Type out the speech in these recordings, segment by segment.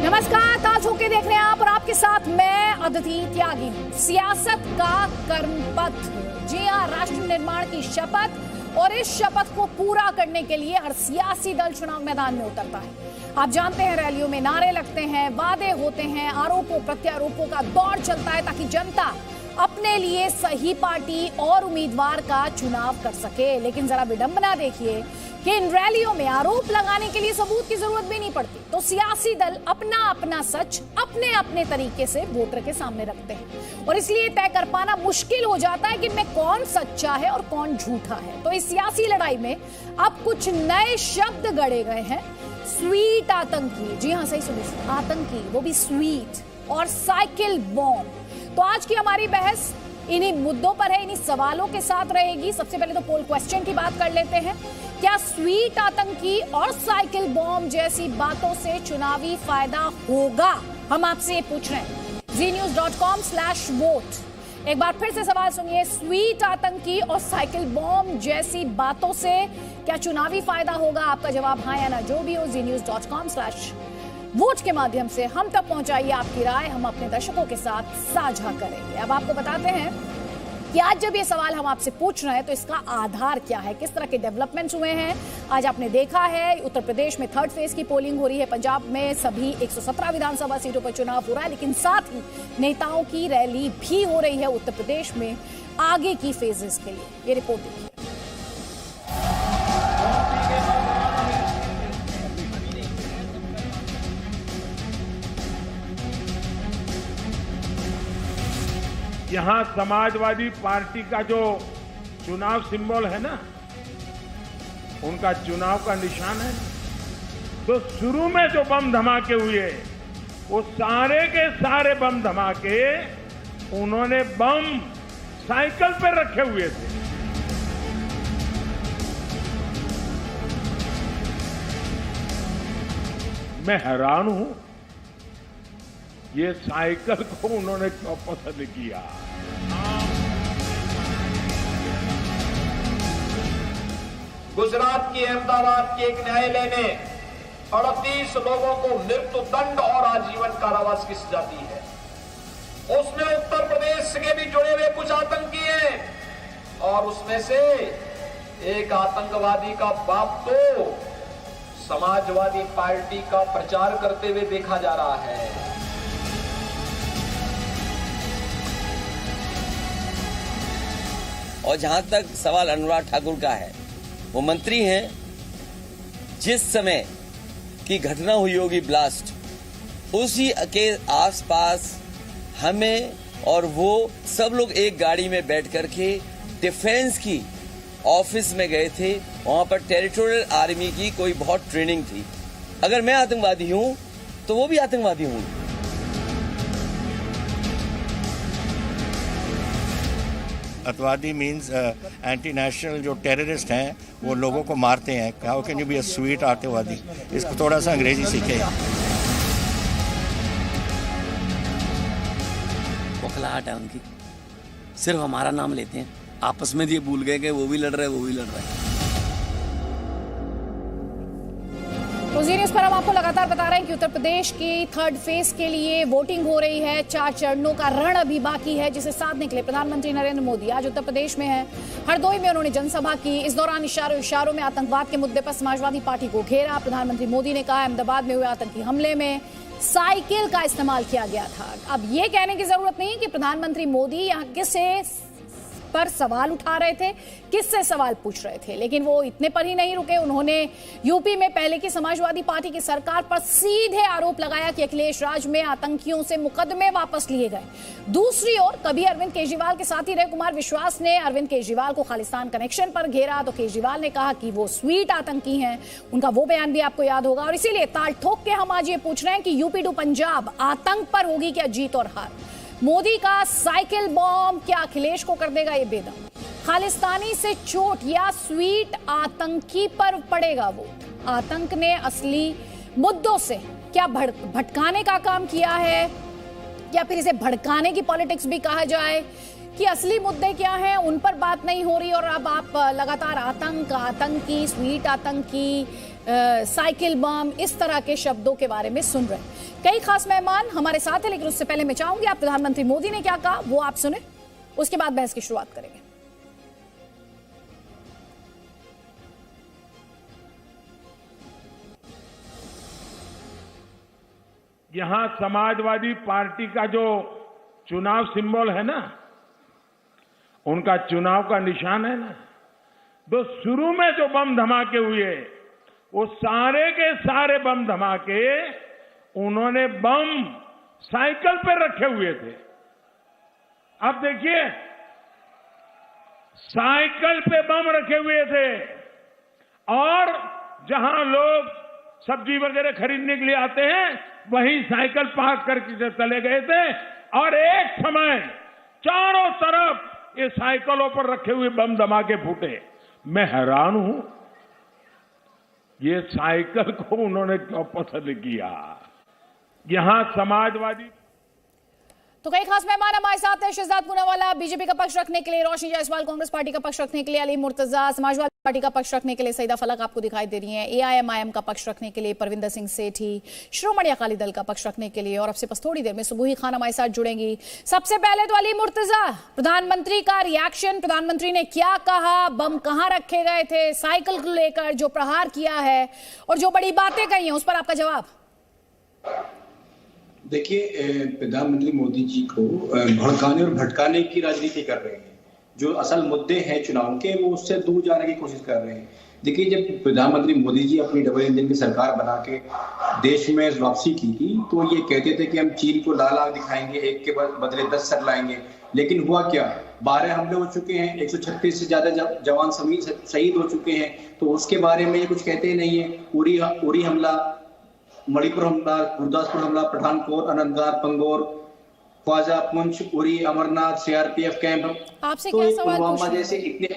नमस्कार, ताज होके देख रहे हैं आप और आपके साथ मैं अदिति त्यागी। सियासत का कर्मपथ, जी हां, राष्ट्र निर्माण की शपथ, और इस शपथ को पूरा करने के लिए हर सियासी दल चुनाव मैदान में उतरता है। आप जानते हैं, रैलियों में नारे लगते हैं, वादे होते हैं, आरोपों प्रत्यारोपों का दौर चलता है ताकि जनता अपने लिए सही पार्टी और उम्मीदवार का चुनाव कर सके। लेकिन जरा विडंबना देखिए कि इन रैलियों में आरोप लगाने के लिए सबूत की जरूरत भी नहीं पड़ती, तो सियासी दल अपना अपना सच अपने अपने तरीके से वोटर के सामने रखते हैं और इसलिए तय कर पाना मुश्किल हो जाता है कि मैं कौन सच्चा है और कौन झूठा है। तो इस सियासी लड़ाई में अब कुछ नए शब्द गढ़े गए हैं। स्वीट आतंकी, जी हां, सही सुनिए, आतंकी, वो भी स्वीट, और साइकिल बॉम्ब। तो आज की हमारी बहस इन्हीं मुद्दों पर है, इन्हीं सवालों के साथ रहेगी। सबसे पहले तो पोल क्वेश्चन की बात कर लेते हैं। क्या स्वीट आतंकी और साइकिल बॉम्ब जैसी बातों से चुनावी फायदा होगा? हम आपसे ये पूछ रहे हैं। znews.com/vote। एक बार फिर से सवाल सुनिए, स्वीट आतंकी और साइकिल बॉम्ब जैसी बातों से क्या चुनावी फायदा होगा? आपका जवाब हाँ या ना जो भी हो, znews.com/वोट के माध्यम से हम तक पहुंचाइए आपकी राय, हम अपने दर्शकों के साथ साझा करेंगे। अब आपको बताते हैं कि आज जब ये सवाल हम आपसे पूछ रहे हैं तो इसका आधार क्या है, किस तरह के डेवलपमेंट्स हुए हैं। आज आपने देखा है, उत्तर प्रदेश में थर्ड फेज की पोलिंग हो रही है, पंजाब में सभी 117 विधानसभा सीटों पर चुनाव हो रहा है, लेकिन साथ ही नेताओं की रैली भी हो रही है उत्तर प्रदेश में आगे की फेजेस के लिए। ये रिपोर्ट देखिए। यहां समाजवादी पार्टी का जो चुनाव सिंबल है ना, उनका चुनाव का निशान है। तो शुरू में जो बम धमाके हुए, वो सारे के सारे बम धमाके उन्होंने बम साइकिल पर रखे हुए थे। मैं हैरान हूं, ये साइकिल को उन्होंने क्यों पसंद किया। गुजरात की अहमदाबाद के एक न्यायालय ने 38 लोगों को मृत्यु दंड और आजीवन कारावास की सजा दी है। उसमें उत्तर प्रदेश के भी जुड़े हुए कुछ आतंकी हैं और उसमें से एक आतंकवादी का बाप तो समाजवादी पार्टी का प्रचार करते हुए देखा जा रहा है। और जहां तक सवाल अनुराग ठाकुर का है, वो मंत्री हैं, जिस समय की घटना हुई होगी ब्लास्ट, उसी के आसपास हमें और वो सब लोग एक गाड़ी में बैठ करके डिफेंस की ऑफिस में गए थे। वहां पर टेरिटोरियल आर्मी की कोई बहुत ट्रेनिंग थी। अगर मैं आतंकवादी हूं तो वो भी आतंकवादी हूं। अतवादी मीन्स एंटी नेशनल, जो टेररिस्ट हैं वो लोगों को मारते हैं। How can you be a sweet आतंकवादी? इसको थोड़ा सा अंग्रेजी सीखे। बौखलाहट है उनकी, सिर्फ हमारा नाम लेते हैं। आपस में ये भूल गए कि वो भी लड़ रहे हैं, वो भी लड़ रहे हैं। तो जी न्यूज़ पर हम आपको लगातार बता रहे हैं कि उत्तर प्रदेश की थर्ड फेज के लिए वोटिंग हो रही है। 4 चरणों का रण अभी बाकी है, जिसे साथ निकले प्रधानमंत्री नरेंद्र मोदी आज उत्तर प्रदेश में हैं। हरदोई में उन्होंने जनसभा की। इस दौरान इशारों में आतंकवाद के मुद्दे पर समाजवादी पार्टी को घेरा। प्रधानमंत्री मोदी ने कहा, अहमदाबाद में हुए आतंकी हमले में साइकिल का इस्तेमाल किया गया था। अब ये कहने की जरूरत नहीं कि प्रधानमंत्री मोदी यहाँ किसे पर सवाल उठा रहे थे, किससे सवाल पूछ रहे थे, लेकिन वो इतने पर ही नहीं रुके। उन्होंने यूपी में पहले की समाजवादी पार्टी की सरकार पर सीधे आरोप लगाया कि अखिलेश राज में आतंकियों से मुकदमे वापस लिए गए। दूसरी ओर कभी अरविंद केजरीवाल के साथी रहे कुमार विश्वास ने अरविंद केजरीवाल को खालिस्तान कनेक्शन पर घेरा, तो केजरीवाल ने कहा कि वो स्वीट आतंकी हैं। उनका वो बयान भी आपको याद होगा। और इसीलिए ताल ठोक के हम आज ये पूछ रहे हैं कि यूपी टू पंजाब आतंक पर होगी क्या जीत और हार? मोदी का साइकिल बॉम्ब क्या अखिलेश को कर देगा ये बेदम? खालिस्तानी से चोट या स्वीट आतंकी पर पड़ेगा वो? आतंक ने असली मुद्दों से क्या भटकाने का काम किया है, या फिर इसे भड़काने की पॉलिटिक्स भी कहा जाए? कि असली मुद्दे क्या हैं उन पर बात नहीं हो रही और अब आप लगातार आतंकी, स्वीट आतंकी, साइकिल बम, इस तरह के शब्दों के बारे में सुन रहे हैं। कई खास मेहमान हमारे साथ हैं, लेकिन उससे पहले मैं चाहूंगी आप प्रधानमंत्री मोदी ने क्या कहा वो आप सुने, उसके बाद बहस की शुरुआत करेंगे। यहां समाजवादी पार्टी का जो चुनाव सिंबल है ना, उनका चुनाव का निशान है ना, तो शुरू में जो बम धमाके हुए वो सारे के सारे बम धमाके उन्होंने बम साइकिल पे रखे हुए थे। अब देखिए, साइकिल पे बम रखे हुए थे और जहां लोग सब्जी वगैरह खरीदने के लिए आते हैं वहीं साइकिल पार्क करके चले गए थे और एक समय चारों तरफ ये साइकिलों पर रखे हुए बम धमाके फूटे। मैं हैरान हूं, ये साइकिल को उन्होंने क्यों पसंद किया। यहां समाजवादी तो कई खास मेहमान हमारे साथ हैं। शहजाद पूनावाला बीजेपी का पक्ष रखने के लिए, रोशनी जायसवाल कांग्रेस पार्टी का पक्ष रखने के लिए, अली मुर्तजा समाजवादी पार्टी का पक्ष रखने के लिए, सईदा फलक आपको दिखाई दे रही हैं, एआईएमआईएम का पक्ष रखने के लिए परविंदर सिंह सेठी, श्रोमणी अकाली दल का पक्ष रखने के लिए, और अब से बस थोड़ी देर में सुबुही खान हमारे साथ जुड़ेंगी। सबसे पहले तो अली मुर्तजा, प्रधानमंत्री का रिएक्शन, प्रधानमंत्री ने क्या कहा, बम कहां रखे गए थे, साइकिल को लेकर जो प्रहार किया है और जो बड़ी बातें कही हैं उस पर आपका जवाब। देखिए, प्रधानमंत्री मोदी जी को भड़काने और भटकाने की राजनीति कर रहे हैं। जो असल मुद्दे हैं चुनाव के वो उससे दूर जाने की कोशिश कर रहे हैं। देखिए, जब प्रधानमंत्री मोदी जी अपनी डबल इंजन की सरकार बना के देश में वापसी की थी तो ये कहते थे कि हम चीन को लाल आंख दिखाएंगे, एक के बदले 10 सर लाएंगे। लेकिन हुआ क्या, 12 हमले हो चुके हैं, 136 से ज्यादा जवान शहीद हो चुके हैं। तो उसके बारे में ये कुछ कहते ही नहीं है। उरी हमला, मणिपुर हमला, गुरदासपुर हमला, पठानकोट, अनंतनाग, पंगोर, ख्वाजा, पुंछ, उरी, अमरनाथ, सीआरपीएफ कैंप। आपसे क्या सवाल पूछ रही जैसे इतने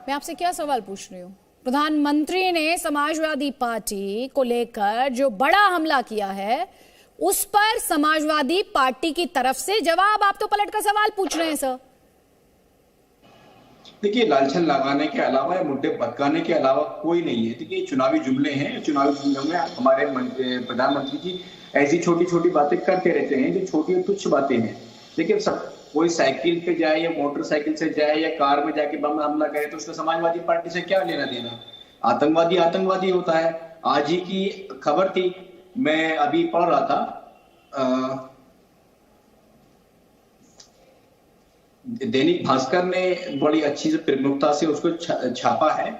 मैं आपसे क्या सवाल पूछ रही हूँ, प्रधानमंत्री ने समाजवादी पार्टी को लेकर जो बड़ा हमला किया है उस पर समाजवादी पार्टी की तरफ से जवाब, आप तो पलट कर सवाल पूछ रहे हैं सर। देखिए, लालछन लगाने के अलावा या मुद्दे भटकाने के अलावा कोई नहीं है। देखिए, चुनावी जुमले हैं, चुनावी जुमलों में हमारे प्रधानमंत्री जी ऐसी छोटी छोटी बातें करते रहते हैं जो छोटी और तुच्छ बातें हैं। देखिए, सब कोई साइकिल पे जाए या मोटरसाइकिल से जाए या कार में जाके बम हमला करे तो उसका समाजवादी पार्टी से क्या लेना देना। आतंकवादी आतंकवादी होता है। आज ही की खबर थी, मैं अभी पढ़ रहा था, दैनिक भास्कर ने बड़ी अच्छी से प्रमुखता से उसको छापा है।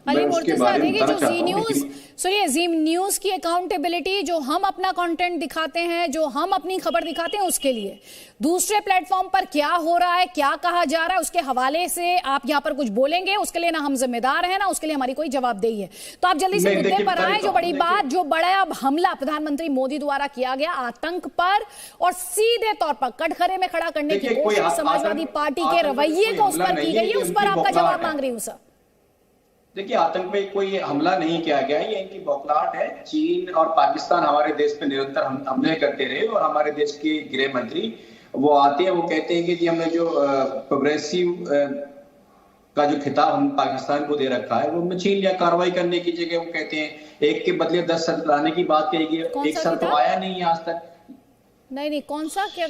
अली मुर्तजा, देखिए जो जी न्यूज, सुनिए, जी न्यूज की अकाउंटेबिलिटी, जो हम अपना कंटेंट दिखाते हैं, जो हम अपनी खबर दिखाते हैं, उसके लिए दूसरे प्लेटफॉर्म पर क्या हो रहा है, क्या कहा जा रहा है, उसके हवाले से आप यहाँ पर कुछ बोलेंगे, उसके लिए ना हम जिम्मेदार हैं ना उसके लिए हमारी कोई जवाबदेही है। तो आप जल्दी से मुद्दे पर आए, जो बड़ी बात, जो बड़ा हमला प्रधानमंत्री मोदी द्वारा किया गया आतंक पर और सीधे तौर पर कटघरे में खड़ा करने की कोशिश समाजवादी पार्टी के रवैये को उस पर की गई है, उस पर आपका जवाब मांग रही हूँ सर। देखिए, आतंक पे कोई हमला नहीं किया गया है, ये इनकी बौखलाहट है। चीन और पाकिस्तान हमारे देश पे निरंतर हमले करते रहे और हमारे देश के गृह मंत्री वो आते हैं, वो कहते हैं कि जी हमने जो प्रोग्रेसिव का जो खिताब हम पाकिस्तान को दे रखा है वो हमने छीन लिया। कार्रवाई करने की जगह वो कहते हैं एक के बदले 10 सर लाने की बात कही गई। एक सर तो आया नहीं है आज तक। नहीं, कौन सा, क्या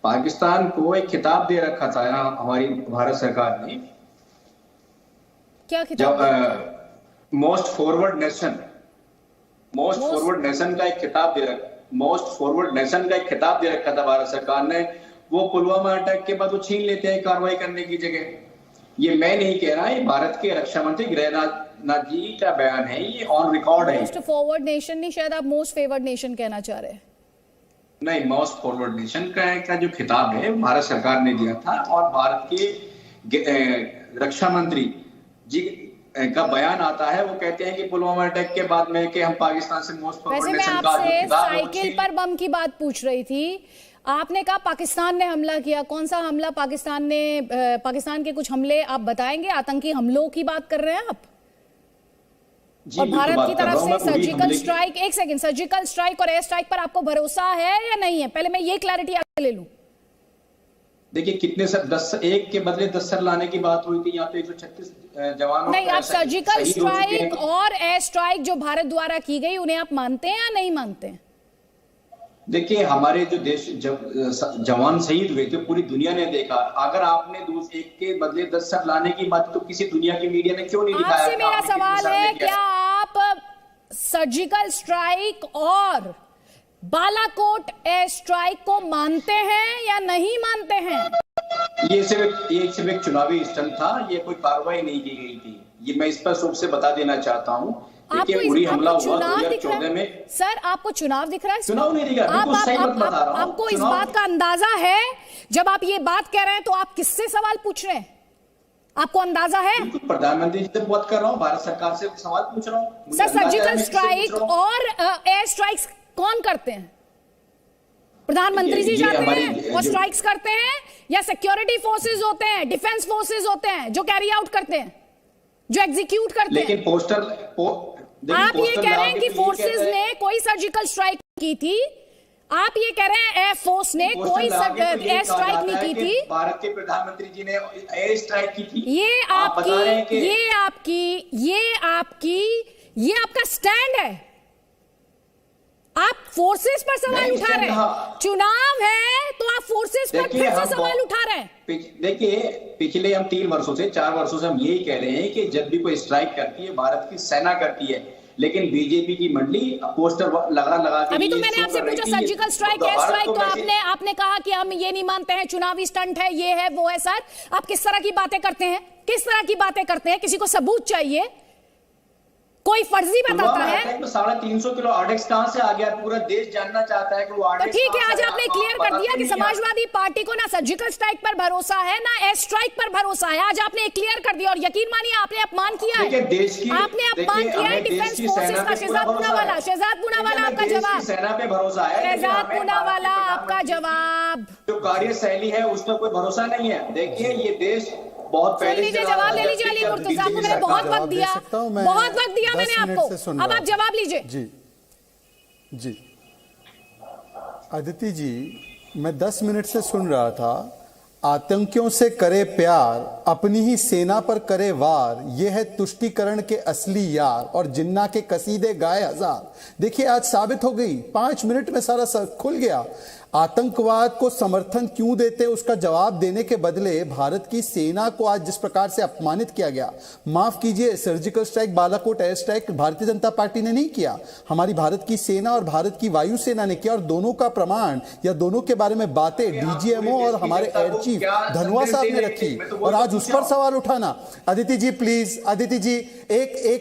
पाकिस्तान को एक खिताब दे रखा था हमारी भारत सरकार ने, क्या खिताब? मोस्ट फॉरवर्ड नेशन का एक खिताब दे रखा, मोस्ट फॉरवर्ड नेशन का एक खिताब दे रखा था भारत सरकार ने। वो पुलवामा अटैक के बाद वो छीन लेते हैं कार्रवाई करने की जगह। ये मैं नहीं कह रहा, ये भारत के रक्षा मंत्री गृहनाथ जी का बयान है, ये ऑन रिकॉर्ड है। मोस्ट फॉरवर्ड नेशन नहीं, शायद आप मोस्ट फेवर्ड नेशन कहना चाह रहे हैं। नहीं, मोस्ट फॉरवर्ड नेशन का जो खिताब है भारत सरकार ने दिया था और भारत के रक्षा मंत्री जी का बयान आता है, वो कहते हैं कि पुलवामा अटैक के बाद में कि हम पाकिस्तान से मोस्ट फॉरवर्ड नेशन का जो खिताब है, साइकिल पर बम की बात पूछ रही थी। आपने कहा पाकिस्तान ने हमला किया, कौन सा हमला पाकिस्तान ने, पाकिस्तान के कुछ हमले आप बताएंगे? आतंकी हमलों की बात कर रहे हैं आप? जी, और बिल्कुल भारत बात की कर रहा तरफ हूं से मैं उरी सर्जिकल हमले की। स्ट्राइक, एक सेकंड, सर्जिकल स्ट्राइक और एयर स्ट्राइक पर आपको भरोसा है या नहीं है? पहले मैं ये क्लैरिटी आपसे ले लूं। देखिए कितने सर 10 एक के बदले 10 सर लाने की बात हुई थी, यहाँ तो 136 जवानों नहीं, आप सर्जिकल शहीद हो चुके स्ट्राइक हैं। और एयर स्ट्राइक जो भारत द्वारा की गई उन्हें आप मानते हैं या नहीं मानते हैं? देखिए हमारे जो देश जब जवान शहीद हुए थे पूरी दुनिया ने देखा। अगर आपने एक के बदले 10 सर लाने की बात तो किसी दुनिया की मीडिया ने क्यों नहीं दिखाया? आपसे मेरा आपने कितने सवाल सर है, लेके आए? क्या आप सर्जिकल स्ट्राइक और बालाकोट एयर स्ट्राइक को मानते हैं या नहीं मानते हैं? ये सिर्फ एक चुनावी स्टंट था, ये कोई कार्रवाई नहीं की गई थी। ये मैं इस पर रूप से बता देना चाहता हूं। देखिए उरी हमला हुआ 2014 में। सर आपको चुनाव दिख रहा है? चुनाव नहीं दिख रहा, बिल्कुल सही बात बता रहा हूं। आपको इस बात का अंदाजा है, जब आप ये बात कह रहे हैं तो आप किससे सवाल पूछ रहे हैं? आपको अंदाजा है? बिल्कुल प्रधानमंत्री जी से बात कर रहा हूं, भारत सरकार से सवाल पूछ रहा हूं। सर सर्जिकल स्ट्राइक और एयर स्ट्राइक्स कौन करते हैं? प्रधानमंत्री जी जाते हैं और स्ट्राइक्स करते हैं, या सिक्योरिटी फोर्सेस होते हैं, डिफेंस फोर्सेस होते हैं जो कैरी आउट करते हैं, जो एग्जीक्यूट करते हैं? लेकिन आप ये कह रहे हैं कि फोर्सेस ने कोई सर्जिकल स्ट्राइक की थी, आप ये कह रहे हैं एयर फोर्स ने कोई एयर स्ट्राइक नहीं की थी। भारत के प्रधानमंत्री जी ने एयर स्ट्राइक की थी। ये आपका स्टैंड है। आप फोर्सेस पर सवाल उठा रहे हैं। चुनाव है तो आप फोर्सेस पर फिर से सवाल उठा रहे हैं। देखिए पिछले हम 4 वर्षों से हम यही कह रहे हैं कि जब भी कोई स्ट्राइक करती है भारत की सेना करती है, लेकिन बीजेपी की मंडली पोस्टर लगा के। अभी तो मैंने आपसे पूछा सर्जिकल स्ट्राइक एयर स्ट्राइक, तो आपने कहा कि हम ये नहीं मानते हैं, चुनावी स्टंट है, ये है वो है। सर आप किस तरह की बातें करते हैं? किस तरह की बातें करते हैं? किसी को सबूत चाहिए, कोई फर्जी बताता है। 350 किलो आरडीएक्स कहां से आ गया? पूरा देश जानना चाहता है कि वो तो ठीक है, आज आपने क्लियर कर दिया कि समाजवादी पार्टी को ना सर्जिकल स्ट्राइक पर भरोसा है ना एयर स्ट्राइक पर भरोसा है। आज आपने क्लियर कर दिया और यकीन मानिए आपने अपमान किया है, आपने अपमान किया है डिफेंस फोर्सेस का। शहजाद पूनावाला आपका जवाब। सेना पे भरोसा है, शहजाद पूनावाला आपका जवाब। जो कार्यशैली है उस पर कोई भरोसा नहीं है। देखिए ये देश बहुत पहले से जवाब ले लीजिए। अली मुर्तजा को मैंने बहुत वक्त दिया, मैंने आपको, अब आप जवाब लीजिए। जी अदिति जी, मैं 10 मिनट से सुन रहा था, आतंकियों से करे प्यार, अपनी ही सेना पर करे वार, ये है तुष्टीकरण के असली यार, और जिन्ना के कसीदे गाए हजार। देखिए आज साबित हो गई, 5 मिनट में सारा खुल गया। आतंकवाद को समर्थन क्यों देते, उसका जवाब देने के बदले भारत की सेना को आज जिस प्रकार से अपमानित किया गया, माफ कीजिए, surgical strike, Balakot air strike Bharatiya Janata party ने नहीं किया, हमारी भारत की सेना और भारत की वायुसेना ने किया। और दोनों का प्रमाण या दोनों के बारे में बातें डीजीएमओ और हमारे एयर चीफ धनोआ साहब ने रखी, और आज उस पर सवाल उठाना। अदिति जी प्लीज, अदिति जी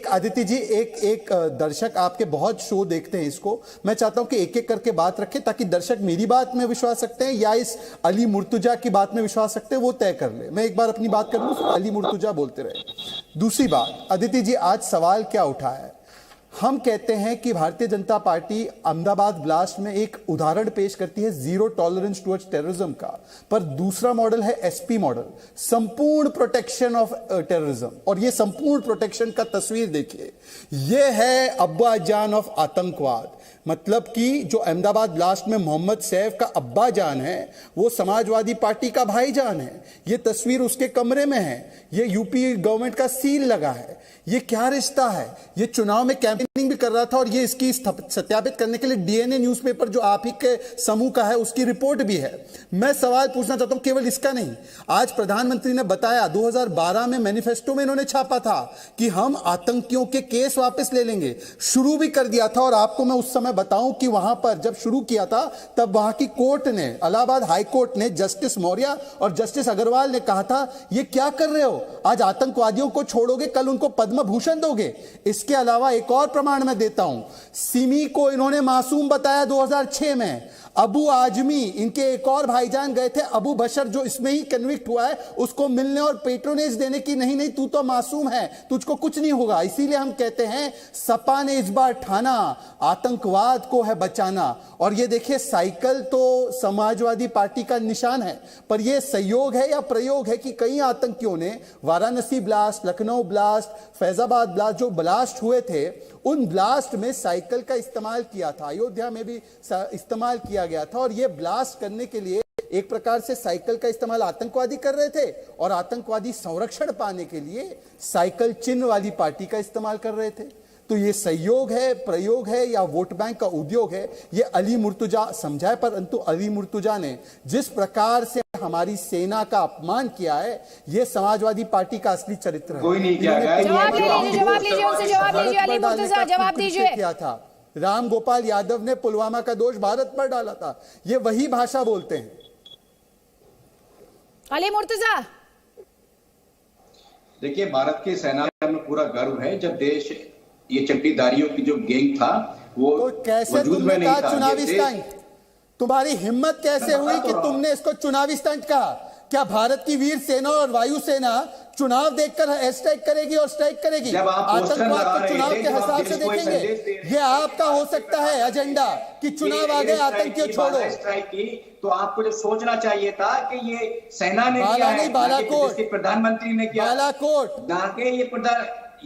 अदिति जी एक दर्शक आपके बहुत शो देखते हैं, इसको मैं चाहता हूं कि एक एक करके बात रखें, ताकि दर्शक मेरी बात में विश्वास रखते हैं या इस अली मुर्तजा की बात में विश्वास रखते हैं, वो तय कर ले। मैं एक बार अपनी बात कर लूं, अली मुर्तजा बोलते रहे। दूसरी बात, अदिति जी आज सवाल क्या उठा है? हम कहते हैं कि भारतीय जनता पार्टी अहमदाबाद ब्लास्ट में एक उदाहरण पेश करती है जीरो टॉलरेंस टुवर्ड्स टेररिज्म का, पर दूसरा मॉडल है एसपी मॉडल, संपूर्ण प्रोटेक्शन ऑफ टेररिज्म। और ये संपूर्ण प्रोटेक्शन का तस्वीर देखिए, ये है अब्बा जान ऑफ आतंकवाद। मतलब कि जो अहमदाबाद ब्लास्ट में मोहम्मद सैफ का अब्बा जान है, वो समाजवादी पार्टी का भाईजान है। ये तस्वीर उसके कमरे में है, ये यूपी गवर्नमेंट का सील लगा है। ये क्या रिश्ता है? ये चुनाव में कैंपेनिंग भी कर रहा था, और ये इसकी सत्यापित करने के लिए डीएनए न्यूज़पेपर जो आप ही के समूह का है उसकी रिपोर्ट भी है। मैं सवाल पूछना चाहता हूं, केवल इसका नहीं, आज प्रधानमंत्री ने बताया 2012 में मैनिफेस्टो में इन्होंने छापा था कि हम आतंकियों के केस वापस ले लेंगे, शुरू भी कर दिया था। और आपको मैं उस समय बताऊं कि वहां पर जब शुरू किया था तब वहां की कोर्ट ने, इलाहाबाद हाई कोर्ट ने, जस्टिस मौर्य और जस्टिस अग्रवाल ने कहा था ये क्या कर रहे हो, आज आतंकवादियों को छोड़ोगे, कल उनको पद्म भूषण दोगे। इसके अलावा एक और प्रमाण मैं देता हूं, सिमी को इन्होंने मासूम बताया 2006 में, अबू आजमी, इनके एक और भाईजान गए थे, अबू बशर, जो इसमें ही कन्विक्ट हुआ है, उसको मिलने और पेट्रोनेज देने की, नहीं तू तो मासूम है, तुझको कुछ नहीं होगा। इसीलिए हम कहते हैं सपा ने इस बार ठाना आतंकवाद को है बचाना। और ये देखिए, साइकिल तो समाजवादी पार्टी का निशान है, पर यह संयोग है या प्रयोग है कि कई आतंकियों ने Varanasi blast, Lucknow blast, Faizabad blast, जो ब्लास्ट हुए थे, उन ब्लास्ट में साइकिल का इस्तेमाल किया था। अयोध्या में भी इस्तेमाल किया गया था। और यह ब्लास्ट करने के लिए एक प्रकार से साइकिल का इस्तेमाल आतंकवादी कर रहे थे, और आतंकवादी संरक्षण पाने के लिए साइकिल चिन्ह वाली पार्टी का इस्तेमाल कर रहे थे। तो ये संयोग है, प्रयोग है, या वोट बैंक का उद्योग है, ये अली मुर्तजा समझाए। परंतु अली मुर्तजा ने जिस प्रकार से हमारी सेना का अपमान किया है, ये समाजवादी पार्टी का असली चरित्र है। कोई नहीं किया गया। जवाब लीजिए उनसे, जवाब लीजिए अली मुर्तजा, जवाब दीजिए। किया था राम गोपाल यादव ने, पुलवामा का दोष भारत पर डाला था। ये वही भाषा बोलते हैं। अली मुर्तजा, देखिए, भारत की सेना में पूरा गर्व है। जब देश, ये चड्डीदारियों की जो गैंग था, वो तो कैसे वजूद तुमने में नहीं कहा था। चुनावी स्टंट? तुम्हारी हिम्मत कैसे हुई कि तुमने इसको चुनावी स्टंट कहा? क्या भारत की वीर सेना और वायुसेना चुनाव देखकर एयर स्ट्राइक करेगी और स्ट्राइक करेगी? आतंकवाद को चुनाव के हिसाब से देखेंगे? ये आपका हो सकता है एजेंडा कि चुनाव आ गए, आतंकियों छोड़ो। स्ट्राइक की तो आपको जब सोचना चाहिए था कि ये सेना ने किया है, बालाकोट, प्रधानमंत्री ने किया, बालाकोट ना कि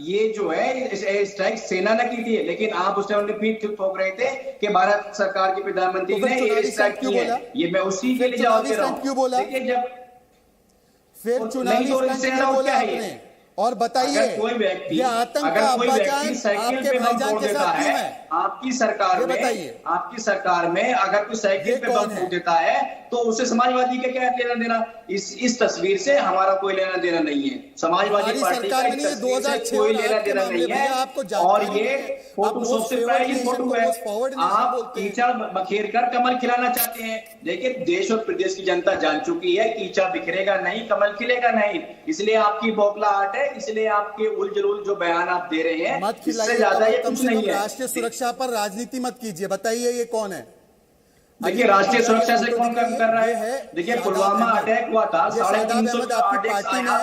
ये जो है स्ट्राइक सेना ने की थी। लेकिन आप उस टाइम फिर ठोक रहे थे कि भारत सरकार के प्रधानमंत्री ने ये स्ट्राइक की है। ये मैं उसी के लिए जवाब दे रहा हूं। क्यों बोला? देखिए, जब फिर चुनावी स्टंट क्यों बोला आपने? और बताइए, कोई व्यक्ति, ये आतंक का अब्बाजान साइकिल आपके पे बम भाईजान फोड़ के देता साथ क्यों है, है? आपकी सरकार में अगर कोई साइकिल पे बम फोड़ देता है तो उससे समाजवादी का क्या लेना देना? इस तस्वीर से हमारा कोई लेना देना नहीं है। समाजवादी पार्टी का इस तस्वीर से कोई लेना देना नहीं है। और ये फोटो सबसे प्राइवेट फोटो है। आप कीचड़ बखेर कर कमल खिलाना चाहते हैं। देखिए, देश और प्रदेश की जनता जान चुकी है कीचड़ बिखरेगा नहीं, कमल खिलेगा नहीं। इसलिए आपकी बौखलाहट है, इसलिए आपके उलझुल जो बयान आप दे रहे हैं, इससे ज्यादा ये कुछ नहीं है। राष्ट्रीय सुरक्षा पर राजनीति मत कीजिए। बताइए, ये कौन है? देखिए, राष्ट्रीय सुरक्षा से कौन काम कर रहा है? देखिए, पुलवामा अटैक हुआ था, 350 आरडीएक्स आया,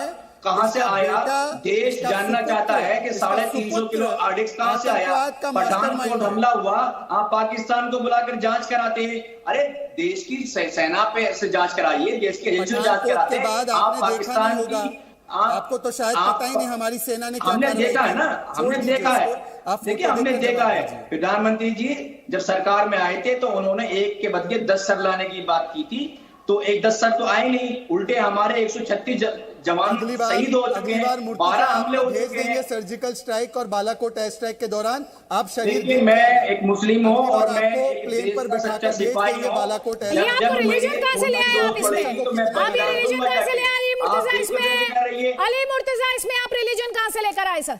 कहां से आया? देश जानना चाहता है कि 350 किलो आरडीएक्स कहां से आया? पठानकोट हमला हुआ, आप पाकिस्तान को बुलाकर जांच कराते हैं। अरे, देश की सेना पे से जांच कराइए, देश के एजेंसी जांच कराते हैं। आप पाकिस्तान की, आपको तो शायद पता ही नहीं हमारी सेना ने क्या हमने देखा है ना, हमने देखा है। देखिए, हमने देखा है। प्रधानमंत्री जी जब सरकार में आए थे तो उन्होंने एक के बदले 10 सर लाने की बात की थी, तो 10 सर तो आए नहीं, उल्टे हमारे 136 जवान शहीद हो चुके हैं, 12 हमले हो चुके हैं। सर्जिकल स्ट्राइक और बालाकोट एयर स्ट्राइक के दौरान आप शहीद। मैं एक मुस्लिम हूँ और मैं प्लेन पर सच्चा सिपाही हूँ। बालाकोट रिलीजन कहां से ले आए आप इसमें? आप ये रिलीजन कहां से ले आए? अली मुर्तजा इसमें, अली मुर्तजा इसमें आप रिलीजन कहां से लेकर आए सर?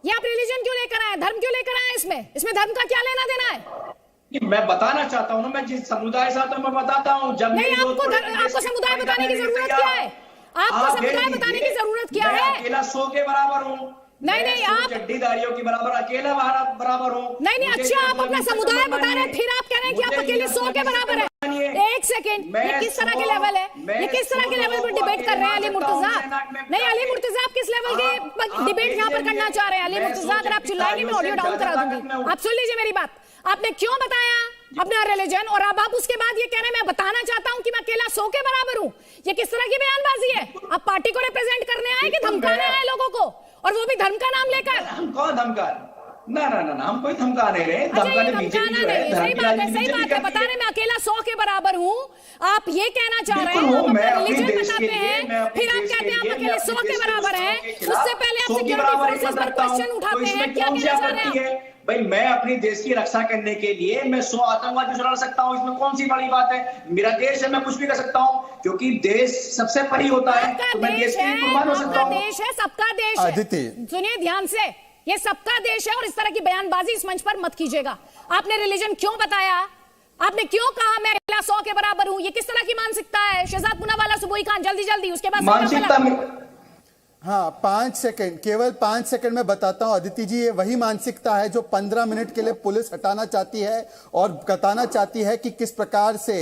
ये आप रिलीजन क्यों लेकर आए? धर्म क्यों लेकर आए? इसमें धर्म का क्या लेना देना है? मैं बताना चाहता हूँ ना, मैं जिस समुदाय से आता हूँ मैं बताता हूँ। जब नहीं, आपको समुदाय बताने की जरूरत क्या है? आपको समुदाय बताने की जरूरत क्या है? अकेला 100 के बराबर हूँ। नहीं, आप चड्डीदारियों के बराबर अकेला बराबर हूँ। नहीं, अच्छा, आप अपना समुदाय बता रहे हैं, फिर आप कह रहे हैं कि आप अकेले 100 के बराबर है। एक सेकंड, ये किस तरह के लेवल है? ये किस तरह के लेवल पर डिबेट कर रहे हैं अली मुर्तजा? नहीं, अली मुर्तजा, आप किस लेवल के डिबेट यहाँ पर करना चाह रहे हैं? अली मुर्तजा, अगर आप चिल्लाएंगे मैं ऑडियो डाउन करा दूंगी। आप सुन लीजिए मेरी बात। आपने क्यों बताया अपना रिलीजन, और अब आप उसके बाद ये कह रहे हैं मैं बताना चाहता हूं कि मैं अकेला 100 के बराबर हूं? ये किस तरह की बयानबाजी है? आप पार्टी को रिप्रेजेंट करने आए कि धमकाने आए लोगों को, और वो भी धर्म का नाम लेकर? हम कौन धमका? ना, हम कोई धमका नहीं रहे। धमकाने बीजेपी जो है, सही बात है, बता रहे मैं अकेला 100 के बराबर हूं। आप ये कहना चाह रहे हैं, हम अपना रिलीजन बताते हैं, फिर आप कहते हैं आप अकेले 100 के बराबर हैं। उससे पहले आप सिक्योरिटी फोर्सेस पर क्वेश्चन उठाते हैं। क्या कहना चाह रहे हैं? भाई, मैं अपनी देश की रक्षा करने के लिए मैं 100 आतंकवादी सुना सकता हूँ, इसमें कौन सी बड़ी बात है? मेरा देश है, मैं कुछ भी कर सकता हूँ, क्योंकि देश सबसे परी होता है, तो मैं देश के लिए कुर्बान हो सकता हूँ। देश है, सबका देश है। सुनिए ध्यान से, ये सबका देश है, और इस तरह की बयानबाजी इस मंच पर मत कीजिएगा। आपने रिलीजन क्यों बताया? आपने क्यों कहा मैं अकेला 100 के बराबर हूं? ये किस तरह की मानसिकता है? शहजाद पूनावाला, सुबोई खान, जल्दी उसके बाद मानसिकता में हाँ, 5 सेकंड, केवल 5 सेकंड में बताता हूं अदिति जी। ये वही मानसिकता है जो 15 मिनट के लिए पुलिस हटाना चाहती है और बताना चाहती है कि किस प्रकार से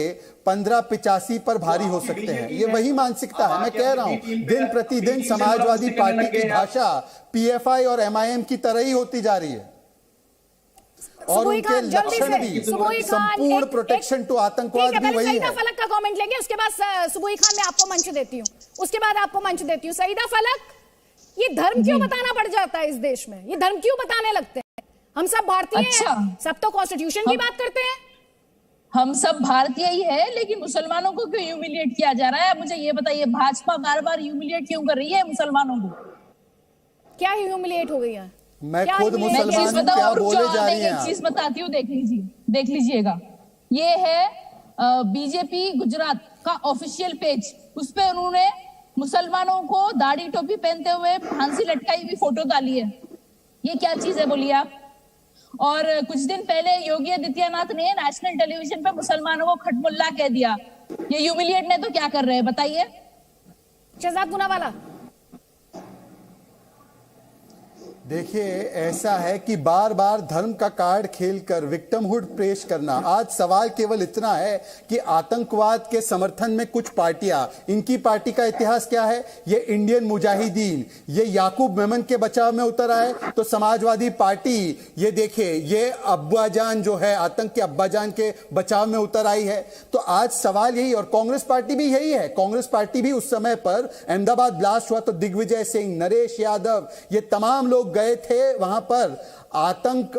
1585 पर भारी हो सकते हैं। ये वही मानसिकता है। मैं कह रहा हूं, दिन प्रतिदिन समाजवादी पार्टी की भाषा पीएफआई और एमआईएम की तरह ही होती जा रही है और उनके लक्षण भी संपूर्ण प्रोटेक्शन टू आतंकवाद भी वही है। फलक का कमेंट लेंगे, उसके बाद सुबोई खान मैं आपको मंच देती हूँ, उसके बाद आपको मंच देती हूँ। सईदा फलक, ये धर्म क्यों बताना पड़ जाता है इस देश में? ये धर्म क्यों बताने लगते हैं? हम सब भारतीय हैं, सब तो कॉन्स्टिट्यूशन की बात करते हैं। हम सब भारतीय ही है, लेकिन मुसलमानों को क्यों ह्यूमिलिएट किया जा रहा है? मुझे ये बताइए, भाजपा बार बार ह्यूमिलिएट क्यों कर रही है मुसलमानों को? क्या ह्यूमिलिएट हो गई है? मैं खुद मुसलमान हूं, क्या बोले जा रही हैं? एक चीज बताती हूँ, देख लीजिएगा। ये है बीजेपी गुजरात का ऑफिशियल पेज, उस पे उन्होंने मुसलमानों को दाढ़ी टोपी पहनते हुए फांसी लटकाई हुई फोटो डाली है। ये क्या चीज है बोलिए आप? और कुछ दिन पहले योगी आदित्यनाथ ने नेशनल टेलीविजन पे मुसलमानों को खटमुल्ला कह दिया। ये ह्यूमिलिएट ने तो क्या कर रहे हैं बताइए? शहजाद पूनावाला, देखिए, ऐसा है कि बार बार धर्म का कार्ड खेलकर विक्टिमहुड पेश करना। आज सवाल केवल इतना है कि आतंकवाद के समर्थन में कुछ पार्टियां, इनकी पार्टी का इतिहास क्या है? ये इंडियन मुजाहिदीन, ये याकूब मेमन के बचाव में उतर आए, तो समाजवादी पार्टी ये देखिए, ये अब्बाजान जो है, आतंक के अब्बाजान के बचाव में उतर आई है। तो आज सवाल यही, और कांग्रेस पार्टी भी यही है। कांग्रेस पार्टी भी उस समय पर अहमदाबाद ब्लास्ट हुआ तो दिग्विजय सिंह, नरेश यादव, ये तमाम लोग गए थे वहां पर आतंक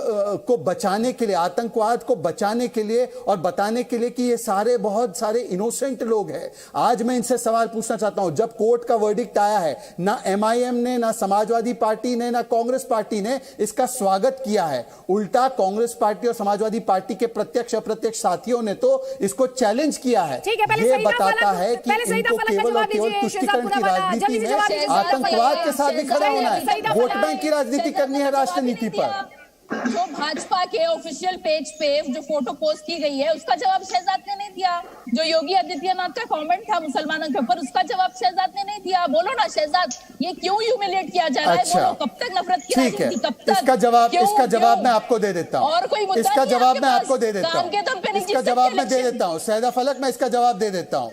को बचाने के लिए, आतंकवाद को बचाने के लिए और बताने के लिए कि ये सारे बहुत सारे इनोसेंट लोग हैं। आज मैं इनसे सवाल पूछना चाहता हूं, जब कोर्ट का वर्डिक्ट आया है, ना एमआईएम ने, ना समाजवादी पार्टी ने, ना कांग्रेस पार्टी ने इसका स्वागत किया है। उल्टा कांग्रेस पार्टी और समाजवादी पार्टी के प्रत्यक्ष अप्रत्यक्ष साथियों ने तो इसको चैलेंज किया है। ये बताता है कि इनको केवल और केवल तुष्टीकरण की राजनीति में आतंकवाद के साथ भी खड़ा होना है, वोट बैंक की राजनीति करनी है राष्ट्रनीति पर। जो भाजपा के ऑफिशियल पेज पे जो फोटो पोस्ट की गई है, उसका जवाब शहजाद ने नहीं दिया। जो योगी आदित्यनाथ का कमेंट था मुसलमानों के ऊपर, उसका जवाब शहजाद ने नहीं दिया। बोलो ना शहजाद, ये क्यों ह्यूमिलिएट किया जा रहा है? बोलो, कब तक नफरत की राजनीति, कब तक? इसका जवाब मैं आपको दे देता हूँ। और कोई इसका जवाब मैं आपको दे देता हूँ। इसका जवाब मैं दे देता हूँ। सईदा फलक, मैं इसका जवाब दे देता हूँ,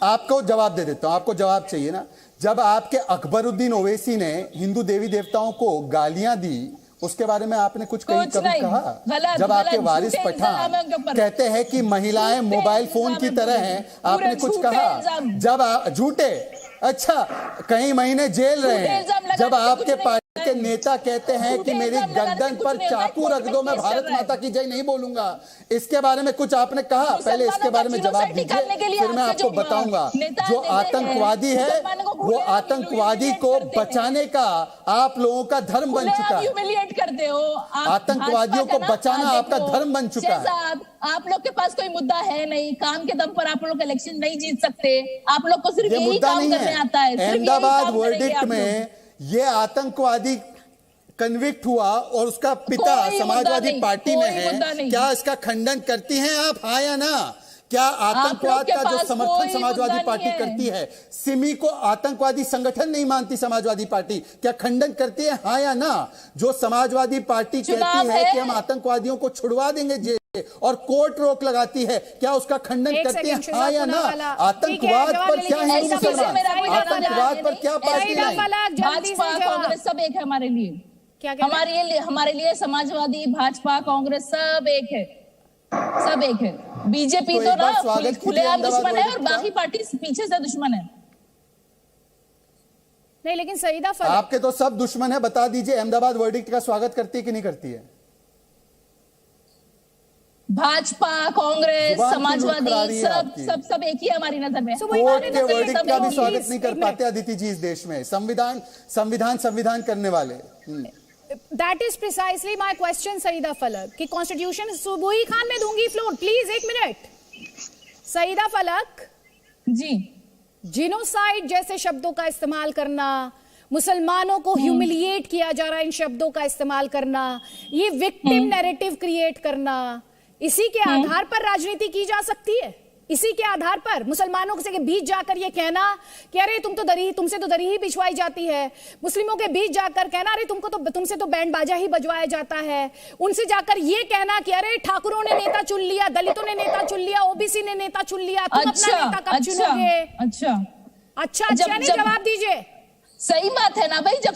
आपको जवाब दे देता हूँ। आपको जवाब चाहिए ना? जब आपके अकबरुद्दीन ओवैसी ने हिंदू देवी देवताओं को गालियां दी, उसके बारे में आपने कुछ कभी कहा? जब आपके वारिस पठान कहते हैं कि महिलाएं मोबाइल फोन की तरह हैं, आपने कुछ कहा? जब आप झूठे, अच्छा, कई महीने जेल रहे हैं। जब आपके पार्टी के नेता कहते हैं कि मेरी गर्दन पर चाकू रख दो, मैं भारत माता की जय नहीं बोलूंगा, इसके बारे में कुछ आपने कहा? पहले इसके बारे में जवाब दीजिए, फिर मैं आपको बताऊंगा। जो आतंकवादी है, वो आतंकवादी को बचाने का आप लोगों का धर्म बन चुका है। करते हो आतंकवादियों को बचाना आपका धर्म बन चुका है। आप लोग के पास कोई मुद्दा है नहीं, काम के दम पर आप लोग इलेक्शन नहीं जीत सकते। आप लोग को सिर्फ यही काम करने आता है। अहमदाबाद वर्डिक्ट में ये आतंकवादी कन्विक्ट हुआ और उसका पिता समाजवादी पार्टी में है। क्या इसका खंडन करती हैं आप, हाँ या ना? क्या आतंकवाद का जो समर्थन समाजवादी पार्टी करती है, सिमी को आतंकवादी संगठन नहीं मानती समाजवादी पार्टी, क्या खंडन करती है, हाँ या ना? जो समाजवादी पार्टी कहती है कि हम आतंकवादियों को छुड़वा देंगे जेल और कोर्ट रोक लगाती है, क्या उसका खंडन करती है, हाँ या ना? आतंकवाद पर क्या है मुसलमान? आतंकवाद पर क्या पार्टी है? भाजपा कांग्रेस सब एक है हमारे लिए। हमारे लिए समाजवादी, भाजपा, कांग्रेस सब एक है, सब एक है। बीजेपी तो ना खुलेआम दुश्मन है और बाकी पार्टी पीछे से दुश्मन है। नहीं, लेकिन सईदा फलक, आपके तो सब दुश्मन है। बता दीजिए, अहमदाबाद वर्डिक्ट का स्वागत करती है कि नहीं करती है? भाजपा, कांग्रेस, समाजवादी सब एक ही है हमारी नजर में। कोर्ट के वर्डिक्ट का भी स्वागत नहीं कर पाते अदिति जी इस देश में, संविधान करने वाले। That is precisely my question, Saeeda फलक, कि कॉन्स्टिट्यूशन सुबोई खान में दूंगी फ्लोर, प्लीज एक मिनट। सईदा फलक जी, जिनोसाइड जैसे शब्दों का इस्तेमाल करना, मुसलमानों को ह्यूमिलिएट किया जा रहा है, इन शब्दों का इस्तेमाल करना, ये विक्टिम नैरेटिव क्रिएट करना, इसी के आधार पर राजनीति की जा सकती है? इसी के आधार पर मुसलमानों के बीच जाकर ये कहना कि अरे तुमसे तो दरी ही बिछवाई जाती है, मुस्लिमों के बीच जाकर कहना अरे तुमसे तो बैंड बाजा ही बजवाया जाता है, उनसे जाकर ये कहना कि अरे ठाकुरों ने नेता चुन लिया, दलितों ने नेता चुन लिया, ओबीसी ने नेता चुन लिया, तुम अपना नेता कब चुनोगे? अच्छा नहीं, जवाब दीजिए। सही बात है ना भाई, जब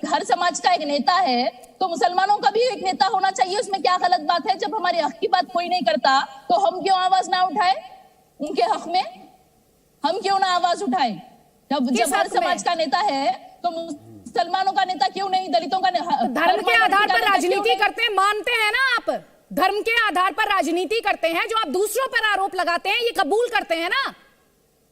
हर समाज का एक नेता है तो मुसलमानों का भी एक नेता होना चाहिए, उसमें क्या गलत बात है? जब हमारे हक की बात कोई नहीं करता तो हम क्यों आवाज ना उठाए उनके हक में? हम क्यों ना आवाज उठाए? जब हर समाज का नेता है तो मुसलमानों का नेता क्यों नहीं, दलितों का? धर्म के आधार पर राजनीति करते हैं, मानते हैं ना आप? धर्म के आधार पर राजनीति करते हैं, जो आप दूसरों पर आरोप लगाते हैं ये कबूल करते हैं ना?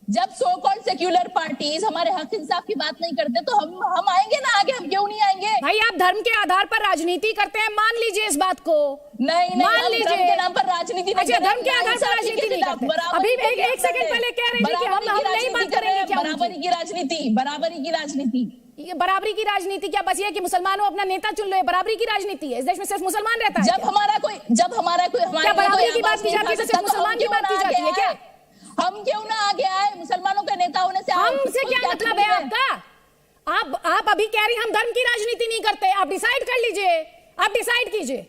जब सो कॉल्ड सेक्युलर पार्टीज हमारे हक इंसाफ की बात नहीं करते तो हम आएंगे ना आगे? हम क्यों नहीं आएंगे भाई? आप धर्म के आधार पर राजनीति करते हैं, मान लीजिए इस बात को। नहीं मान लीजिए धर्म के नाम पर राजनीति नहीं। अच्छा, धर्म के आधार पर राजनीति नहीं करते। अभी एक सेकंड पहले कह रहे थे कि हम नहीं बात करेंगे। क्या बराबरी की राजनीति? बराबरी की राजनीति, ये बराबरी की राजनीति क्या बस ये कि मुसलमानों अपना नेता चुन लो, बराबरी की राजनीति है? इस देश में सिर्फ मुसलमान रहता है? जब हमारा कोई क्या बराबरी की बात की जाती है तो सिर्फ मुसलमान की बात की जाती है क्या? हम क्यों ना आगे आए? मुसलमानों का नेता होने से हमसे क्या मतलब है आपका? आप अभी कह रही हम धर्म की राजनीति नहीं करते। आप डिसाइड कर लीजिए, आप डिसाइड कीजिए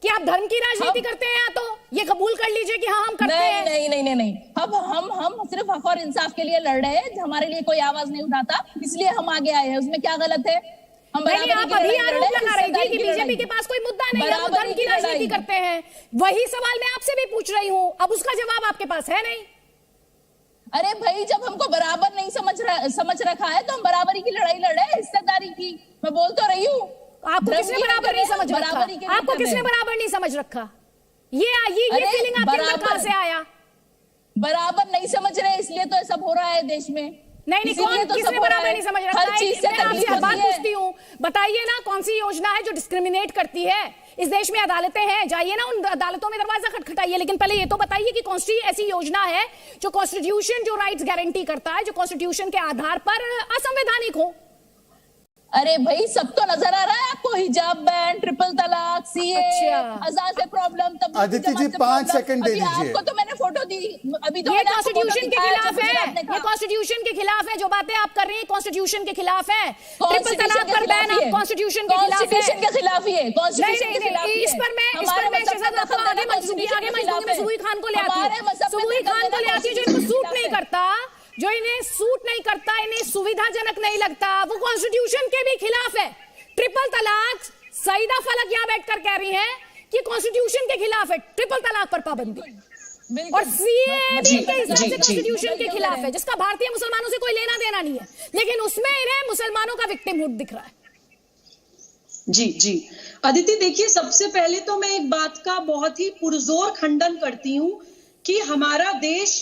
कि आप धर्म की राजनीति करते हैं या तो ये कबूल कर लीजिए कि हाँ हम करते हैं। नहीं। अब हम सिर्फ हक और इंसाफ के लिए लड़ रहे हैं, हमारे लिए कोई आवाज नहीं उठाता, इसलिए हम आगे आए हैं। उसमें क्या गलत है? आप अभी आरोप लगा रही थी कि बीजेपी के पास कोई मुद्दा नहीं है, वो धर्म की राजनीति करते हैं। वही सवाल मैं आपसे भी पूछ रही हूँ, अब उसका जवाब आपके पास है नहीं। अरे भाई, जब हमको बराबर नहीं समझ रखा है तो हम बराबरी की लड़ाई लड़ रहे हैं, हिस्सेदारी की। मैं बोल तो रही हूँ। आपको किसने बराबर नहीं समझ रखा? आपको किसने बराबर नहीं समझ रखा? ये फीलिंग आपके अंदर कहां से आया? बराबर नहीं समझ रहे इसलिए तो सब हो रहा है देश में। नहीं कौन किसने बराबर नहीं समझ रखा है? मैं आपसे हर बात पूछती हूँ, बताइए ना कौन सी योजना है जो डिस्क्रिमिनेट करती है? इस देश में अदालतें हैं, जाइए ना उन अदालतों में दरवाजा खटखटाइए, लेकिन पहले ये तो बताइए कि कौन सी ऐसी योजना है जो कॉन्स्टिट्यूशन जो राइट्स गारंटी करता है, जो कॉन्स्टिट्यूशन के आधार पर असंवैधानिक हो? अरे भाई, सब तो नजर आ रहा है आपको, हिजाब बैन, ट्रिपल तलाक, सीए, अज़ान से प्रॉब्लम। तब अदिति जी 5 सेकंड दे दीजिए। आपको तो मैंने फोटो दी, अभी तो ये कॉन्स्टिट्यूशन के खिलाफ है, ये कॉन्स्टिट्यूशन के खिलाफ है। जो बातें आप कर रही हैं कॉन्स्टिट्यूशन के खिलाफ है। ट्रिपल तलाक पर बैन आप कॉन्स्टिट्यूशन के खिलाफ है। कॉन्स्टिट्यूशन के खिलाफ ही है, कॉन्स्टिट्यूशन के खिलाफ है। इस पर मैं आगे मैं सुबुई खान को ले आती जो इनको सूट नहीं करता, जो इन्हें सूट नहीं करता, इन्हें सुविधाजनक नहीं लगता, वो कॉन्स्टिट्यूशन के भी खिलाफ है। ट्रिपल तलाक, सईदा फलक यहां बैठकर कह रही हैं कि कॉन्स्टिट्यूशन के खिलाफ है ट्रिपल तलाक पर पाबंदी, और सीए भी के हिसाब से कॉन्स्टिट्यूशन के खिलाफ है, जिसका भारतीय मुसलमानों से कोई लेना देना नहीं है, लेकिन उसमें इन्हें मुसलमानों का विक्टिमहुड दिख रहा है। जी अदिति, देखिए, सबसे पहले तो मैं एक बात का बहुत ही पुरजोर खंडन करती हूं कि हमारा देश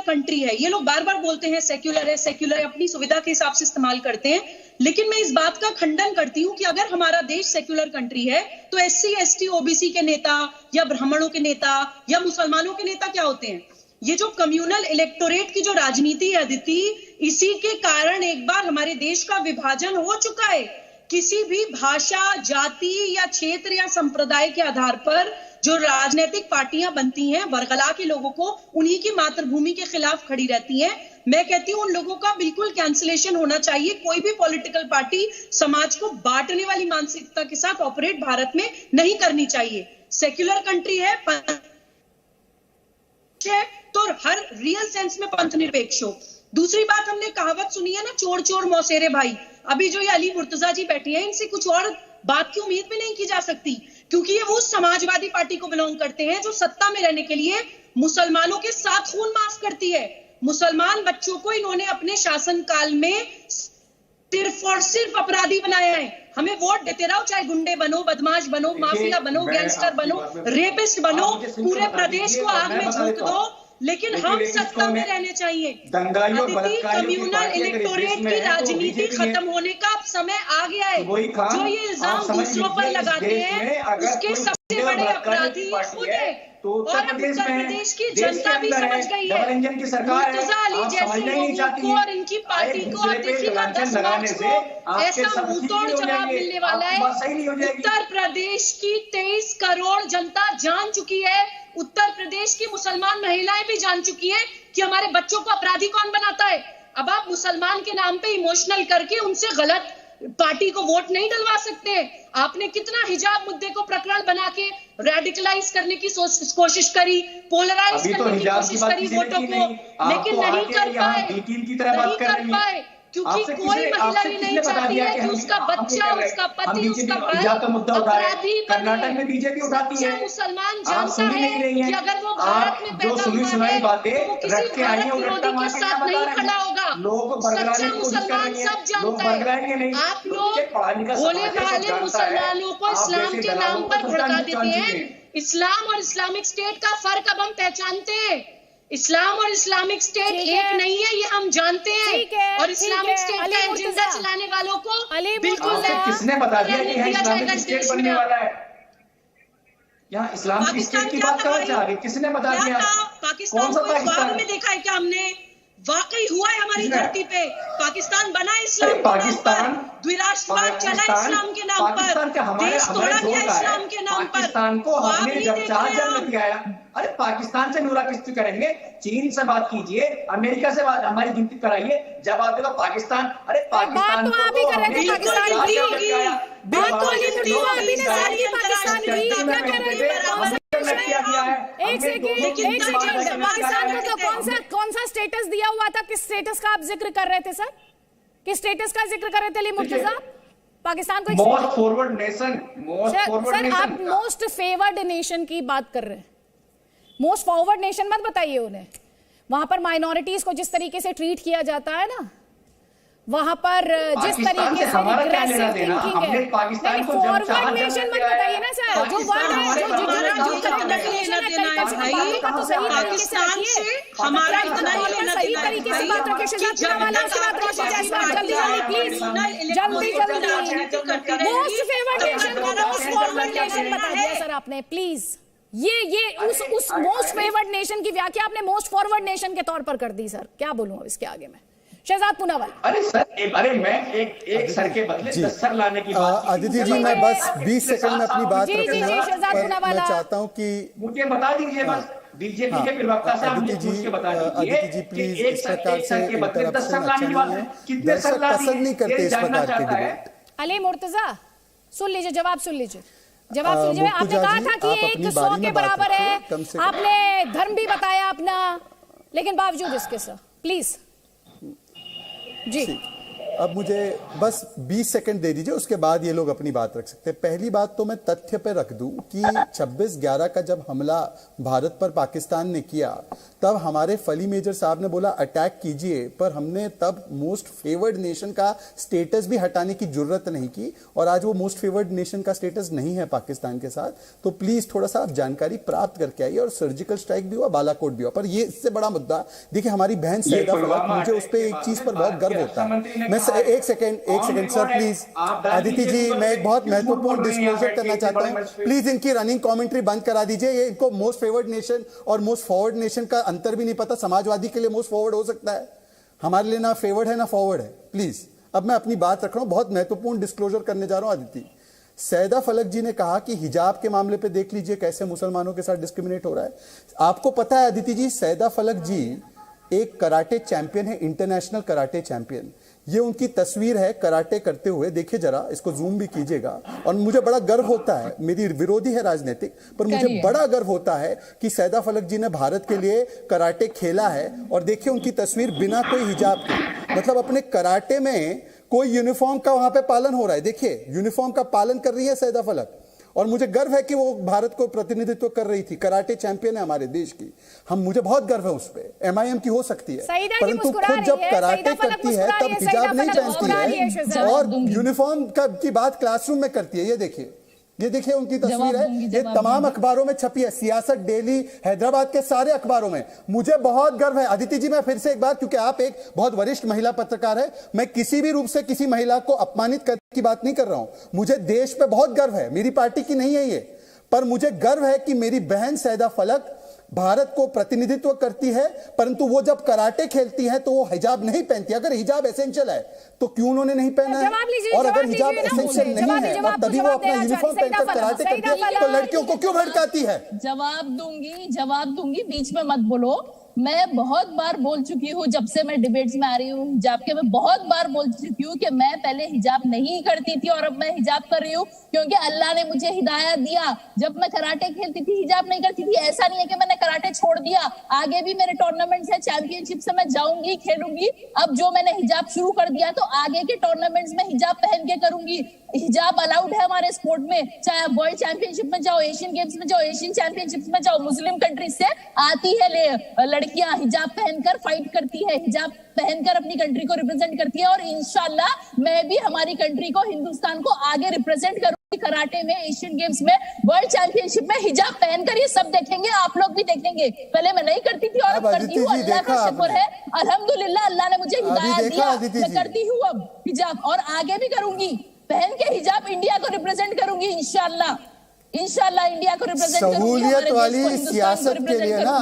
कंट्री है। ये लोग बार बार बोलते हैं सेक्युलर है, अपनी सुविधा के हिसाब से इस्तेमाल करते हैं, लेकिन मैं इस बात का खंडन करती हूं कि अगर हमारा देश सेक्युलर कंट्री है तो एससी, एसटी, ओबीसी के नेता या ब्राह्मणों के नेता या मुसलमानों के नेता क्या होते हैं? ये जो कम्युनल इलेक्टोरेट की जो राजनीति है अदिति, इसी के कारण एक बार हमारे देश का विभाजन हो चुका है। किसी भी भाषा, जाति या क्षेत्र या संप्रदाय के आधार पर जो राजनीतिक पार्टियां बनती हैं, वर्गला के लोगों को उन्हीं की मातृभूमि के खिलाफ खड़ी रहती हैं। मैं कहती हूं उन लोगों का बिल्कुल कैंसिलेशन होना चाहिए। कोई भी पॉलिटिकल पार्टी समाज को बांटने वाली मानसिकता के साथ ऑपरेट भारत में नहीं करनी चाहिए। सेक्युलर कंट्री है तो हर रियल सेंस में पंथ निरपेक्ष हो। दूसरी बात, हमने कहावत सुनी है ना, चोर चोर मौसेरे भाई। अभी जो ये अली मुर्तजा जी बैठी हैं, इनसे कुछ और बात की उम्मीद भी नहीं की जा सकती, क्योंकि ये वो समाजवादी पार्टी को बिलोंग करते हैं जो सत्ता में रहने के लिए मुसलमानों के साथ खून माफ करती है। मुसलमान बच्चों को इन्होंने अपने शासनकाल में सिर्फ और सिर्फ अपराधी बनाया है। हमें वोट देते रहो, चाहे गुंडे बनो, बदमाश बनो, माफिया बनो, गैंगस्टर बनो, रेपिस्ट बनो, पूरे प्रदेश को आग में झोंक दो, लेकिन हम सत्ता में रहने चाहिए। कम्युनल इलेक्टोरेट की राजनीति खत्म होने का अब समय आ गया है। जो ये इल्जाम दूसरों पर लगाते हैं, उसके सबसे बड़े अपराधी खुद है। और उत्तर प्रदेश की जनता भी समझ गई है। मुर्तजा अली जैसे लोगों को और इनकी पार्टी को देखिएगा 10 मार्च को ऐसा मुंहतोड़ जवाब मिलने वाला है। उत्तर प्रदेश की 23 करोड़ जनता जान चुकी है उत्तर प्रदेश की मुसलमान महिलाएं भी जान चुकी हैं कि हमारे बच्चों को अपराधी कौन बनाता है। अब आप मुसलमान के नाम पे इमोशनल करके उनसे गलत पार्टी को वोट नहीं डलवा सकते। आपने कितना हिजाब मुद्दे को प्रकरण बना के रेडिकलाइज करने की कोशिश करी, पोलराइज करने की कोशिश करी वोटों को, लेकिन नहीं कर पाए क्योंकि कोई महिला भी नहीं चाहती है कि उसका बच्चा, उसका पति, उसका भाई अपराधी कर्नाटक में बीजेपी उठाती है। मुसलमान जानता है कि अगर वो भारत में पैदा हुआ है तो वो किसी भारत विरोधी के साथ नहीं खड़ा होगा। सच्चा मुसलमान सब जानता है। आप लोग भोले भाले मुसलमानों को इस्लाम के नाम पर भड़का देते हैं। इस्लाम और इस्लामिक स्टेट का फर्क अब हम पहचानते हैं। इस्लाम और इस्लामिक स्टेट एक नहीं है, ये हम जानते हैं। और इस्लामिक स्टेट का एजेंडा चलाने वालों को बिल्कुल किसने बता दिया कि यहाँ इस्लामिक स्टेट बनने वाला है? यहाँ इस्लामिक स्टेट की बात कहाँ जा रही? किसने बता दिया? पाकिस्तान को ख्वाब में देखा है क्या हमने? वाकई हुआ है हमारी धरती पे। पाकिस्तान बना इस्लाम पाकिस्तान द्विराष्ट्रवाद चला इस्लाम के नाम पर, देश तोड़ा गया इस्लाम के नाम पर। पाकिस्तान को हमने जब चार जन्म दिया, अरे पाकिस्तान से नूरा किस्ती करेंगे, चीन से बात कीजिए, अमेरिका से बात हमारी गिनती कराइए, जब आप देखो पाकिस्तान, अरे पाकिस्तान को आप ही कर रहे थे, पाकिस्तान की बात तो अली मुर्तजा अभी ने सारी की पाकिस्तान की क्या कर रहे थे? एक सेकंड, पाकिस्तान को तो कौन सा स्टेटस दिया हुआ था? किस स्टेटस का आप जिक्र कर रहे थे सर? किस स्टेटस का जिक्र कर रहे थे अली मुर्तजा? पाकिस्तान को मोस्ट फॉरवर्ड नेशन, सर आप मोस्ट फेवर्ड नेशन की बात कर रहे हैं। मोस्ट फॉरवर्ड नेशन मत बताइए उन्हें। वहां पर माइनॉरिटीज को जिस तरीके से ट्रीट किया जाता है ना, वहां पर जिस तरीके से रिग्रेसिव थिंकिंग है, फॉरवर्ड नेशन मत बताइए ना सर। जो वर्ड है हमारा इतना सही तरीके से बात रखिए। शहजाद वाला प्लीज जल्दी मोस्ट फेवर्ड नेशन को मोस्ट फॉरवर्ड नेशन बता दिया सर आपने। प्लीज ये उस मोस्ट फेवर्ड नेशन की व्याख्या आपने मोस्ट फॉरवर्ड नेशन के तौर पर कर दी सर। क्या बोलूं अब इसके आगे मैं? शहजाद पूनावाला। अरे सर, अरे मैं एक सर के बदले 10 सर लाने की बात। अदिति जी मैं बस 20 सेकंड में अपनी बात रखूंगा। मैं चाहता हूं कि मुझे बता दीजिए बस बीजेपी के प्रवक्ता साहब मुझे पूछ के बता दीजिए। अदिति जी प्लीज इस प्रकार से इंटरप्शन अच्छा नहीं है। दर्शक पसंद नहीं करते इस प्रकार की डिबेट। अली मुर्तजा सुन लीजिए, जवाब सुन लीजिए। आपने कहा था कि एक 100 के बराबर है, आपने धर्म भी बताया अपना, लेकिन बावजूद इसके सर प्लीज जी। अब मुझे बस 20 सेकंड दे दीजिए, उसके बाद ये लोग अपनी बात रख सकते हैं। पहली बात तो मैं तथ्य पे रख दूं कि 26/11 का जब हमला भारत पर पाकिस्तान ने किया, तब हमारे फली मेजर साहब ने बोला अटैक कीजिए, पर हमने तब मोस्ट फेवर्ड नेशन का स्टेटस भी हटाने की जरूरत नहीं की, और आज वो मोस्ट फेवर्ड नेशन का स्टेटस नहीं है पाकिस्तान के साथ। तो प्लीज थोड़ा सा आप जानकारी प्राप्त करके आइए। और सर्जिकल स्ट्राइक भी हुआ, बालाकोट भी हुआ, पर ये इससे बड़ा मुद्दा देखिए हमारी बहन सैयदा फलक, मुझे उस पर एक चीज पर बहुत गर्व होता है। मैं एक सेकंड सर प्लीज। अदिति जी मैं एक बहुत महत्वपूर्ण डिस्क्लोजर करना चाहता हूं, प्लीज इनकी रनिंग कमेंट्री बंद करा दीजिए। ये इनको मोस्ट फेवर्ड नेशन और मोस्ट फॉरवर्ड नेशन का अंतर भी नहीं पता। समाजवादी के लिए मोस्ट फॉरवर्ड हो सकता है, हमारे लिए ना फेवर्ड है ना फॉरवर्ड है। प्लीज अब मैं अपनी बात रख रहा हूं, बहुत महत्वपूर्ण डिस्क्लोजर करने जा रहा हूं। अदिति, सैयदा फलक जी ने कहा कि हिजाब के मामले पे देख लीजिए कैसे मुसलमानों के साथ डिस्क्रिमिनेट हो रहा है। आपको पता है अदिति जी, सैयदा फलक जी एक कराटे चैंपियन है, इंटरनेशनल कराटे चैंपियन। ये उनकी तस्वीर है कराटे करते हुए, देखिए जरा, इसको जूम भी कीजिएगा। और मुझे बड़ा गर्व होता है, मेरी विरोधी है राजनीतिक, पर मुझे बड़ा गर्व होता है कि सैयदा फलक जी ने भारत के लिए कराटे खेला है। और देखिए उनकी तस्वीर बिना कोई हिजाब के, मतलब अपने कराटे में कोई यूनिफॉर्म का वहां पे पालन हो रहा है। देखिए यूनिफॉर्म का पालन कर रही है सैयदा फलक, और मुझे गर्व है कि वो भारत को प्रतिनिधित्व कर रही थी। कराटे चैंपियन है हमारे देश की, मुझे बहुत गर्व है उस पे। MIM की हो सकती है, परंतु खुद जब कराटे करती है तब हिजाब नहीं पहनती है और यूनिफॉर्म की बात क्लासरूम में करती है। ये देखिए उनकी तस्वीर है, ये तमाम अखबारों में छपी है, सियासत, डेली, हैदराबाद के सारे अखबारों में। मुझे बहुत गर्व है। अदिति जी मैं फिर से एक बार, क्योंकि आप एक बहुत वरिष्ठ महिला पत्रकार है, मैं किसी भी रूप से किसी महिला को अपमानित करने की बात नहीं कर रहा हूं। मुझे देश पे बहुत गर्व है, मेरी पार्टी की नहीं है ये, पर मुझे गर्व है कि मेरी बहन सैयदा फलक भारत को प्रतिनिधित्व करती है, परंतु वो जब कराटे खेलती है तो वो हिजाब नहीं पहनती। अगर हिजाब एसेंशियल है तो क्यों उन्होंने नहीं पहना है? और अगर हिजाब एसेंशियल नहीं है और तभी वो अपना यूनिफॉर्म पहनकर कराटे करती है तो लड़कियों को क्यों भड़काती है? जवाब दूंगी, बीच में मत बोलो। मैं बहुत बार बोल चुकी हूँ, जब से मैं डिबेट्स में आ रही हूँ हिजाब के, मैं बहुत बार बोल चुकी हूँ कि मैं पहले हिजाब नहीं करती थी और अब मैं हिजाब कर रही हूँ क्योंकि अल्लाह ने मुझे हिदायत दिया। जब मैं कराटे खेलती थी हिजाब नहीं करती थी। ऐसा नहीं है कि मैंने कराटे छोड़ दिया, आगे भी मेरे टूर्नामेंट्स है, चैंपियनशिप से मैं जाऊंगी, खेलूंगी। अब जो मैंने हिजाब शुरू कर दिया तो आगे के टूर्नामेंट्स में हिजाब पहन के करूंगी। हिजाब अलाउड है हमारे स्पोर्ट में, चाहे आप वर्ल्ड चैंपियनशिप में जाओ, एशियन गेम्स में जाओ, एशियन चैंपियनशिप में जाओ। मुस्लिम कंट्रीज से आती है लड़कियां हिजाब पहनकर फाइट करती है, हिजाब पहनकर अपनी कंट्री को रिप्रेजेंट करती है और इंशाल्लाह मैं भी हमारी कंट्री को, हिंदुस्तान को आगे रिप्रेजेंट करूंगी कराटे में, एशियन गेम्स में, वर्ल्ड चैंपियनशिप में हिजाब पहनकर। ये सब देखेंगे, आप लोग भी देखेंगे। पहले मैं नहीं करती थी और अब करती हूँ। अल्लाह का शुक्र है, अल्हम्दुलिल्लाह, अल्लाह ने मुझे हिदायत दिया, मैं करती हूँ अब हिजाब और आगे भी करूंगी। पहन के हिजाब इंडिया को रिप्रेजेंट करूंगी इंशाल्लाह इंडिया को रिप्रेजेंट करूंगी। सहूलियत वाली सियासत के लिए ना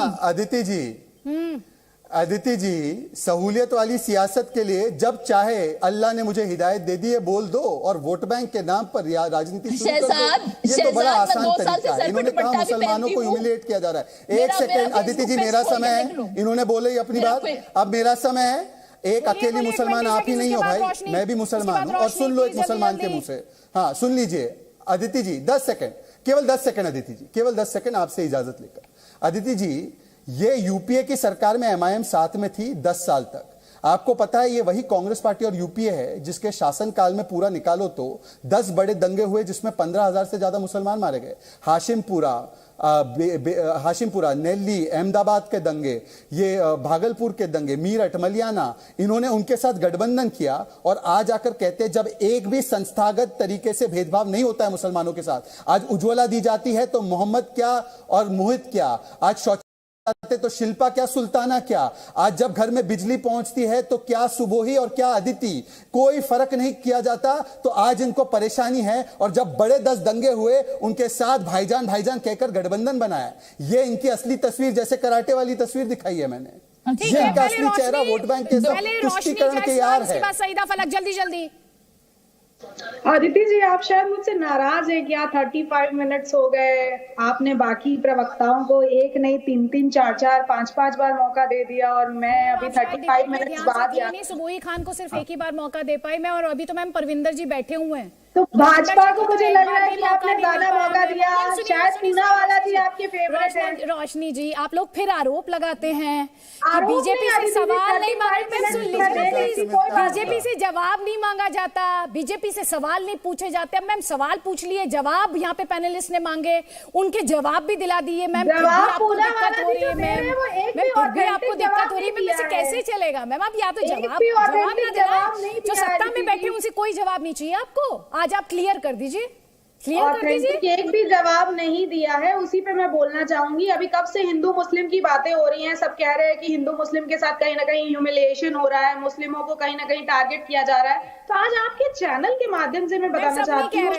अदिति जी, सहूलियत वाली सियासत के लिए जब चाहे अल्लाह ने मुझे हिदायत दे दी है बोल दो और वोट बैंक के नाम पर राजनीति शुरू कर दो। ये तो बड़ा आसान तरीका है। इन्होंने कहा मुसलमानों को ह्यूमिलिएट किया जा रहा है। एक सेकंड अदिति जी, मेरा समय है, इन्होंने बोले अपनी बात, अब मेरा समय है। एक अकेली मुसलमान आप ही नहीं हो भाई, मैं भी मुसलमान हूं। और सुन लो एक मुसलमान के मुंह से, हाँ सुन लीजिए अदिति जी, 10 सेकंड, केवल 10 सेकंड अदिति जी, केवल 10 सेकंड आपसे इजाजत लेकर। अदिति जी, ये यूपीए की सरकार में एमआईएम साथ में थी 10 साल तक। आपको पता है ये वही कांग्रेस पार्टी और यूपीए है जिसके शासनकाल में पूरा निकालो तो 10 बड़े दंगे हुए जिसमें 15,000 से ज्यादा मुसलमान मारे गए। हाशिमपुरा, नेल्ली, अहमदाबाद के दंगे, ये भागलपुर के दंगे, मीरठ, मलियाना, इन्होंने उनके साथ गठबंधन किया और आज आकर कहते हैं जब एक भी संस्थागत तरीके से भेदभाव नहीं होता है मुसलमानों के साथ। आज उज्ज्वला दी जाती है तो मोहम्मद क्या और मोहित क्या, आज तो शिल्पा क्या, सुल्ताना क्या, आज जब घर में बिजली पहुंचती है तो क्या सुबोही और क्या अदिति, कोई फर्क नहीं किया जाता। तो आज इनको परेशानी है और जब बड़े 10 दंगे हुए उनके साथ भाईजान भाईजान कहकर गठबंधन बनाया। ये इनकी असली तस्वीर, जैसे कराटे वाली तस्वीर दिखाई है मैंने, ये इनका असली चेहरा वोट बैंक के तुष्टिकरण के यार है। सईदा फलक, जल्दी जल्दी। आदिति जी, आप शायद मुझसे नाराज है क्या? 35 मिनट्स हो गए, आपने बाकी प्रवक्ताओं को एक नहीं 3-3, 4-4, 5-5 बार मौका दे दिया और मैं अभी 35 मिनट्स बाद सुबोही खान को सिर्फ एक ही बार मौका दे पाई मैं, और अभी तो मैम परविंदर जी बैठे हुए हैं। तो भाजपा को मुझे लग रहा है कि आपने ज्यादा मौका दिया। शायद पूनावाला जी आपके फेवरेट हैं। रोशनी जी, आप लोग फिर आरोप लगाते हैं कि बीजेपी से सवाल नहीं मांगा, बीजेपी से जवाब नहीं मांगा जाता, बीजेपी से सवाल नहीं पूछे जाते। अब मैम सवाल पूछ लिए, जवाब यहाँ पे पैनलिस्ट ने मांगे, उनके जवाब भी दिला दिए। मैम आपको दिक्कत हो रही है, मैम फिर भी आपको दिक्कत हो रही है, इससे कैसे चलेगा मैम? आप या तो जवाब जो सत्ता में बैठे उनसे कोई जवाब नहीं चाहिए आपको। आज आप क्लियर कर दीजिए, क्लियर कर दीजिए। एक भी जवाब नहीं दिया है, उसी पे मैं बोलना चाहूंगी। अभी कब से हिंदू मुस्लिम की बातें हो रही हैं, सब कह रहे हैं कि हिंदू मुस्लिम के साथ कहीं ना कहीं ह्यूमिलिएशन हो रहा है, मुस्लिमों को कहीं ना कहीं टारगेट किया जा रहा है। तो आज आपके चैनल के माध्यम से मैं बताना चाहती हूँ,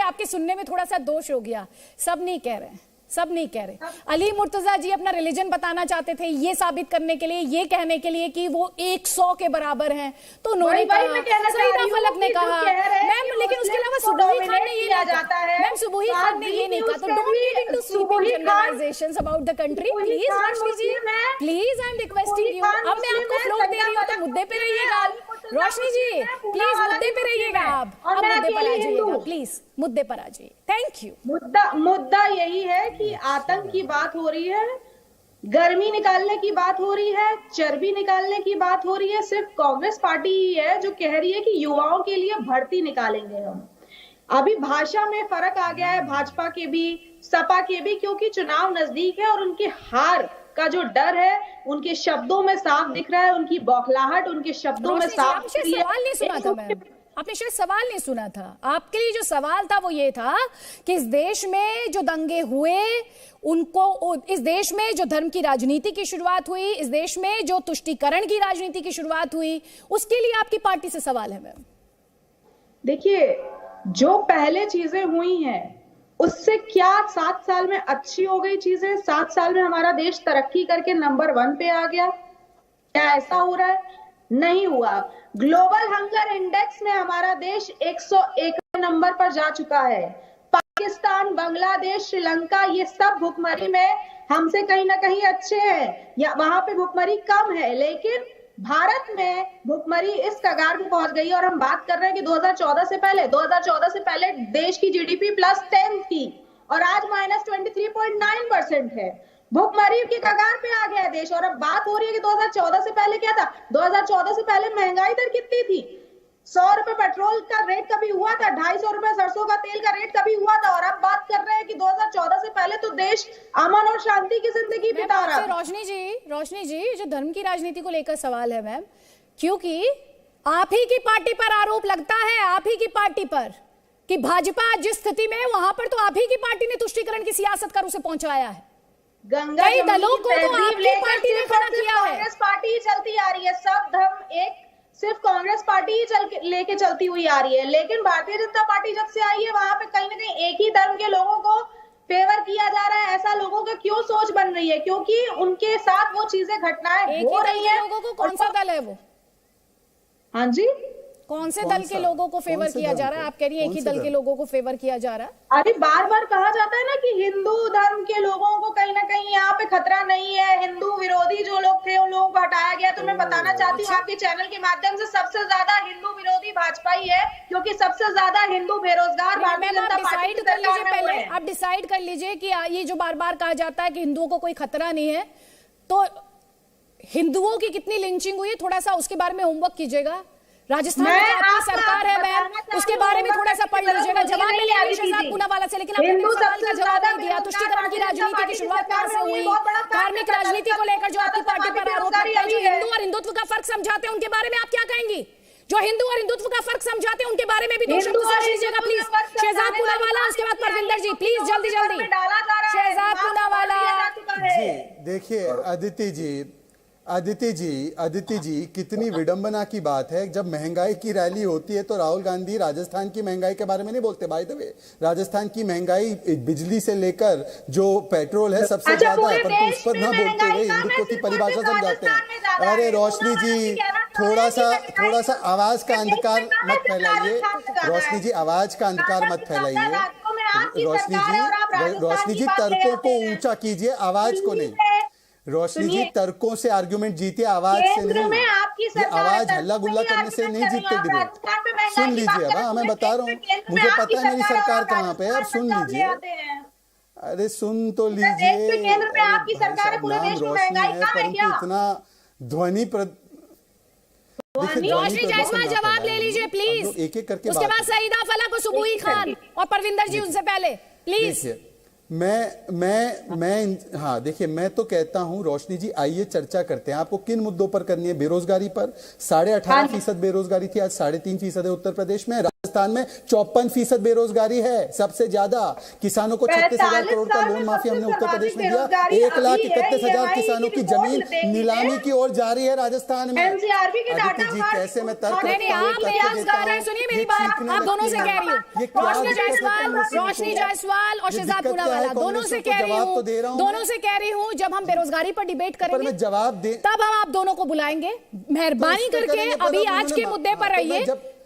आपके सुनने में थोड़ा सा दोष हो गया। सब नहीं कह रहे हैं, सब नहीं कह रहे। अली मुर्तजा जी अपना रिलीजन बताना चाहते थे, ये साबित करने के लिए, ये कहने के लिए कि वो 100 के बराबर हैं। तो उन्होंने सईदा फलक ने कहा मैम, लेकिन उसके अलावा सुबोही खान ने ये कहा, मैम सुबोही खान ने ये नहीं कहा। तो don't get into sweeping generalisations about the country please. Roshni ji please, I am requesting you. अब मैं आपको फ्लोर दे रही हूँ तो मुद्दे पे रहिएगा। रोशनी जी प्लीज मुद्दे पे रहिएगा, आप अब मुद्दे पर आ जाइएगा प्लीज, मुद्दे पर आ जाइए। Thank you. मुद्दा यही है कि आतंक की बात हो रही है, गर्मी निकालने की बात हो रही है, चर्बी निकालने की बात हो रही है। सिर्फ कांग्रेस पार्टी ही है जो कह रही है कि युवाओं के लिए भर्ती निकालेंगे हम। अभी भाषा में फर्क आ गया है भाजपा के भी, सपा के भी, क्योंकि चुनाव नजदीक है और उनके हार का जो डर है उनके शब्दों में साफ दिख रहा है, उनकी बौखलाहट उनके शब्दों में साफ दिख रही है। सवाल नहीं सुना था मैम, आपने शायद सवाल नहीं सुना था। आपके लिए जो सवाल था वो ये था कि इस देश में जो दंगे हुए उनको, इस देश में जो धर्म की राजनीति की शुरुआत हुई, इस देश में जो तुष्टीकरण की राजनीति की शुरुआत हुई, उसके लिए आपकी पार्टी से सवाल है मैम। देखिए, जो पहले चीजें हुई हैं उससे क्या 7 साल में अच्छी हो गई चीजें? 7 साल में हमारा देश तरक्की करके नंबर 1 पे आ गया? क्या ऐसा हो रहा है? नहीं हुआ। ग्लोबल हंगर इंडेक्स में हमारा देश 101 नंबर पर जा चुका है। पाकिस्तान, बांग्लादेश, श्रीलंका, ये सब भुखमरी में हमसे कहीं ना कहीं अच्छे हैं, या वहां पे भुखमरी कम है, लेकिन भारत में भुखमरी इस कगार पे पहुंच गई। और हम बात कर रहे हैं कि 2014 से पहले देश की जीडीपी +10 थी और आज -23.9% है। भुखमरी की कगार पे आ गया देश। और अब बात हो रही है कि 2014 से पहले क्या था? 2014 से पहले महंगाई दर कितनी थी? 100 रुपए पेट्रोल का रेट कभी हुआ था? 250 रुपए सरसों का तेल का रेट कभी हुआ था? और अब बात कर रहे हैं कि 2014 से पहले तो देश अमन और शांति की जिंदगी बिता रहा है। रोशनी जी, जो धर्म की राजनीति को लेकर सवाल है मैम, क्योंकि आप ही की पार्टी पर आरोप लगता है, आप ही की पार्टी पर, कि भाजपा जिस स्थिति में है वहां पर तो आप ही की पार्टी ने तुष्टीकरण की सियासत कर उसे पहुंचाया है। कई दलों को तो आपकी पार्टी ने खड़ा किया है। कांग्रेस पार्टी ही चलती आ रही है, सब धर्म एक, सिर्फ कांग्रेस पार्टी ही लेके चलती हुई आ रही है। लेकिन भारतीय जनता पार्टी जब से आई है वहां पे कहीं ना कहीं एक ही धर्म के लोगों को फेवर किया जा रहा है। ऐसा लोगों का क्यों सोच बन रही है? क्योंकि उनके साथ वो चीजें घटनाएं हो रही है। लोगों को कौन सा दल है वो? हाँ जी, कौन से दल के लोगों को फेवर किया जा रहा है? आप कह रही है एक ही दल के लोगों को फेवर किया जा रहा है। अरे बार बार कहा जाता है ना कि हिंदू धर्म के लोगों को कहीं ना कहीं यहाँ पे खतरा नहीं है, हिंदू विरोधी जो लोग थे उन लोगों को हटाया गया। तो मैं बताना चाहती हूँ आपके चैनल के माध्यम से, सबसे ज्यादा हिंदू विरोधी भाजपा ही है, क्योंकि सबसे ज्यादा हिंदू बेरोजगार भारतीय जनता पार्टी की सरकार में हुए हैं। आप डिसाइड कर लीजिए कि ये जो बार बार कहा जाता है कि हिंदुओं को कोई खतरा नहीं है, तो हिंदुओं की कितनी लिंचिंग हुई है, थोड़ा सा उसके बारे में होमवर्क कीजिएगा। राजस्थान में आपकी सरकार है मैम, उसके बारे में थोड़ा सा पढ़ लीजिएगा। जवाब में ले शहजाद पूनावाला से, लेकिन आपने सवाल का जवाब नहीं दिया। तुष्टीकरण की राजनीति की शुरुआत कहां से हुई? धार्मिक राजनीति को लेकर जो आपकी पार्टी पर आरोप लगता है, जो हिंदू और हिंदुत्व का फर्क समझाते हैं, उनके बारे में आप क्या कहेंगी? जो हिंदू और हिंदुत्व का फर्क समझाते हैं उनके बारे में भी दो शब्द सोच लीजिएगा प्लीज। शहजाद पूनावाला, उसके बाद परविंदर जी, प्लीज जल्दी जल्दी। शहजाद पूनावाला जी, देखिए अदिति जी कितनी विडंबना की बात है। जब महंगाई की रैली होती है तो राहुल गांधी राजस्थान की महंगाई के बारे में नहीं बोलते। बाय द वे, राजस्थान की महंगाई बिजली से लेकर जो पेट्रोल है सबसे ज्यादा है, पर उस पर ना बोलते हुए हिंदुत्व की परिभाषा समझाते हैं। अरे रोशनी जी, थोड़ा सा आवाज का अंधकार मत फैलाइए। रोशनी जी, आवाज का अंधकार मत फैलाइए। रोशनी जी तर्कों को ऊंचा कीजिए, आवाज को नहीं। रोशनी जी, तर्कों से आर्गुमेंट जीतिए, आवाज से नहीं। ये आवाज हल्ला गुल्ला करने से नहीं जीतते डिबेट। सुन लीजिए, अब मैं बता रहा हूँ, मुझे पता है मेरी सरकार कहाँ पे है, अब सुन लीजिए। अरे सुन तो लीजिए। नाम रोशनी है परंतु इतना ध्वनि रोशनी जायसवाल, जवाब ले लीजिए प्लीज। एक एक करके उसके बाद सईदा फलक और सुबुही खान और परविंदर जी उनसे पहले प्लीज। हाँ देखिए, मैं तो कहता हूं रोशनी जी, आइए चर्चा करते हैं। आपको किन मुद्दों पर करनी है? बेरोजगारी पर 18.5% बेरोजगारी थी, आज 3.5% है उत्तर प्रदेश में। राजस्थान में 54% बेरोजगारी है, सबसे ज्यादा। किसानों को 36,000 करोड़ का लोन माफी हमने उत्तर प्रदेश में दिया। 1,31,000 किसानों की जमीन नीलामी की ओर जा रही है राजस्थान में। अदिति जी, कैसे मैं तर्क सुनिए मेरी बात, आप दोनों से कह रही हूँ। रोशनी जायसवाल और शहजाद पूनावाला दोनों से कह रही हूँ, जब हम बेरोजगारी पर डिबेट करेंगे जवाब दे, तब हम आप दोनों को बुलाएंगे। मेहरबानी करके अभी आज के मुद्दे पर रहिए,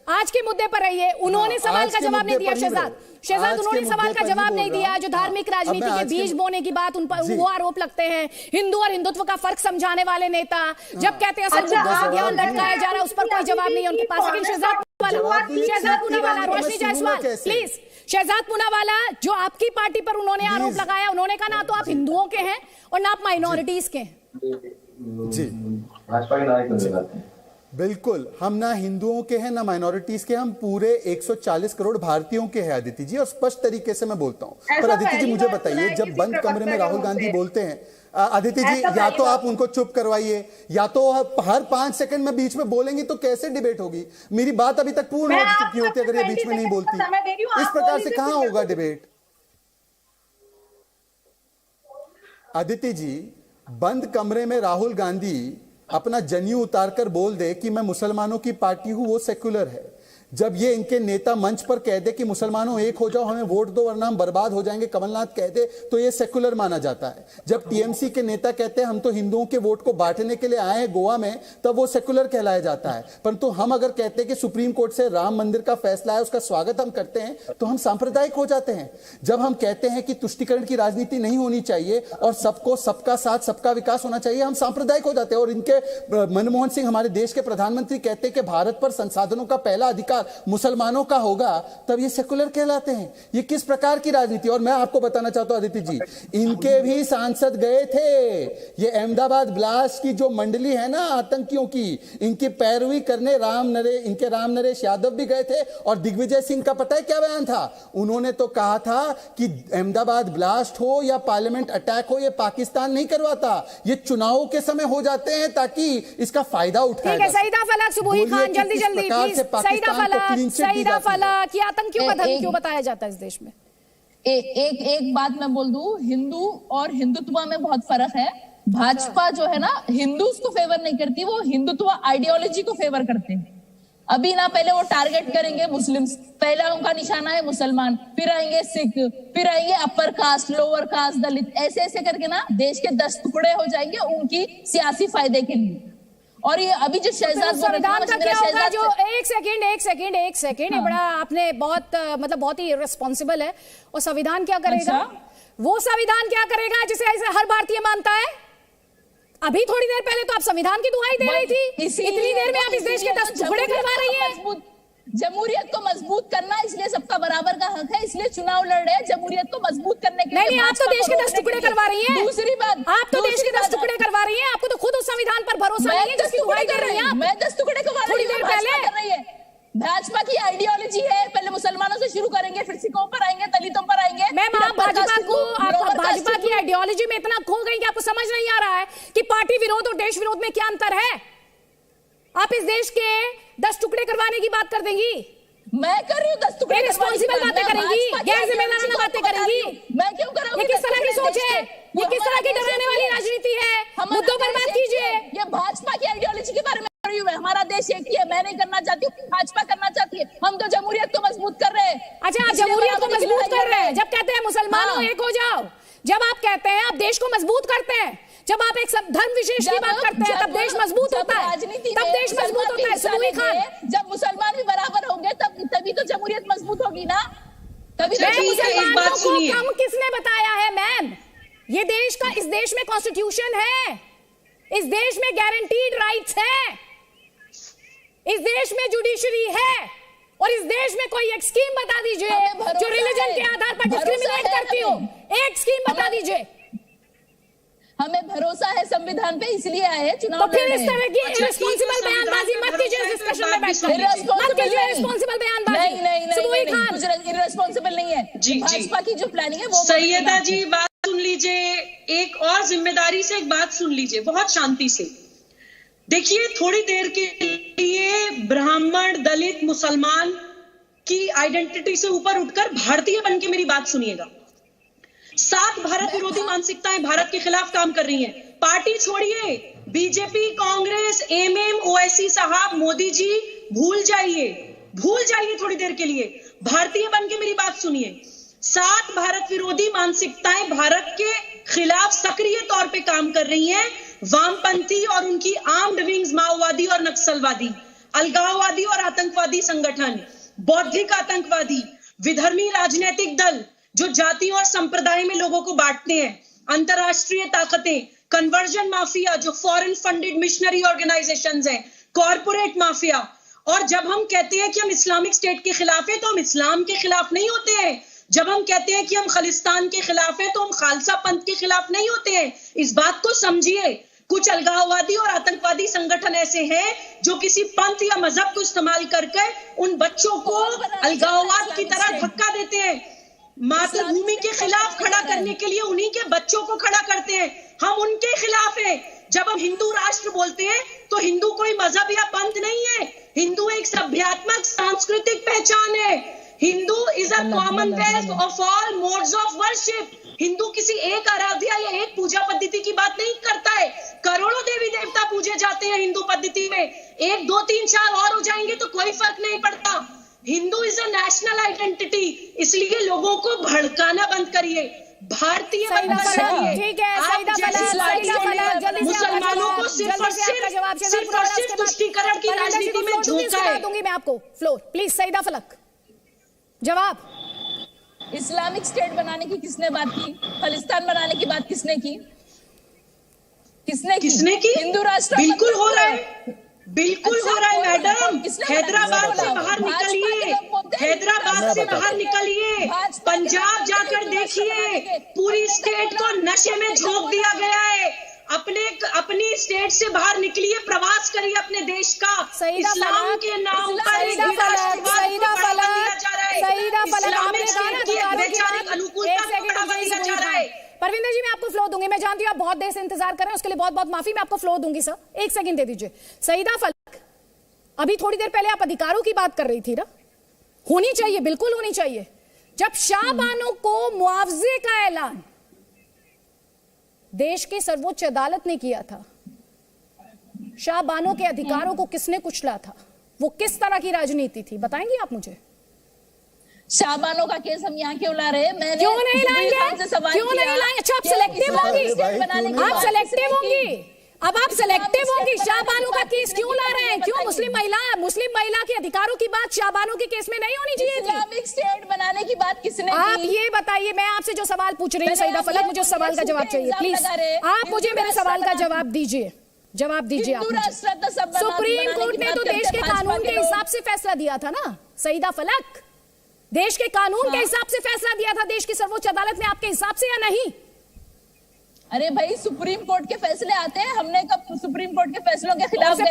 आज के मुद्दे पर रहिए। उन्होंने सवाल का जवाब नहीं दिया। शहजाद उन्होंने सवाल का जवाब नहीं दिया। जो धार्मिक राजनीति के बीज बोने की बात उन पर वो आरोप लगते हैं, हिंदू और हिंदुत्व का फर्क समझाने वाले नेता जब कहते हैं ध्यान लटकाया जा रहा है, उस पर कोई जवाब नहीं है उनके पास। लेकिन शहजाद पूनावाला, रोशनी जायसवाल प्लीज। शहजाद पूनावाला, जो आपकी पार्टी पर उन्होंने आरोप लगाया, उन्होंने कहा ना तो आप हिंदुओं के हैं और ना आप माइनॉरिटीज के हैं। जी, भाजपा के नारे बिल्कुल, हम ना हिंदुओं के हैं ना माइनॉरिटीज के, हम पूरे 140 करोड़ भारतीयों के हैं अदिति जी, और स्पष्ट तरीके से मैं बोलता हूं। पर अदिति जी मुझे बताइए, जब बंद कमरे में राहुल गांधी बोलते हैं, अदिति जी या तो आप उनको चुप करवाइए, या तो हर 5 सेकंड में बीच में बोलेंगी तो कैसे डिबेट होगी? मेरी बात अभी तक पूर्ण हो चुकी होती अगर ये बीच में नहीं बोलती। इस प्रकार से कहां होगा डिबेट? अदिति जी, बंद कमरे में राहुल गांधी अपना जनेऊ उतारकर बोल दे कि मैं मुसलमानों की पार्टी हूं, वो सेक्युलर है। जब ये इनके नेता मंच पर कह दे कि मुसलमानों एक हो जाओ, हमें वोट दो वरना हम बर्बाद हो जाएंगे, कमलनाथ कह दे, तो ये सेकुलर माना जाता है। जब टीएमसी के नेता कहते हैं हम तो हिंदुओं के वोट को बांटने के लिए आए हैं गोवा में, तब वो सेकुलर कहलाया जाता है। परंतु हम अगर कहते हैं कि सुप्रीम कोर्ट से राम मंदिर का फैसला है, उसका स्वागत हम करते हैं, तो हम सांप्रदायिक हो जाते हैं। जब हम कहते हैं कि तुष्टीकरण की राजनीति नहीं होनी चाहिए और सबको सबका साथ सबका विकास होना चाहिए, हम सांप्रदायिक हो जाते हैं। और इनके मनमोहन सिंह हमारे देश के प्रधानमंत्री कहते हैं कि भारत पर संसाधनों का पहला अधिकार मुसलमानों का होगा, तब ये सेकुलर कहलाते हैं। ये किस प्रकार की राजनीति। और मैं आपको बताना चाहता हूं अदिति जी, इनके भी सांसद गए थे, ये अहमदाबाद ब्लास्ट की जो मंडली है ना आतंकियों की, इनकी पैरवी करने राम नरेश यादव भी गए थे। और दिग्विजय सिंह का पता है क्या बयान था? उन्होंने तो कहा था कि अहमदाबाद ब्लास्ट हो या पार्लियामेंट अटैक हो, ये पाकिस्तान नहीं करवाता, ये चुनावों के समय हो जाते हैं ताकि इसका फायदा उठाया जाए। सईदा फलक, सुबोही खान, जल्दी जल्दी सईदा फलक, कि आतंकियों का धर्म क्यों बताया जाता है इस देश में? एक बात मैं बोल दूं, हिंदू और हिंदुत्व में बहुत फर्क है। भाजपा जो है ना, हिंदूज को फेवर नहीं करती, वो हिंदुत्व आइडियोलॉजी को फेवर करते हैं। अभी ना पहले वो टारगेट करेंगे मुस्लिम्स, पहला उनका निशाना है मुसलमान, फिर आएंगे सिख, फिर आएंगे अपर कास्ट, लोअर कास्ट, दलित, ऐसे ऐसे करके ना देश के 10 टुकड़े हो जाएंगे उनकी सियासी फायदे के लिए। और ये अभी जो शहजाद संविधान का क्या होगा? जो एक सेकंड, ये बड़ा आपने बहुत ही रिस्पॉन्सिबल है। और संविधान क्या करेगा? वो संविधान क्या करेगा जिसे ऐसे हर भारतीय मानता है? अभी थोड़ी देर पहले तो आप संविधान की दुहाई दे रही थी, इतनी देर में आप इस देश के 10 टुकड़े करवा रही हैं। जमहूरियत को मजबूत करना, इसलिए सबका बराबर का हक है, इसलिए चुनाव लड़ रहे हैं जमहूरियत को मजबूत करने के लिए। नहीं, आप तो देश के 10 टुकड़े करवा रही हैं। दूसरी बात, आप तो देश के 10 टुकड़े करवा रही हैं। आपको तो खुद उस संविधान पर भरोसा नहीं है जिसकी दुहाई कर रही हैं। मैं 10 टुकड़े करवा रही हूं, थोड़ी देर पहले। भाजपा की आइडियोलॉजी है, पहले मुसलमानों से शुरू करेंगे, फिर सिखों पर आएंगे, दलितों पर आएंगे। मैम, आप भाजपा की आइडियोलॉजी में इतना खो गई कि आपको समझ नहीं आ रहा है कि पार्टी विरोध और देश विरोध में क्या अंतर है। आप इस देश के 10 टुकड़े करवाने की बात कर देंगी। मैं कर रही हूँ 10 टुकड़े, रिस्पॉन्सिबल बातें करेंगी, गैर जिम्मेदाराना बातें करेंगी। मैं क्यों कर रहा हूँ? ये किस तरह की सोच है? ये किस तरह की डराने वाली राजनीति है? मुद्दों पर बात कीजिए। ये भाजपा की आइडियोलॉजी के बारे में कर रही हूँ। हमारा देश एक ही है, मैं नहीं करना चाहती हूँ, भाजपा करना चाहती है। हम तो जमहूरियत को मजबूत कर रहे हैं। अच्छा, आप जमहूरियत को मजबूत कर रहे हैं। जब कहते हैं मुसलमानों एक हो जाओ, जब आप कहते हैं आप देश को मजबूत करते हैं, जब आप एक धर्म विशेष की बात करते हैं, तब देश मजबूत होता है, तब देश मजबूत होता है। सुबोही खान, जब मुसलमान भी बराबर होंगे तभी तो जमहूरियत मजबूत होगी ना। तभी मुसलमानों को कम किसने बताया है? मैम, ये देश का, इस देश में कॉन्स्टिट्यूशन है, इस देश में गारंटीड राइट्स है, इस देश में जुडिशरी है, और इस देश में कोई एक स्कीम बता दीजिए जो रिलीजन के आधार पर डिस्क्रिमिनेट करती हो। एक स्कीम बता दीजिए। हमें भरोसा है संविधान पे, इसलिए आए हैं चुनाव। तो फिर इस तरह की इररिस्पॉन्सिबल बयानबाजी मत कीजिए डिस्कशन में बैठकर। मत कीजिए इररिस्पॉन्सिबल बयानबाजी। नहीं, सुबोही खान, कुछ इररिस्पॉन्सिबल नहीं है। भाजपा की जो प्लानिंग है वो। सैयदा जी, बात सुन लीजिए, एक और जिम्मेदारी से एक बात सुन लीजिए, बहुत शांति से। देखिए, थोड़ी देर के लिए ब्राह्मण, दलित, मुसलमान की आइडेंटिटी से ऊपर उठकर भारतीय बन के मेरी बात सुनिएगा। 7 भारत विरोधी मानसिकताएं भारत के खिलाफ काम कर रही हैं। पार्टी छोड़िए, बीजेपी, कांग्रेस, एमएम, ओवैसी साहब, मोदी जी, भूल जाइए थोड़ी देर के लिए। भारतीय बन के मेरी बात सुनिए। 7 भारत विरोधी मानसिकताएं भारत के खिलाफ सक्रिय तौर पे काम कर रही हैं। वामपंथी और उनकी आर्म्ड विंग्स, माओवादी और नक्सलवादी, अलगाववादी और आतंकवादी संगठन, बौद्धिक आतंकवादी, विधर्मी राजनीतिक दल जो जातियों और संप्रदाय में लोगों को बांटते हैं, अंतरराष्ट्रीय ताकतें, कन्वर्जन माफिया जो फॉरेन फंडेड मिशनरी ऑर्गेनाइजेशंस हैं, कॉर्पोरेट माफिया। और जब हम कहते हैं कि हम इस्लामिक स्टेट के खिलाफ हैं, तो हम इस्लाम के खिलाफ नहीं होते हैं। जब हम कहते हैं कि हम खालिस्तान के खिलाफ हैं, तो हम खालसा पंथ के खिलाफ नहीं होते हैं। इस बात को समझिए। कुछ अलगाववादी और आतंकवादी संगठन ऐसे हैं जो किसी पंथ या मजहब को इस्तेमाल करके उन बच्चों को अलगाववाद की तरह धक्का देते हैं। मातृभूमि के खिलाफ खड़ा करने के लिए उन्हीं के बच्चों को खड़ा करते हैं। हम उनके खिलाफ हैं। जब हम हिंदू राष्ट्र बोलते हैं तो हिंदू कोई मजहब या पंथ नहीं है। हिंदू एक सभ्यात्मक सांस्कृतिक पहचान है। Hindu is a Commonwealth of all modes of worship. Hindu किसी एक आराध्या या एक पूजा पद्धति की बात नहीं करता है। करोड़ों देवी देवता पूजे जाते हैं हिंदू पद्धति में। 1, 2, 3, 4 और हो जाएंगे तो कोई फर्क नहीं पड़ता। Hindu is a national identity, इसलिए लोगों को भड़काना बंद करिए, भारतीय ठीक है, मुसलमानों को सिर्फ और सिर्फ तुष्टीकरण की राजनीति में झोंका है। दूंगी मैं आपको फ्लोर, प्लीज सईदा फलक जवाब। इस्लामिक स्टेट बनाने की किसने बात की? खालिस्तान बनाने की बात किसने की? किसने की? हिंदू राष्ट्र बिल्कुल हो रहा है, बिल्कुल हो रहा है मैडम। हैदराबाद से बाहर निकलिए, हैदराबाद से बाहर निकलिए, पंजाब जाकर देखिए, पूरी स्टेट को नशे में झोंक दिया गया है। अपनी स्टेट से बाहर निकलिए, प्रवास करिए अपने देश का। इस्लाम के नाम पर परविंदर जी मैं आपको फ्लो दूंगी, मैं जानती हूँ आप बहुत देर से इंतजार कर रहे हैं, उसके लिए बहुत बहुत माफी, मैं आपको फ्लो दूंगी सर, एक सेकंड दे दीजिए। सईदा फलक, अभी थोड़ी देर पहले आप अधिकारों की बात कर रही थी ना, होनी चाहिए, बिल्कुल होनी चाहिए। जब शाहबानो को मुआवजे का ऐलान देश की सर्वोच्च अदालत ने किया था, शाहबानो के अधिकारों को किसने कुचला था, वो किस तरह की राजनीति थी, बताएंगे आप मुझे? शाहबानो का केस हम यहाँ क्यों ला रहे हैं? मैंने क्यों नहीं लाएंगे? क्यों नहीं लाएंगे? अच्छा आप सिलेक्टिव होंगी, आप सिलेक्टिव होंगी, अब आप सिलेक्टिव होंगी। शाहबानो का केस क्यों ला रहे हैं? क्यों? मुस्लिम महिला के अधिकारों की बात शाहबानो के केस में नहीं होनी चाहिए थी? इस्लामिक स्टेट बनाने की बात किसने की? आप ये बताइए, मैं आपसे जो सवाल पूछ रही हूँ सईदा फलक, मुझे उस सवाल का जवाब चाहिए प्लीज। आप मुझे मेरे सवाल का जवाब दीजिए, जवाब दीजिए आप मुझे। सुप्रीम कोर्ट ने तो देश के कानून के हिसाब से फैसला दिया था ना सईदा फलक, देश के कानून के हिसाब से फैसला दिया था देश की सर्वोच्च अदालत ने, आपके हिसाब से या नहीं? अरे भाई सुप्रीम कोर्ट के फैसले आते हैं, हमने कब सुप्रीम कोर्ट के फैसलों के खिलाफ गए हैं?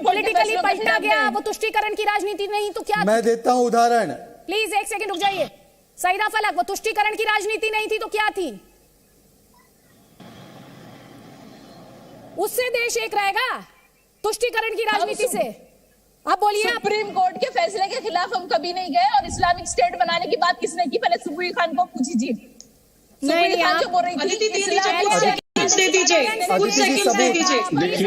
पॉलिटिकली पलटा गया, वो तुष्टीकरण की राजनीति नहीं तो क्या? मैं देता हूं उदाहरण, प्लीज एक सेकंड रुक जाइए। सईदा फलक, वो तुष्टीकरण की राजनीति नहीं थी तो क्या थी? उससे देश एक रहेगा तुष्टीकरण की राजनीति से? आप बोलिए। सुप्रीम कोर्ट के फैसले के खिलाफ हम कभी नहीं गए, और इस्लामिक स्टेट बनाने की बात किसने की? पहले सुबुई खान को पूछिए। नहीं आप बोल रही थी कुछ सेकंड दे दीजिए,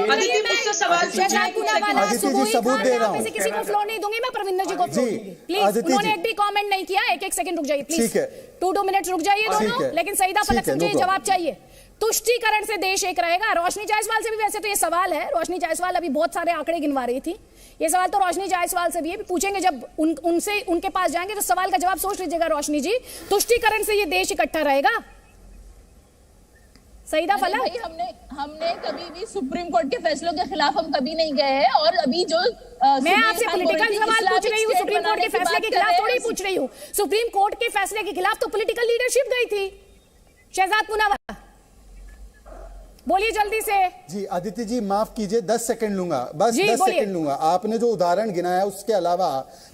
अदिति मुझसे सवाल पूछिए, सबूत दे रहा हूं। किसी को फ्लोर नहीं दूंगी, मैं परविंदर जी को फ्लोर दूंगी प्लीज। उन्होंने एक भी कमेंट नहीं किया, एक सेकंड रुक जाइए प्लीज, 2 मिनट रुक जाइए दोनों, लेकिन सईदा फलक से मुझे जवाब चाहिए। तुष्टीकरण से देश एक रहेगा? रोशनी जायसवाल से भी वैसे तो ये सवाल है, रोशनी जायसवाल अभी बहुत सारे आंकड़े गिनवा रही थी, ये सवाल तो रोशनी जायसवाल से भी है, पूछेंगे जब उनसे उनके पास जाएंगे तो सवाल का जवाब सोच लीजिएगा रोशनी जी। तुष्टीकरण से ये देश इकट्ठा रहेगा? सईदा फलक, हमने कभी भी सुप्रीम कोर्ट के फैसलों के खिलाफ हम कभी नहीं गए हैं, और अभी जो मैं आपसे पॉलिटिकल सवाल पूछ रही हूँ, सुप्रीम कोर्ट के फैसले के खिलाफ थोड़ी पूछ रही हूँ। सुप्रीम कोर्ट के फैसले के खिलाफ तो पॉलिटिकल लीडरशिप गई थी। शहजाद पूनावाला बोलिए जल्दी से। जी अदिति जी माफ कीजिए, 10 सेकंड लूंगा, बस 10 सेकंड लूंगा। आपने जो उदाहरण गिनाया उसके अलावा,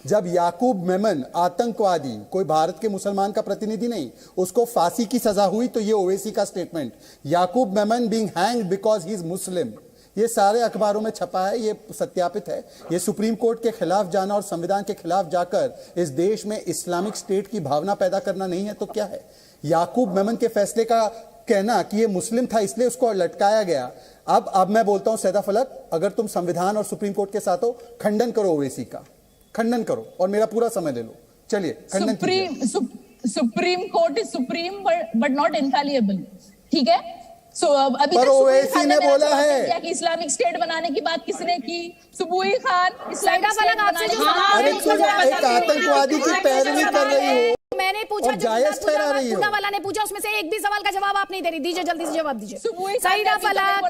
जब याकूब मेमन आतंकवादी, कोई भारत के मुसलमान का प्रतिनिधि नहीं, उसको फांसी की सजा हुई, तो ये ओवैसी का statement, Yakub Memon being hanged because he is Muslim, ये सारे अखबारों में छपा है, ये सत्यापित है। ये सुप्रीम कोर्ट के खिलाफ जाना और संविधान के खिलाफ जाकर इस देश में इस्लामिक स्टेट की भावना पैदा करना नहीं है तो क्या है? याकूब मेमन के फैसले का कहना कि ये मुस्लिम था इसलिए उसको लटकाया गया। अब मैं बोलता हूं सईदा फलक, अगर तुम संविधान और सुप्रीम कोर्ट के साथ हो, खंडन करो ओवैसी का, खंडन करो और मेरा पूरा समय ले लो। चलिए खंडन कीजिए। Supreme Court is supreme but not infallible, ठीक है? अभी पर ओवैसी ने बोला है कि इस्लामिक स्टेट बनाने की बात किसने की? सुबुई खान। सईदा फलक आपसे जो अरे तुम एक आतंकवादी की पैरवी कर रही हो, मैंने पूछा, पूनावाला ने पूछा, उसमें से एक भी सवाल का जवाब आप नहीं दे रही, dीजिए जल्दी से जवाब दीजिए। सईदा फलक,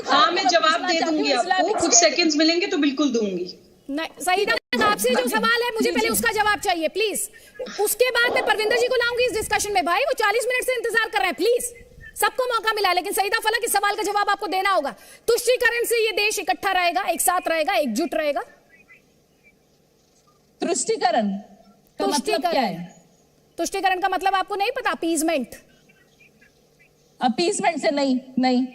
हाँ मैं जवाब दे दूंगी आपको, कुछ सेकंड्स मिलेंगे तो बिल्कुल दूंगी। नहीं सईदा फलक, आपसे जो सवाल है मुझे पहले उसका जवाब चाहिए प्लीज, उसके बाद मैं परविंदर जी को लाऊंगी इस डिस्कशन में। भाई वो 40 मिनट से इंतजार कर रहे हैं, प्लीज सबको मौका मिला, लेकिन सईदा फलक इस सवाल का जवाब आपको देना होगा। तुष्टीकरण से ये देश इकट्ठा रहेगा, एक साथ रहेगा, एकजुट रहेगा? तुष्टीकरण का मतलब क्या है? तुष्टीकरण का मतलब आपको नहीं पता? अपीजमेंट, अपीजमेंट से नहीं।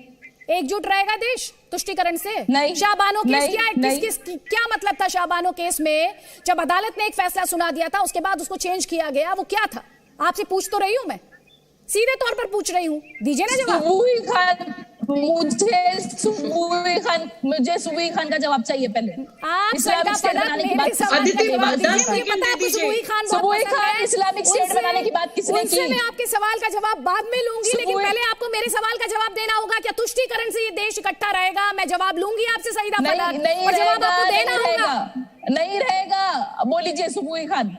एकजुट रहेगा देश तुष्टीकरण से? नहीं। शाहबानो केस क्या मतलब था? शाहबानो केस में जब अदालत ने एक फैसला सुना दिया था, उसके बाद उसको चेंज किया गया, वो क्या था? आपसे पूछ तो रही हूं मैं, सीधे तौर पर पूछ रही हूं, दीजिए ना जवाब। मुझे सुबुई खान का जवाब चाहिए पहले। आप इस्लामिक स्टेट बनाने की बात सुबुई खान इस्लामिक स्टेट बनाने की बात किसने की? मैं आपके सवाल का जवाब बाद में लूंगी, लेकिन पहले आपको मेरे सवाल का जवाब देना होगा। क्या तुष्टीकरण से ये देश इकट्ठा रहेगा? मैं जवाब लूंगी आपसे सईदा फलक, और जवाब आपको देना होगा। नहीं रहेगा, बोलीजिए सुबुई खान।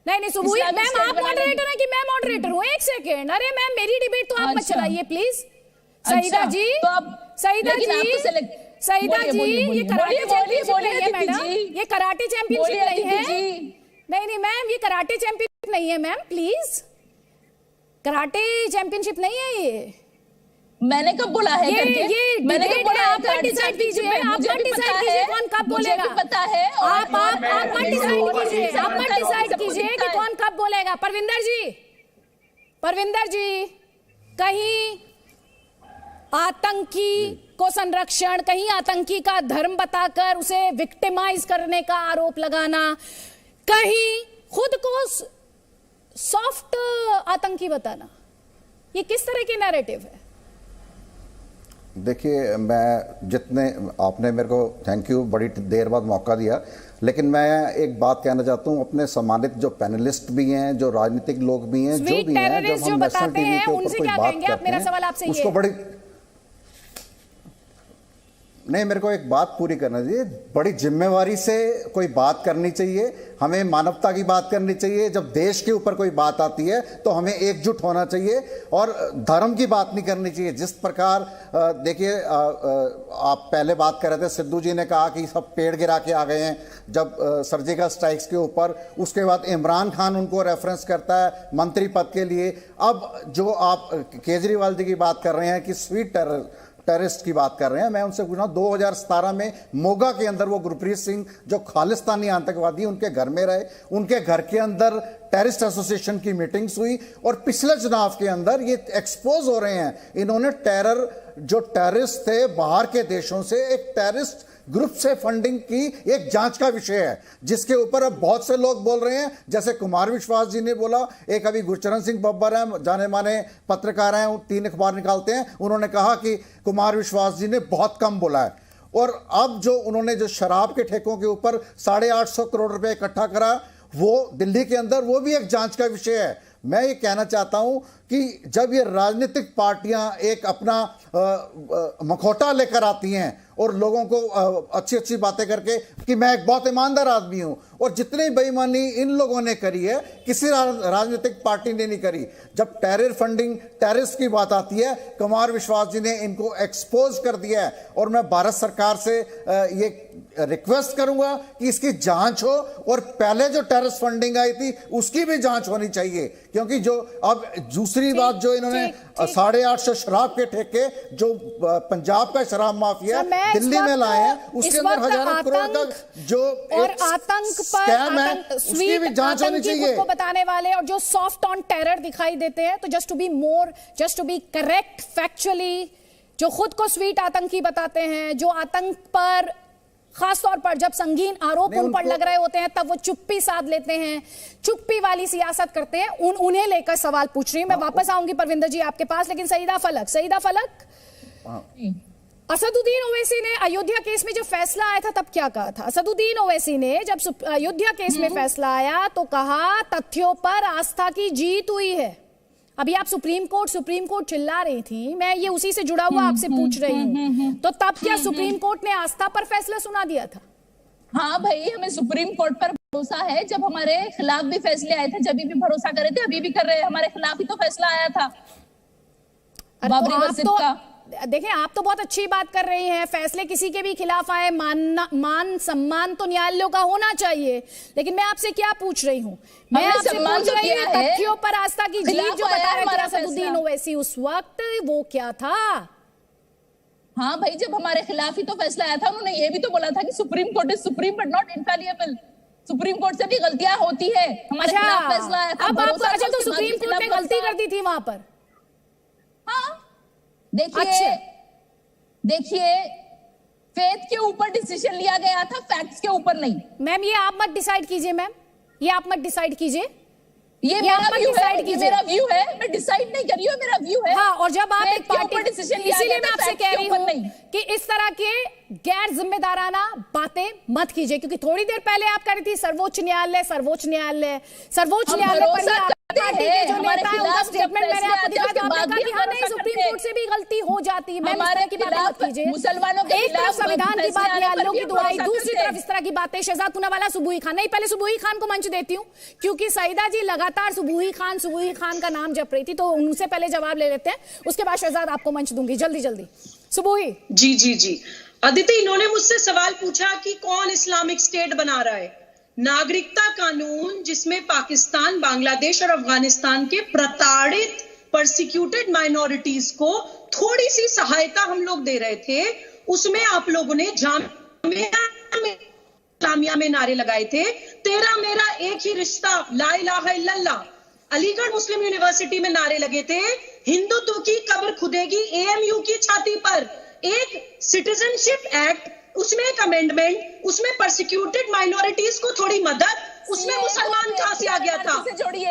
नहीं सुबुई मैम, आप मॉडरेटर हैं कि मैं मॉडरेटर हूँ? एक सेकेंड, अरे मैम मेरी डिबेट तो आप मत चलाइए प्लीज। सईदा जी, सईदा जी, सईदा जी, ये कराटे चैंपियनशिप नहीं है मैडम, ये कराटे चैंपियनशिप नहीं है। नहीं मैम, ये कराटे चैंपियनशिप नहीं है मैम, प्लीज। कराटे चैंपियनशिप नहीं है ये। मैंने कब बोला है ये मैंने कब बोला? आप डिसाइड कीजिए, आप डिसाइड कीजिए कौन कब बोलेगा। पता है आप डिसाइड कीजिए, आप डिसाइड कीजिए कि कौन कब बोलेगा। परविंदर जी, कहीं आतंकी को संरक्षण, कहीं आतंकी का धर्म बताकर उसे विक्टिमाइज करने का आरोप लगाना, कहीं खुद को सॉफ्ट आतंकी बताना, ये किस तरह की नैरेटिव है? देखिए, मैं जितने आपने मेरे को थैंक यू, बड़ी देर बाद मौका दिया, लेकिन मैं एक बात कहना चाहता हूं, अपने सम्मानित जो पैनलिस्ट भी हैं, जो राजनीतिक लोग भी हैं, जो भी हैं, जब हम नेशनल टीवी के ऊपर कोई बात करते हैं, उसको बड़ी नहीं, मेरे को एक बात पूरी करना चाहिए। बड़ी जिम्मेवारी से कोई बात करनी चाहिए, हमें मानवता की बात करनी चाहिए। जब देश के ऊपर कोई बात आती है तो हमें एकजुट होना चाहिए और धर्म की बात नहीं करनी चाहिए। जिस प्रकार देखिए, आप पहले बात कर रहे थे, सिद्धू जी ने कहा कि सब पेड़ गिरा के आ गए हैं जब सर्जिकल स्ट्राइक्स के ऊपर। उसके बाद इमरान खान उनको रेफरेंस करता है मंत्री पद के लिए। अब जो आप केजरीवाल जी की बात कर रहे हैं कि स्वीट टेररिस्ट की बात कर रहे हैं, मैं उनसे पूछ रहा हूं, 2017 में मोगा के अंदर वो गुरप्रीत सिंह जो खालिस्तानी आतंकवादी, उनके घर में रहे, उनके घर के अंदर टेररिस्ट एसोसिएशन की मीटिंग्स हुई, और पिछले चुनाव के अंदर ये एक्सपोज हो रहे हैं। इन्होंने जो टेररिस्ट थे बाहर के देशों से एक टेररिस्ट ग्रुप से फंडिंग की एक जांच का विषय है, जिसके ऊपर अब बहुत से लोग बोल रहे हैं, जैसे कुमार विश्वास जी ने बोला, एक अभी गुरचरण सिंह बब्बर हैं, जाने माने पत्रकार हैं, 3 अखबार निकालते हैं, उन्होंने कहा कि कुमार विश्वास जी ने बहुत कम बोला है। और अब जो उन्होंने जो शराब के ठेकों के ऊपर 850 करोड़ रुपए इकट्ठा करा, वो दिल्ली के अंदर, वो भी एक जांच का विषय है। मैं ये कहना चाहता हूं कि जब ये राजनीतिक पार्टियां एक अपना मखौटा लेकर आती हैं और लोगों को अच्छी अच्छी बातें करके कि मैं एक बहुत ईमानदार आदमी हूं, और जितनी बेईमानी इन लोगों ने करी है किसी राजनीतिक पार्टी ने नहीं करी। जब टेरर फंडिंग, टेररिस्ट की बात आती है, कुमार विश्वास जी ने इनको एक्सपोज कर दिया है। और मैं भारत सरकार से ये रिक्वेस्ट करूंगा कि इसकी जांच हो, और पहले जो टेररिस्ट फंडिंग आई थी उसकी भी जांच होनी चाहिए, क्योंकि जो अब दूसरी बात जो इन्होंने 850 शराब के ठेके जो पंजाब का शराब माफिया दिल्ली में लाए हैं, उसके अंदर हजारों करोड़ का जो और आतंक स्कैम है, उसकी भी जांच होनी चाहिए। को बताने वाले और जो सॉफ्ट ऑन टेरर दिखाई देते हैं, तो just to be correct factually, जो खुद को स्वीट आतंकी बताते हैं, जो आतंक पर खासतौर पर जब संगीन आरोप उन पर लग रहे होते हैं तब वो चुप्पी साध लेते हैं, चुप्पी वाली सियासत करते हैं, उन्हें लेकर सवाल पूछ रही हूं। मैं वापस आऊंगी परविंदर जी आपके पास, लेकिन सईदा फलक, असदुद्दीन ओवैसी ने अयोध्या केस में जब फैसला आया था तब क्या कहा था? असदुद्दीन ओवैसी ने जब अयोध्या केस में फैसला आया तो कहा तथ्यों पर आस्था की जीत हुई है। अभी आप सुप्रीम कोर्ट चिल्ला रही थी, मैं ये उसी से जुड़ा हुआ आपसे पूछ रही हूँ, तो तब क्या सुप्रीम कोर्ट ने आस्था पर फैसला सुना दिया था? हाँ भाई, हमें सुप्रीम कोर्ट पर भरोसा है। जब हमारे खिलाफ भी फैसले आए थे, जब भी भरोसा कर रहे थे, अभी भी कर रहे हैं। हमारे खिलाफ ही तो फैसला आया था बाबरी मस्जिद का। देखें, आप तो बहुत अच्छी बात कर रही हैं, फैसले किसी के भी खिलाफ आए, मान सम्मान तो न्यायालयों का होना चाहिए, लेकिन मैं आपसे क्या पूछ रही हूँ? मैं आपसे पूछ रही हूँ तथ्यों पर आस्था की जीत जो बता रहे थे असदुद्दीन ओवैसी उस वक्त, वो क्या था? हाँ भाई, जब हमारे खिलाफ ही तो फैसला आया था, उन्होंने ये भी तो बोला था कि Supreme Court is supreme but not infallible. Supreme Court से भी गलतियां होती है, हमारे खिलाफ फैसला आया था। तो सुप्रीम कोर्ट ने गलती कर दी थी वहां पर? हाँ, देखिए फेथ के ऊपर डिसीजन लिया गया था, फैक्ट्स के ऊपर नहीं। मैम, ये आप मत डिसाइड कीजिए, मैम, ये आप मत डिसाइड कीजिए। ये मेरा आप व्यू डिसाइड है, कीजिए। मेरा व्यू है, मैं डिसाइड नहीं कर रही हूँ, मेरा व्यू है। हाँ, और जब आप एक पार्टी, डिसीजन इसीलिए मैं आपसे कह रही हूँ कि इस तरह के गैर जिम्मेदाराना बातें मत कीजिए, क्योंकि थोड़ी देर पहले आप कह रही थी सर्वोच्च न्यायालय सर्वोच्च न्यायालय सर्वोच्च न्यायालय पर ही पार्टी के जो नेता है उनका स्टेटमेंट मैंने आपको दिखाया था, आपने कहा कि हाँ नहीं सुप्रीम कोर्ट से भी गलती हो जाती है। मैम, इस तरह की बातें मत कीजिए। मुसलमानों के एक तरफ संविधान की बात, न्यायालयों की दुहाई, दूसरी करते तरफ इस तरह की बातें। शहजाद पूनावाला, सुबुही खान। नहीं, पहले सुबुही खान को मंच देती हूँ, क्योंकि सईदा जी लगातार सुबुही खान का नाम जप रही थी, तो उनसे पहले जवाब ले लेते हैं, उसके बाद शहजाद आपको मंच दूंगी। जल्दी जल्दी सुबुही। जी अदिति, इन्होंने मुझसे सवाल पूछा कि कौन इस्लामिक स्टेट बना रहा है। नागरिकता कानून, जिसमें पाकिस्तान, बांग्लादेश और अफगानिस्तान के प्रताड़ित परसिक्यूटेड माइनॉरिटीज को थोड़ी सी सहायता हम लोग दे रहे थे, उसमें आप लोगों ने जामिया में नारे लगाए थे, तेरा मेरा एक ही रिश्ता, ला इलाहा इल्लल्लाह। अलीगढ़ मुस्लिम यूनिवर्सिटी में नारे लगे थे, हिंदुत्व की कब्र खुदेगी एएमयू की छाती पर। एक सिटीजनशिप एक्ट, उसमें एक अमेंडमेंट, उसमें परसिक्यूटेड माइनॉरिटीज को थोड़ी मदद, उसमें मुसलमान कहां से आ गया था?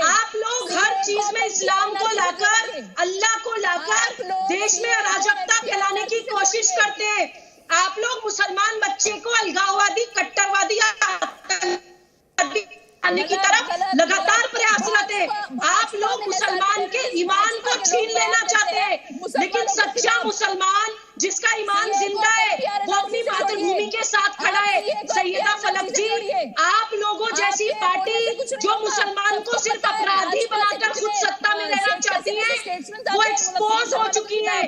आप लोग हर चीज में इस्लाम को लाकर, अल्लाह को लाकर देश में अराजकता फैलाने की कोशिश करते हैं। आप लोग मुसलमान बच्चे को अलगाववादी, कट्टरवादी आने की तरफ लगातार प्रयासरत है। आप लोग मुसलमान के ईमान को छीन लेना चाहते हैं, लेकिन सच्चा मुसलमान जिसका ईमान जिंदा है वो अपनी मातृभूमि के साथ खड़ा है। सैयदा फलक जी, आप लोगों जैसी पार्टी जो मुसलमान को सिर्फ अपराधी बनाकर खुद सत्ता में रहना चाहती है, वो एक्सपोज हो चुकी है।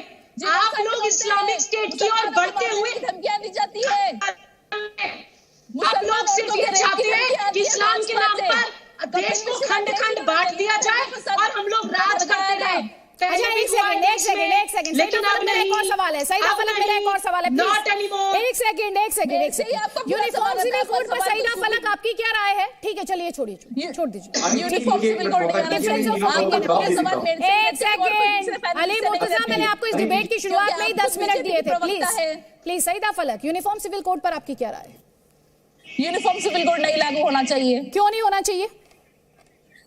आप लोग इस्लामिक स्टेट की ओर बढ़ते हुए धमकियां दी जाती है। आप लोग सिर्फ ये चाहते हैं कि इस्लाम के नाम पर देश को खंड खंड बांट दिया जाए और हम लोग राज करते रहे। एक सेकंड, लेकिन अब मेरा एक और सवाल है, सईदा फलक, मेरा एक और सवाल है, एक सेकंड। यूनिफॉर्म सिविल कोड पर सईदा फलक, आपकी क्या राय है? ठीक है, चलिए छोड़ दीजिए। यूनिफॉर्म सिविल कोड एक सेकंड, अली मुर्तजा, मैंने आपको इस डिबेट की शुरुआत में ही 10 मिनट दिए थे। प्लीज सईदा फलक, यूनिफॉर्म सिविल कोड पर आपकी क्या राय है? यूनिफॉर्म सिविल कोड नहीं लागू होना चाहिए। क्यों नहीं होना चाहिए?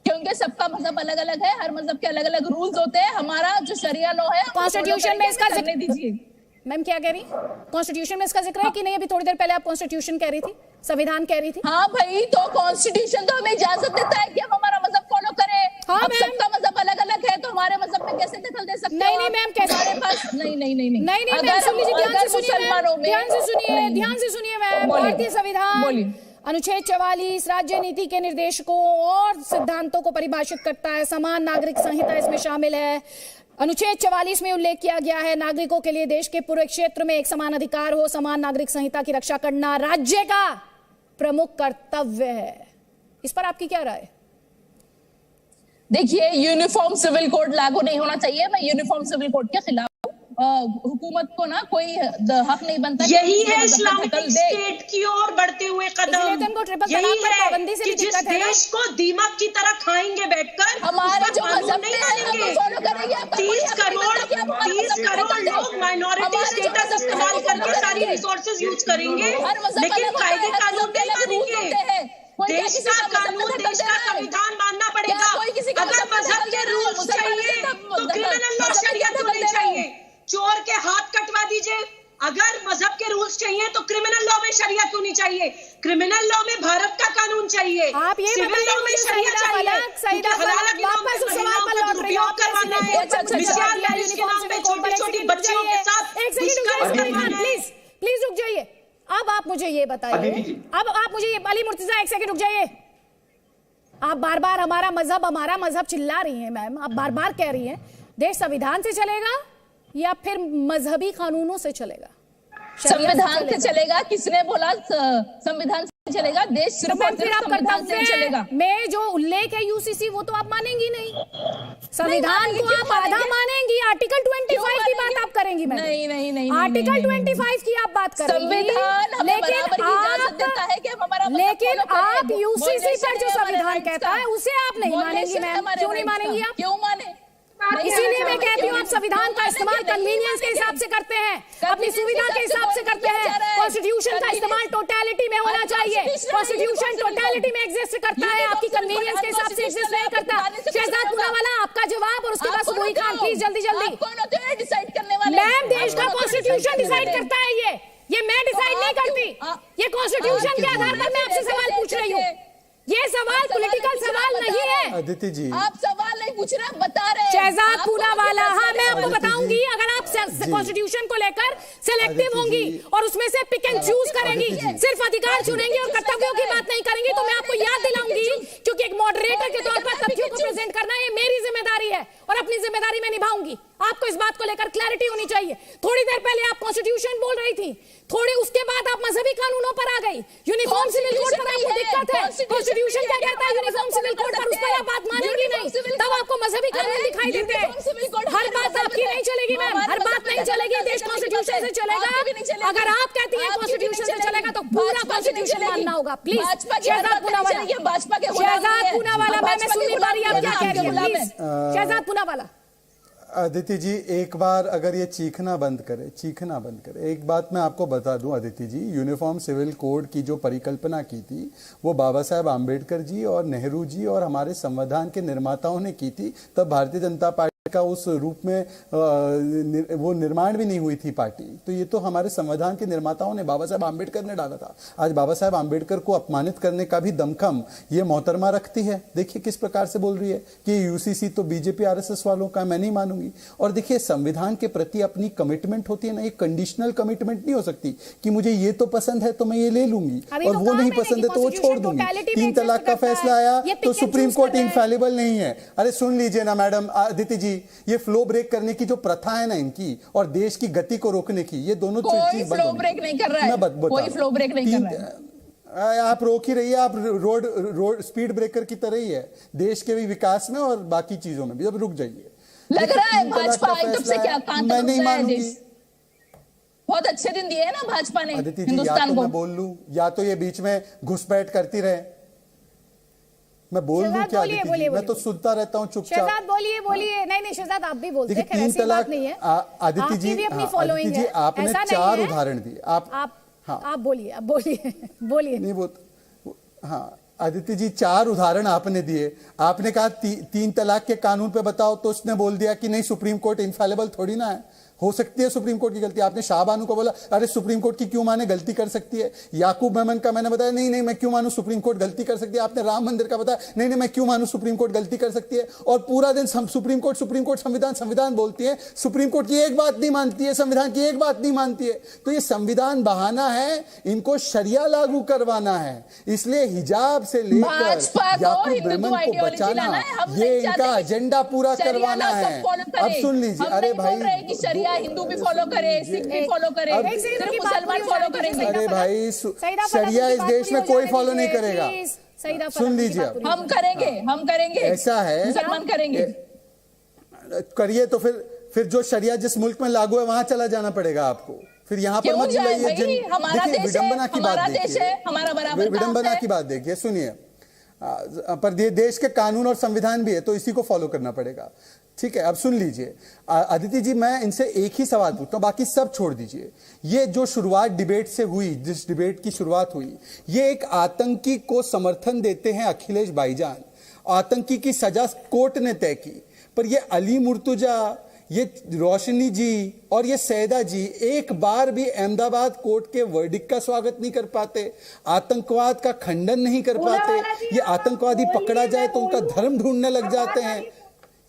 क्योंकि सबका मजहब अलग अलग है, हर मजहब के अलग अलग रूल्स होते हैं। हमारा जो शरिया लॉ है, कॉन्स्टिट्यूशन में इसका जिक्र दीजिए। मैम क्या कह रही? कॉन्स्टिट्यूशन में इसका जिक्र है कि नहीं? अभी थोड़ी देर पहले आप कॉन्स्टिट्यूशन कह रही थी, संविधान कह रही थी। हाँ भाई, तो कॉन्स्टिट्यूशन तो हमें इजाजत देता है कि हम हमारा मजहब फॉलो करें। हाँ, अब सबका मजहब अलग अलग है, तो हमारे मजहब में कैसे दखल दे सकते हैं? नहीं मैम, कैसे? हमारे पास नहीं। मैम सुन लीजिए, ध्यान से सुनिए मैम। भारतीय संविधान अनुच्छेद 44 राज्य नीति के निर्देशकों और सिद्धांतों को परिभाषित करता है। समान नागरिक संहिता इसमें शामिल है। अनुच्छेद 44 में उल्लेख किया गया है, नागरिकों के लिए देश के पूरे क्षेत्र में एक समान अधिकार हो। समान नागरिक संहिता की रक्षा करना राज्य का प्रमुख कर्तव्य है। इस पर आपकी क्या राय? देखिए, यूनिफॉर्म सिविल कोड लागू नहीं होना चाहिए। मैं यूनिफॉर्म सिविल कोड के खिलाफ हुकूमत को ना कोई हक नहीं बनता। यही है इस्लामिक स्टेट की ओर बढ़ते हुए कदम। यही है कि जिस देश को दीमक की तरह खाएंगे बैठकर, हमारे जो मजहब नहीं मानेंगे। 30 करोड़ लोग माइनॉरिटी स्टेटस इस्तेमाल करके सारी रिसोर्सेज यूज करेंगे, लेकिन कायदे कानून नहीं मानेंगे। देश का कानून, देश का संविधान मानना पड़ेगा। अगर मजहब के रूल्स चाहिए तो क्रिमिनल लॉ शरीयत होनी चाहिए। चोर के हाथ कटवा दीजिए। अगर मजहब के रूल्स चाहिए तो क्रिमिनल लॉ में शरीयत होनी चाहिए। क्रिमिनल लॉ में भारत का कानून चाहिए। आप ये सिविल लॉ में शरीयत चाहिए। वापस उस सवाल पर लौट रही हूं। करवाना है मिसाल मैरिज के नाम पे छोटी-छोटी बच्चियों के साथ। प्लीज रुक जाइए। अब आप मुझे ये बताइए, अली मुर्तजा, एक सेकंड रुक जाइए। आप बार बार हमारा मजहब चिल्ला रही हैं मैम। आप बार बार कह रही हैं देश संविधान से चलेगा या फिर मजहबी कानूनों से चलेगा? संविधान से चलेगा। किसने बोला संविधान से चलेगा? देश सिर्फ और सिर्फ संविधान से चलेगा। में जो उल्लेख है यूसीसी, वो तो आप मानेंगी नहीं। संविधान को आप आधा मानेंगी। आर्टिकल 25 की बात आप करेंगी मैम? नहीं। आर्टिकल 25 की आप बात करेंगी, संविधान हमें बराबर की इजाजत देता है कि हम हमारा मजहब लेकिन फॉलो करें। आप यूसीसी पर जो संविधान कहता है उसे आप नहीं मानेंगी मैम। क्यों नहीं मानेंगी आप? क्यों माने? इसीलिए मैं कहती हूँ आप संविधान का इस्तेमाल कन्वीनियंस के हिसाब से करते हैं, अपनी सुविधा के हिसाब से करते हैं। कॉन्स्टिट्यूशन का इस्तेमाल टोटलिटी में होना चाहिए। कॉन्स्टिट्यूशन टोटलिटी में एग्जिस्ट करता है, आपकी कन्वीनियंस के हिसाब से एग्जिस्ट नहीं करता। शहजाद पूनावाला, आपका जवाब और उसके बाद सुबोई खान, प्लीज जल्दी जल्दी। डिसाइड करने वाले मैम, देश का कॉन्स्टिट्यूशन डिसाइड करता है ये मैं डिसाइड नहीं करती। ये कॉन्स्टिट्यूशन के आधार पर मैं आपसे सवाल पूछ रही हूँ। ये सवाल पॉलिटिकल सवाल नहीं है। अदिति जी, आप सवाल नहीं पूछ रहे, बता रहे हैं। शहजाद पूनावाला, हाँ मैं आपको बताऊंगी, अगर आप कॉन्स्टिट्यूशन को लेकर सिलेक्टिव होंगी और उसमें से पिक एंड चूज करेंगी, सिर्फ अधिकार चुनेंगी और कर्तव्यों की बात नहीं करेंगी, तो मैं आपको याद दिलाऊंगी, क्योंकि एक मॉडरेटर के तौर पर तथ्यों को प्रेजेंट करना ये मेरी जिम्मेदारी है और अपनी जिम्मेदारी मैं निभाऊंगी। आपको इस बात को लेकर क्लैरिटी होनी चाहिए। थोड़ी देर पहले आप कॉन्स्टिट्यूशन बोल रही थी, थोड़ी उसके बाद आप मजहबी कानूनों पर आ गई। यूनिफॉर्म सिविल कोड पर आपको दिक्कत है। कॉन्स्टिट्यूशन क्या कहता है यूनिफॉर्म सिविल कोड पर, उस पर आप बात मानेंगी नहीं, तब आपको मजहबी कानून दिखाई देते हैं। हर बात आपकी नहीं चलेगी मैम, हर बात नहीं चलेगी। देश कॉन्स्टिट्यूशन से चलेगा। अगर आप कहती हैं कॉन्स्टिट्यूशन से चलेगा तो पूरा कॉन्स्टिट्यूशन मानना होगा। प्लीज शहजाद पूनावाला, शहजाद पूनावाला, मैं सुन नहीं पा रही आप क्या कह रही हैं, प्लीज शहजाद पूनावाला। अदिति जी, एक बार अगर ये चीखना बंद करे। एक बात मैं आपको बता दूं अदिति जी, यूनिफॉर्म सिविल कोड की जो परिकल्पना की थी वो बाबा साहेब आम्बेडकर जी और नेहरू जी और हमारे संविधान के निर्माताओं ने की थी। तब भारतीय जनता पार्टी का उस रूप में वो निर्माण भी नहीं हुई थी पार्टी। तो ये तो हमारे संविधान के निर्माताओं ने, बाबा साहेब आम्बेडकर ने डाला था। आज बाबा साहेब आम्बेडकर को अपमानित करने का भी दमखम ये मोहतरमा रखती है। देखिए किस प्रकार से बोल रही है कि यूसीसी तो बीजेपी आरएसएस वालों का, मैं नहीं मानूंगी। और देखिए, संविधान के प्रति अपनी कमिटमेंट होती है ना, ये कंडीशनल कमिटमेंट नहीं हो सकती कि मुझे ये तो पसंद है तो मैं ये ले लूंगी और वो नहीं पसंद है तो वो छोड़ दूंगी। 3 तलाक का फैसला आया तो सुप्रीम कोर्ट इनफैलिबल नहीं है। अरे सुन लीजिए ना मैडम अदिति जी, ये फ्लो ब्रेक करने की जो प्रथा है ना इनकी, और देश की गति को रोकने की, ये दोनों चीज फ्लो ब्रेक नहीं कर रहा है, कोई फ्लो ब्रेक नहीं कर रहा है। आप रोक ही रही है, आप रोड स्पीड ब्रेकर की तरह ही है देश के भी विकास में और बाकी चीजों में भी। अब रुक जाइए, लग रहा है भाजपा एकदम से क्या मैं नहीं मानूंगी। बहुत अच्छे दिन दिए हैं ना भाजपा ने अदिति जी, हिंदुस्तान या तो को। मैं बोल लूं या तो ये बीच में घुसपैठ करती रहे। मैं बोल दूं क्या अदिति जी? मैं तो सुनता रहता हूँ चुपचाप। शहजाद बोलिए। नहीं शहजाद आप भी बोलते हैं, देखिए 3 तलाक नहीं है अदिति जी, आपने 4 उदाहरण दिए। आप बोलिए नहीं वो हाँ अदिति जी, 4 उदाहरण आपने दिए। आपने कहा 3 तलाक के कानून पे बताओ, तो उसने बोल दिया कि नहीं सुप्रीम कोर्ट इनफैलिबल थोड़ी ना है, हो सकती है सुप्रीम कोर्ट की गलती। आपने शाहबानू को बोला अरे सुप्रीम कोर्ट की क्यों माने, गलती कर सकती है। याकूब मेमन का मैंने बताया नहीं मैं क्यों मानूं, सुप्रीम कोर्ट गलती कर सकती है। आपने राम मंदिर का बताया नहीं मैं क्यों मानूं, सुप्रीम कोर्ट गलती कर सकती है। और पूरा दिन सुप्रीम कोर्ट संविधान बोलती है, सुप्रीम कोर्ट की एक बात नहीं मानती है, संविधान की एक बात नहीं मानती है। तो ये संविधान बहाना है, इनको शरिया लागू करवाना है। इसलिए हिजाब से लेकर याकूब मेमन को बचाना, ये इनका एजेंडा पूरा करवाना है। अब सुन लीजिए, अरे भाई हिंदू भी फॉलो करे, सिख भी फॉलो करे, सिर्फ मुसलमान फॉलो करेंगे। अरे भाई, शरिया इस देश में कोई फॉलो नहीं करेगा। सुन लीजिए, हम करेंगे। ऐसा है, मुसलमान करेंगे। करिए तो फिर जो शरिया जिस मुल्क में लागू है वहां चला जाना पड़ेगा आपको। फिर यहाँ पर मत जाइए। हमारा देश है, विडंबना की बात देखिए, हमारा बराबर विडंबना की बात देखिए। सुनिए, पर ये देश के कानून और संविधान भी है तो इसी को फॉलो करना पड़ेगा। ठीक है, अब सुन लीजिए अदिति जी, मैं इनसे एक ही सवाल पूछता हूं, बाकी सब छोड़ दीजिए। ये जो शुरुआत डिबेट से हुई, जिस डिबेट की शुरुआत हुई, ये एक आतंकी को समर्थन देते हैं अखिलेश भाईजान। आतंकी की सजा कोर्ट ने तय की, पर ये अली मुर्तुजा, ये रोशनी जी और ये सैदा जी एक बार भी अहमदाबाद कोर्ट के वर्डिक्ट का स्वागत नहीं कर पाते, आतंकवाद का खंडन नहीं कर पाते। ये आतंकवादी पकड़ा जाए तो उनका धर्म ढूंढने लग जाते हैं।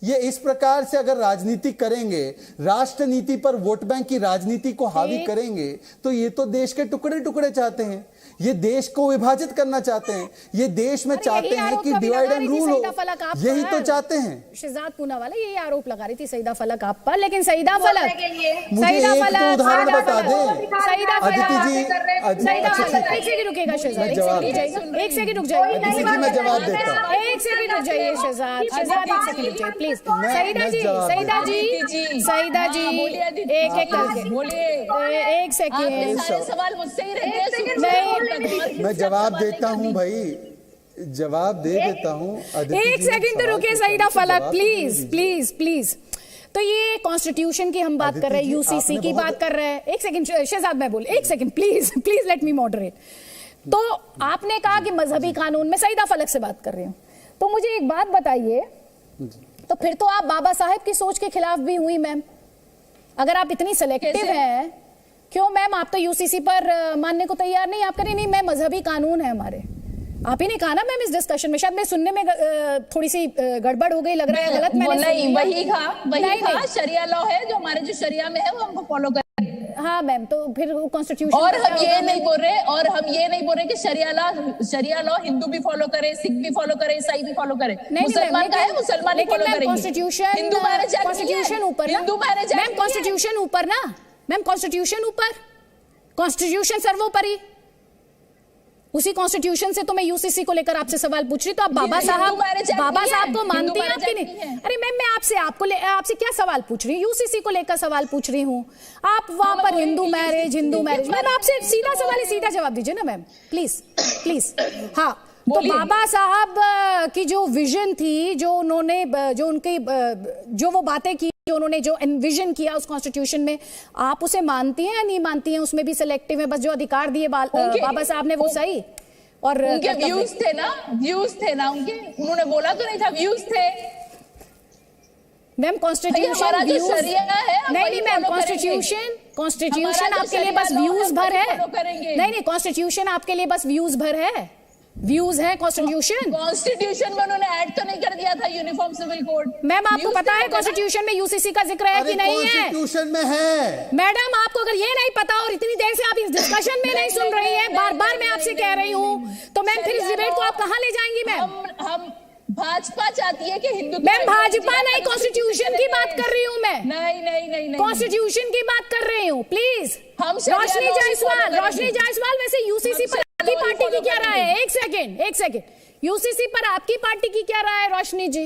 ये इस प्रकार से अगर राजनीति करेंगे, राष्ट्र नीति पर वोट बैंक की राजनीति को हावी करेंगे, तो ये तो देश के टुकड़े टुकड़े चाहते हैं, ये देश को विभाजित करना चाहते हैं, ये देश में चाहते हैं कि डिवाइड एंड रूल हो, यही तो चाहते हैं। शहजाद पूनावाला यही आरोप लगा रही थी सईदा फलक आप पर, लेकिन सईदा फलक मुझे एक तो उदाहरण बता दें अदिति जी। एक सेकंड रुकेगा शहजाद, एक सेकंड रुक जाइए, मैं जवाब देता हूँ। एक सेकंड रुक जाइए शहजाद, एक सेकंड रुक जाइए प्लीज। सईदा जी एक करके बोलिए, एक सेकंड। सवाल मुझसे ही रहे, मैं जवाब देता हूं भाई, जवाब दे देता हूं। एक सेकंड तो रुके सईदा फलक, प्लीज। तो ये कॉन्स्टिट्यूशन की हम बात कर रहे हैं, यूसीसी की बात कर रहे हैं। एक सेकंड शहजाद, मैं बोल, एक second please please let me moderate. तो आपने कहा कि मजहबी कानून, मैं सईदा फलक से बात कर रही हूँ, तो मुझे एक बात बताइए, तो फिर तो आप बाबा साहेब की सोच के खिलाफ भी हुई मैम। अगर आप इतनी सिलेक्टिव हैं, क्यों मैम? आप तो यूसीसी पर मानने को तैयार नहीं, आप करें नहीं मैं मजहबी कानून है हमारे। आप ही ने कहा ना मैम इस डिस्कशन में, शायद मैं सुनने में थोड़ी सी गड़बड़ हो गई, लग रहा है गलत मैंने नहीं, वही कहा शरिया लॉ है जो हमारे जो शरिया में है वो हमको फॉलो करें। हाँ मैम, तो फिर कॉन्स्टिट्यूशन, और हम ये नहीं बोल रहे कि शरिया लॉ हिंदू भी फॉलो करे, सिख भी फॉलो करे, ईसाई भी फॉलो करे। मुसलमान का है, मुसलमान ही फॉलो करेंगे। कॉन्स्टिट्यूशन, हिंदू मैरिज कॉन्स्टिट्यूशन ऊपर ना मैम, कॉन्स्टिट्यूशन ऊपर ना मैम, कॉन्स्टिट्यूशन ऊपर, कॉन्स्टिट्यूशन सर्वोपरि। उसी कॉन्स्टिट्यूशन से तो मैं यूसीसी को लेकर आपसे सवाल पूछ रही, तो आप बाबा साहब को मानती हैं आपकी नहीं? अरे मैम, मैं आपसे क्या सवाल पूछ रही हूँ? यूसीसी को लेकर सवाल पूछ रही हूँ। आप वहां पर हिंदू मैरिज मैम, आपसे सीधा सवाल है, सीधा जवाब दीजिए ना मैम, प्लीज प्लीज। हाँ, तो बाबा साहब की जो विजन थी, जो उन्होंने जो वो बातें की, जो उन्होंने जो एनविजन किया उस कॉन्स्टिट्यूशन में, आप उसे मानती हैं या नहीं मानती हैं? उसमें भी सिलेक्टिव है, बस जो अधिकार दिए बाबा साहब ने वो सही, और उनके व्यूज थे ना उनके, उन्होंने बोला तो नहीं था, व्यूज थे मैम। कॉन्स्टिट्यूशन नहीं मैम, कॉन्स्टिट्यूशन आपके लिए बस व्यूज भर है। नहीं, कॉन्स्टिट्यूशन आपके लिए बस व्यूज भर है, व्यूज है कॉन्स्टिट्यूशन में उन्होंने ऐड तो नहीं कर दिया था यूनिफॉर्म सिविल कोड। मैम, आपको पता है कॉन्स्टिट्यूशन में यूसीसी का जिक्र है कि नहीं है? कॉन्स्टिट्यूशन में है मैडम। आपको अगर ये नहीं पता और इतनी देर से आप इस डिस्कशन में नहीं सुन रही है, बार बार मैं आपसे कह रही हूँ, तो मैम फिर इस डिबेट को आप कहाँ ले जाएंगी मैम? हम भाजपा चाहती है कि हिंदू, मैम भाजपा नहीं, कॉन्स्टिट्यूशन की बात कर रही हूँ मैं। नहीं, कॉन्स्टिट्यूशन की बात कर रही हूँ, प्लीज। रोशनी जायसवाल, वैसे यूसीसी पर आपकी पार्टी की क्या राय है? एक सेकेंड, यूसीसी पर आपकी पार्टी की क्या राय है रोशनी जी?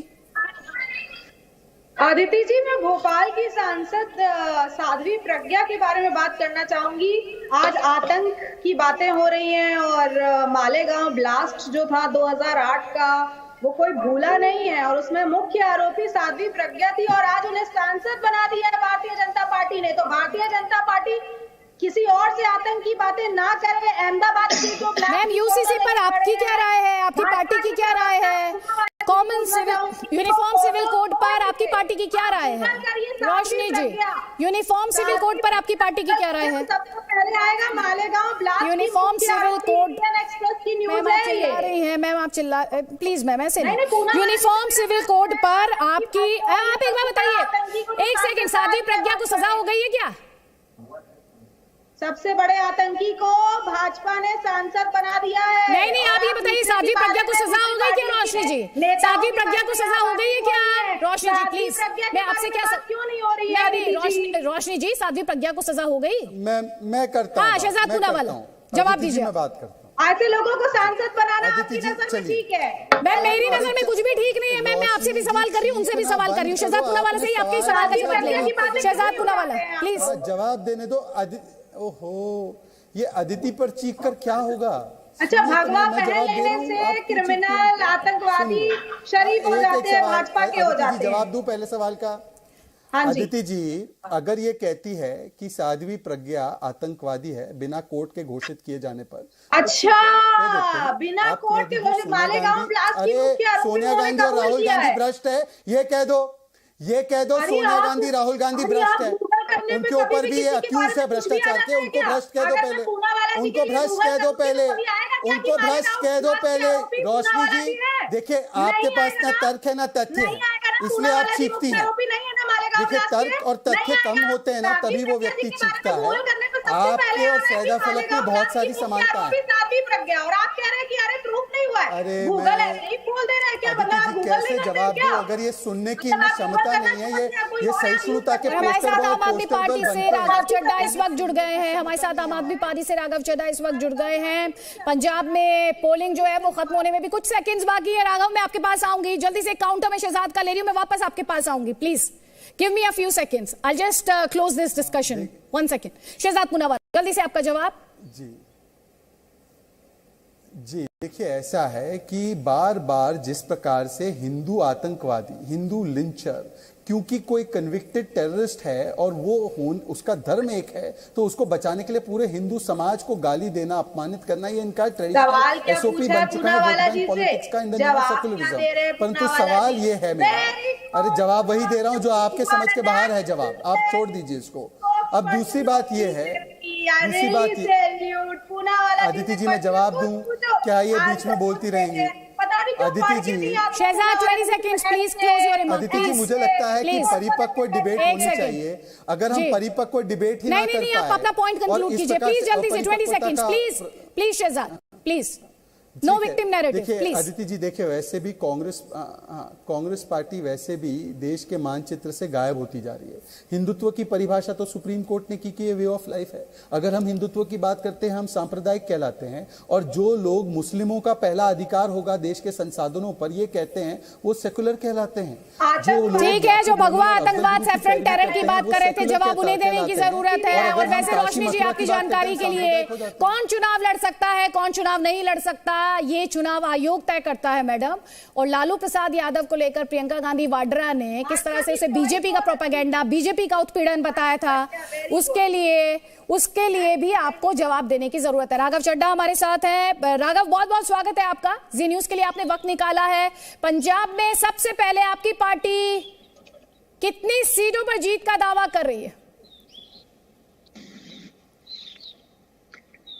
आदिति जी, मैं भोपाल की सांसद साध्वी प्रज्ञा के बारे में बात करना चाहूंगी। आज आतंक की बातें हो रही हैं, और मालेगांव ब्लास्ट जो था 2008 का, वो कोई भूला नहीं है, और उसमें मुख्य आरोपी साध्वी प्रज्ञा थी, और आज उन्हें सांसद बना दिया है भारतीय जनता पार्टी ने। तो भारतीय जनता पार्टी किसी और से आतंक की बातें ना करे। अहमदाबाद की जो मैम, यूसीसी पर आपकी क्या राय है? आपकी पार्टी की क्या राय है? Common civil uniform civil code पर आपकी पार्टी की क्या राय है? Roshni ji, uniform civil code पर आपकी पार्टी की क्या राय है? सबसे पहले आएगा Malegaon blast, uniform civil code. Express की न्यूज़ मैम, आप चिल्ला रही हैं, मैम आप चिल्ला, प्लीज मैम ऐसे नहीं। यूनिफॉर्म सिविल कोड पर आपकी, आप एक बार बताइए, एक सेकंड, साध्वी प्रज्ञा को सजा हो गई है क्या? सबसे बड़े आतंकी को भाजपा ने सांसद बना दिया है। नहीं, आप ये बताइए, साध्वी प्रज्ञा को सजा हो गई क्या रोशनी जी? साध्वी प्रज्ञा को सजा हो गई है क्या रोशनी जी? प्लीज, मैं आपसे क्या क्यों नहीं हो रही है? रोशनी जी, साध्वी प्रज्ञा को सजा हो गई? मैं करता हूँ। हाँ, शहजाद पूनावाला जवाब दीजिए। मैं बात करता हूँ। ऐसे लोगों को सांसद बनाना आपकी नजर में ठीक है? मैम, मेरी नजर में कुछ भी ठीक नहीं है मैम। मैं आपसे भी सवाल कर रही हूँ, उनसे भी सवाल कर रही हूँ। शहजाद पूनावाला से ही आपके सवाल का जवाब ले। शहजाद पूनावाला प्लीज जवाब देने दो। ओहो, ये अदिति पर चीख कर क्या होगा? अच्छा, भगवा पहन लेने से क्रिमिनल, आतंकवादी शरीफ हो जाते हैं, भाजपा के हो जाते हैं। जवाब दूं पहले सवाल का? अदिति जी, अगर ये कहती है कि साध्वी प्रज्ञा आतंकवादी है बिना कोर्ट के घोषित किए जाने पर, अच्छा, बिना कोर्ट के घोषित, मालेगांव ब्लास्ट की मुख्य आरोपी सोनिया गांधी और राहुल गांधी भ्रष्ट है, ये कह दो सोनिया गांधी राहुल गांधी भ्रष्ट है। उनके ऊपर भी ये अक्यूज है भ्रष्टाचार के, उनको भ्रष्ट कह दो पहले, उनको भ्रष्ट कह दो पहले, उनको भ्रष्ट कह दो पहले। रोशनी जी देखिए, आपके पास ना तर्क है ना तथ्य है, इसलिए आप चीखती हैं। देखिए, तर्क और तथ्य कम होते हैं ना, तभी वो व्यक्ति चीखता है। आपके और सैदा फलक में बहुत सारी समानता है। और आप कह रहे हैं कि अरे प्रूफ नहीं हुआ है, अरे गूगल है, बोल दे रहे हैं क्या? कैसे जवाब दो अगर ये सुनने की क्षमता नहीं है? ये सहिष्णुता के हमारे साथ आम आदमी पार्टी से राघव चड्ढा इस वक्त जुड़ गए हैं। हमारे साथ आम आदमी पार्टी से राघव चड्ढा इस वक्त जुड़ गए हैं। पंजाब में पोलिंग जो है वो खत्म होने में भी कुछ सेकंड्स बाकी है। राघव, मैं आपके पास आऊंगी जल्दी से, काउंटर में शहजाद का ले रही हूँ, मैं वापस आपके पास आऊंगी। Please give me a few seconds, I just close this discussion. 1 second. Shehzad Poonawalla, जल्दी से आपका जवाब। जी देखिए, ऐसा है कि बार बार जिस प्रकार से हिंदू आतंकवादी, हिंदू लिंचर क्योंकि कोई कन्विक्टेड टेररिस्ट है और वो उसका धर्म एक है, तो उसको बचाने के लिए पूरे हिंदू समाज को गाली देना, अपमानित करना, ये इनका ट्रेडिशनल एसओपी बन चुका है वोट बैंक पॉलिटिक्स का in the name of secularism. परंतु सवाल ये है मेरा, अरे जवाब वही दे रहा हूँ जो आपके समझ के बाहर है जवाब, आप छोड़ दीजिए इसको। अब दूसरी बात ये है, अदिति जी मैं जवाब दूं क्या ये बीच में बोलती रहेंगी? Aditi ji, Shehzad 20 seconds please close your remark. Aditi ji मुझे लगता है कि परिपक्व डिबेट होनी चाहिए। अगर हम परिपक्व डिबेट ही ना कर पाए, नहीं, आप अपना पॉइंट कंक्लूड कीजिए प्लीज, जल्दी से 20 seconds please Shehzad please, no victim narrative please. Aditi ji देखिए, वैसे भी कांग्रेस पार्टी वैसे भी देश के मानचित्र से गायब होती जा रही है। हिंदुत्व की परिभाषा तो सुप्रीम कोर्ट ने की कि ये वे ऑफ लाइफ है। अगर हम हिंदुत्व की बात करते हैं, हम सांप्रदायिक कहलाते हैं, और जो लोग मुस्लिमों का पहला अधिकार होगा देश के संसाधनों पर ये कहते हैं, वो सेकुलर कहलाते हैं। ठीक है, जो भगवा आतंकवाद सेफरन टेरर की बात कर रहे थे, जवाब उन्हें देने की जरूरत है। और वैसे रोशनी जी, आपकी जानकारी के लिए, कौन चुनाव लड़ सकता है, कौन चुनाव नहीं लड़ सकता, ये चुनाव आयोग तय करता है मैडम। और लालू प्रसाद यादव को लेकर प्रियंका गांधी वाड्रा ने किस तरह से उसे बीजेपी का प्रोपेगेंडा, बीजेपी का उत्पीड़न बताया था, उसके लिए भी आपको जवाब देने की जरूरत है। राघव चड्ढा हमारे साथ हैं। राघव, बहुत बहुत स्वागत है आपका, जी न्यूज के लिए आपने वक्त निकाला है। पंजाब में सबसे पहले आपकी पार्टी कितनी सीटों पर जीत का दावा कर रही है?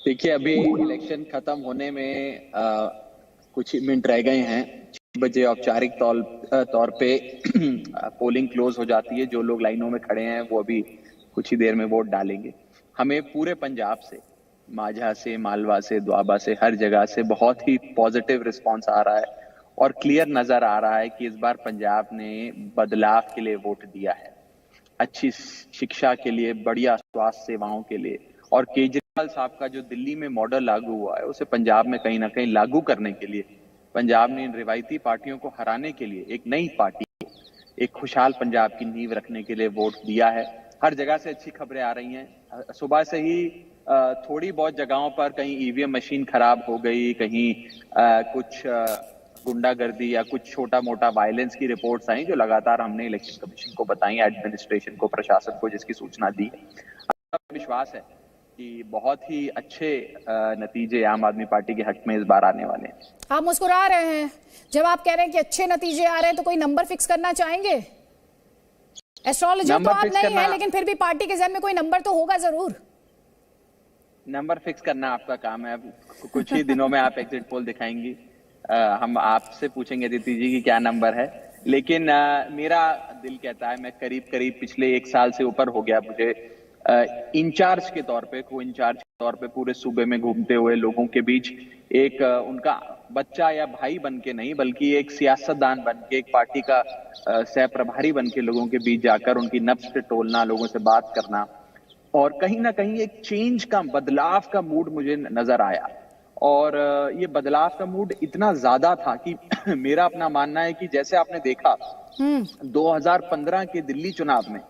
देखिए, अभी इलेक्शन खत्म होने में कुछ ही मिनट रह गए हैं। 6 बजे औपचारिक तौर पे पोलिंग क्लोज हो जाती है। जो लोग लाइनों में खड़े हैं वो अभी कुछ ही देर में वोट डालेंगे। हमें पूरे पंजाब से, माझा से, मालवा से, द्वाबा से, हर जगह से बहुत ही पॉजिटिव रिस्पांस आ रहा है और क्लियर नजर आ रहा है कि इस बार पंजाब ने बदलाव के लिए वोट दिया है, अच्छी शिक्षा के लिए, बढ़िया स्वास्थ्य सेवाओं के लिए। और केजरीवाल साहब का जो दिल्ली में मॉडल लागू हुआ है, उसे पंजाब में कहीं ना कहीं लागू करने के लिए पंजाब ने इन रिवायती पार्टियों को हराने के लिए एक नई पार्टी, एक खुशहाल पंजाब की नींव रखने के लिए वोट दिया है। हर जगह से अच्छी खबरें आ रही हैं। सुबह से ही थोड़ी बहुत जगहों पर कहीं ईवीएम मशीन खराब हो गई, कहीं कुछ गुंडागर्दी या कुछ छोटा मोटा वायलेंस की रिपोर्ट्स आई, जो लगातार हमने इलेक्शन कमीशन को बताई, एडमिनिस्ट्रेशन को, प्रशासन को, जिसकी सूचना दी। विश्वास है कि बहुत ही अच्छे नतीजे आम आदमी पार्टी के हक में इस बार आने वाले हैं। आप मुस्कुरा रहे हैं, जब आप कह रहे हैं कि अच्छे नतीजे आ रहे हैं, तो कोई नंबर फिक्स करना चाहेंगे? एस्ट्रोलॉजर तो आप नहीं है, लेकिन फिर भी पार्टी के ज़हन में कोई नंबर तो होगा जरूर। नंबर फिक्स करना आपका काम है। कुछ ही दिनों में आप एग्जिट पोल दिखाएंगी, हम आपसे पूछेंगे दीदी जी की क्या नंबर है। लेकिन मेरा दिल कहता है, मैं करीब पिछले 1 साल से ऊपर हो गया मुझे इंचार्ज के तौर पे, को इंचार्ज के तौर पे पूरे सूबे में घूमते हुए लोगों के बीच एक उनका बच्चा या भाई बन के नहीं, बल्कि एक सियासतदान बन के, एक पार्टी का सह प्रभारी बन के लोगों के बीच जाकर उनकी नब्ज पे टोलना, लोगों से बात करना, और कहीं ना कहीं एक चेंज का, बदलाव का मूड मुझे नजर आया। और ये बदलाव का मूड इतना ज्यादा था कि मेरा अपना मानना है कि जैसे आपने देखा 2015 के दिल्ली चुनाव में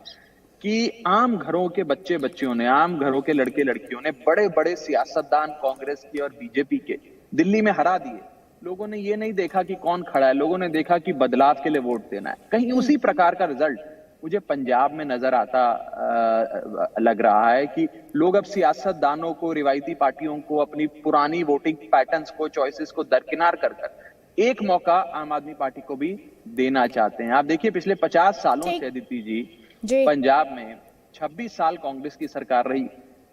कि आम घरों के बच्चियों ने, आम घरों के लड़के लड़कियों ने बड़े बड़े सियासतदान कांग्रेस के और बीजेपी के दिल्ली में हरा दिए। लोगों ने ये नहीं देखा कि कौन खड़ा है, लोगों ने देखा कि बदलाव के लिए वोट देना है। कहीं उसी प्रकार का रिजल्ट मुझे पंजाब में नजर आता लग रहा है कि लोग अब सियासतदानों को, रिवायती पार्टियों को, अपनी पुरानी वोटिंग पैटर्न्स को, चॉइसेस को दरकिनार कर एक मौका आम आदमी पार्टी को भी देना चाहते हैं। आप देखिए, पिछले 50 सालों से अदिति जी पंजाब में 26 साल कांग्रेस की सरकार रही,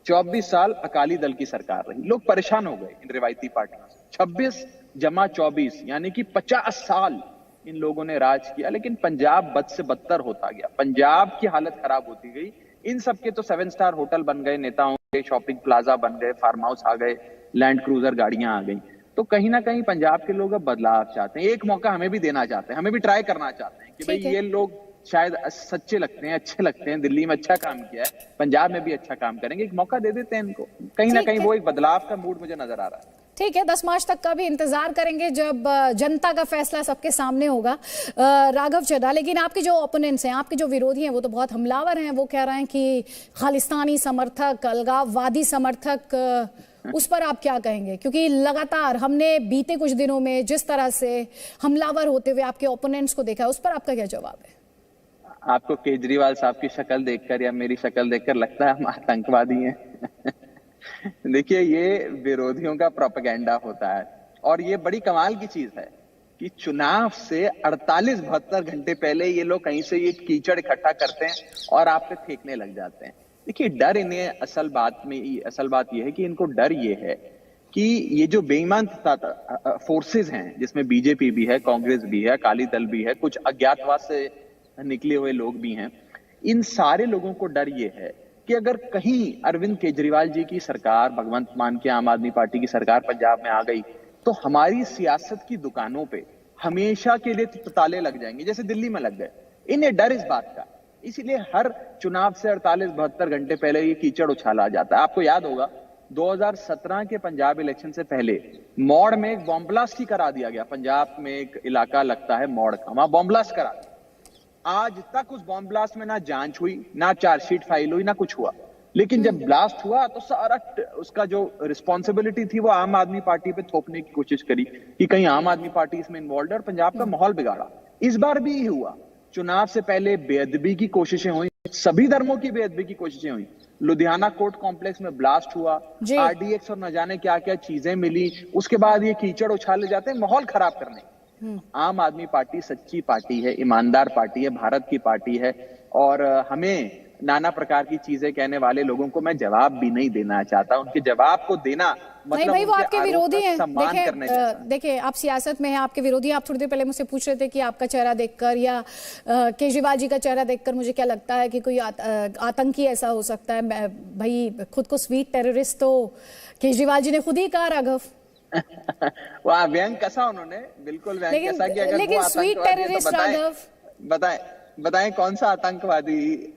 24 साल अकाली दल की सरकार रही। लोग परेशान हो गए इन रिवायती पार्टियों से। 26 जमा 24 यानी कि 50 साल इन लोगों ने राज किया, लेकिन पंजाब बद से बदतर होता गया, पंजाब की हालत खराब होती गई। इन सबके तो 7 स्टार होटल बन गए, नेताओं के शॉपिंग प्लाजा बन गए, फार्म हाउस आ गए, लैंड क्रूजर गाड़ियां आ गई। तो कहीं ना कहीं पंजाब के लोग अब बदलाव चाहते हैं, एक मौका हमें भी देना चाहते हैं, हमें भी ट्राई करना चाहते हैं कि भाई ये लोग शायद सच्चे लगते हैं, अच्छे लगते हैं, दिल्ली में अच्छा काम किया है, पंजाब में भी अच्छा काम करेंगे, एक मौका दे देते हैं इनको। कहीं ना कहीं वो एक बदलाव का मूड मुझे नजर आ रहा है। ठीक है, 10 मार्च तक का भी इंतजार करेंगे जब जनता का फैसला सबके सामने होगा। राघव चड्ढा, लेकिन आपके जो ओपोनेंट्स हैं, आपके जो विरोधी हैं, वो तो बहुत हमलावर हैं। वो कह रहे हैं कि खालिस्तानी समर्थक, अलगाववादी समर्थक, उस पर आप क्या कहेंगे? क्योंकि लगातार हमने बीते कुछ दिनों में जिस तरह से हमलावर होते हुए आपके ओपोनेंट्स को देखा, उस पर आपका क्या जवाब है? आपको केजरीवाल साहब की शक्ल देखकर या मेरी शक्ल देखकर लगता है हम आतंकवादी हैं? देखिए, ये विरोधियों का प्रोपेगेंडा होता है और ये बड़ी कमाल की चीज है कि चुनाव से 48-72 घंटे पहले ये लोग कहीं से ये कीचड़ इकट्ठा करते हैं और आप पे फेंकने लग जाते हैं। देखिए, डर इन्हें असल बात ये है कि इनको डर ये है कि ये जो बेईमान फोर्सेस हैं, जिसमें बीजेपी भी है, कांग्रेस भी है, अकाली दल भी है, कुछ अज्ञातवास से निकले हुए लोग भी हैं, इन सारे लोगों को डर ये है कि अगर कहीं अरविंद केजरीवाल जी की सरकार, भगवंत मान की आम आदमी पार्टी की सरकार पंजाब में आ गई तो हमारी सियासत की दुकानों पे हमेशा के लिए ताले लग जाएंगे, जैसे दिल्ली में लग गए। इन्हें डर इस बात का, इसीलिए हर चुनाव से 48-72 घंटे पहले ये कीचड़ उछाला जाता है। आपको याद होगा 2017 के पंजाब इलेक्शन से पहले मौड़ में एक बॉम्ब ब्लास्ट ही करा दिया गया। पंजाब में एक इलाका लगता है मौड़ का, वहां बॉम्ब ब्लास्ट करा। आज तक उस बॉम्ब ब्लास्ट में ना जांच हुई, ना चार्जशीट फाइल हुई, ना कुछ हुआ। लेकिन जब ब्लास्ट हुआ तो सारा उसका जो रिस्पॉन्सिबिलिटी थी वो आम आदमी पार्टी पे थोपने की कोशिश करी कि कहीं आम आदमी पार्टी इसमें इन्वॉल्व है और पंजाब का माहौल बिगाड़ा। इस बार भी ये हुआ। चुनाव से पहले बेअदबी की कोशिशें हुई, सभी धर्मों की बेअदबी की कोशिशें हुई। लुधियाना कोर्ट कॉम्प्लेक्स में ब्लास्ट हुआ, आरडीएक्स और न जाने क्या क्या चीजें मिली, उसके बाद ये कीचड़ उछाले जाते हैं माहौल खराब करने। आम आदमी पार्टी सच्ची पार्टी है, ईमानदार पार्टी है, भारत की पार्टी है और हमें नाना प्रकार की चीजें कहने वाले लोगों को मैं जवाब भी नहीं देना चाहता। उनके जवाब को देना मतलब भाई वो आपके विरोधी हैं। देखिए देखिए, आप सियासत में हैं, आपके विरोधी। आप थोड़ी देर पहले मुझसे पूछ रहे थे कि आपका चेहरा देखकर या केजरीवाल जी का चेहरा देखकर मुझे क्या लगता है कि कोई आतंकी ऐसा हो सकता है। भाई खुद को स्वीट टेररिस्ट तो केजरीवाल जी ने खुद ही कहा, राघव। वह व्यंग कसा उन्होंने, बिल्कुल व्यंग कसा कि अगर लेकिन स्वीट टेररिस्ट राघव बताएं कौन सा आतंकवादी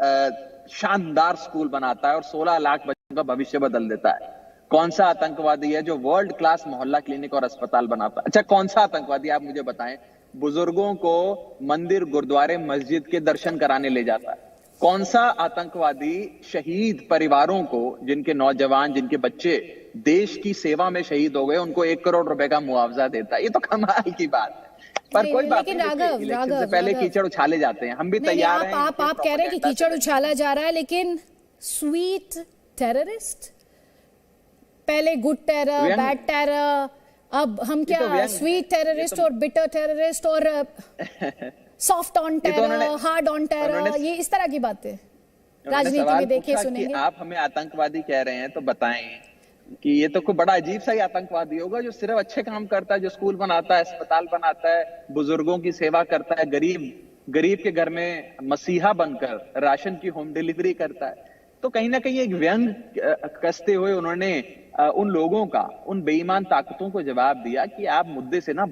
शानदार स्कूल बनाता है और 16 लाख बच्चों का भविष्य बदल देता है? कौन सा आतंकवादी है जो वर्ल्ड क्लास मोहल्ला क्लिनिक और अस्पताल बनाता है? अच्छा, कौन सा आतंकवादी आप मुझे बताएं बुजुर्गों को मंदिर, गुरुद्वारे, मस्जिद के दर्शन कराने ले जाता है? कौन सा आतंकवादी शहीद परिवारों को, जिनके नौजवान, जिनके बच्चे देश की सेवा में शहीद हो गए, उनको 1 करोड़ रुपए का मुआवजा देता है? ये तो कमाल की बात है। पर कोई बात नहीं, इलेक्शन से पहले कीचड़ उछाले जाते हैं, हम भी तैयार हैं। आप कह रहे हैं कि कीचड़ उछाला जा रहा है, लेकिन स्वीट टेररिस्ट, पहले गुड टेरर, बैड टेरर, अब हम क्या स्वीट टेररिस्ट और बिटर टेररिस्ट और soft on terror, hard on terror, ये इस तरह की बातें राजनीति में देखे सुनेंगे। आप हमें आतंकवादी कह रहे हैं तो बताएं कि ये तो कोई बड़ा अजीब सा ही आतंकवादी होगा जो सिर्फ अच्छे काम करता है, जो स्कूल बनाता है, अस्पताल बनाता है, बुजुर्गों की सेवा करता है, गरीब के घर में मसीहा बनकर राशन की होम डिलीवरी करता है। तो कहीं ना कहीं एक व्यंग कसते हुए उन्होंने उन लोगों का, उन बेईमान ताकतों को जवाब दिया कि आप मुद्दे से ना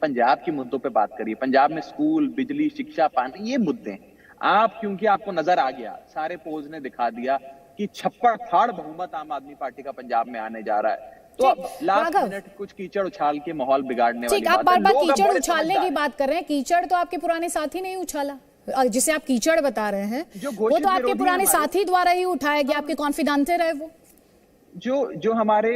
पंजाब के मुद्दों पे बात करिए। पंजाब में स्कूल, बिजली, शिक्षा, पानी, ये मुद्दे हैं। आप क्योंकि आपको नजर आ गया, सारे पोज ने दिखा दिया कि छप्पड़ फाड़ बहुमत आम आदमी पार्टी का पंजाब में आने जा रहा है। तो अब लास्ट मिनट कुछ कीचड़ उछाल के माहौल बिगाड़ने वाली बात है। आप बार-बार कीचड़ उछालने की बात कर रहे हैं। कीचड़ तो आपके पुराने साथी ने ही उछाला, जिसे आप कीचड़ बता रहे हैं वो तो आपके पुराने साथी द्वारा ही उठाया गया, आपके कॉन्फिडेंटर है वो। जो हमारे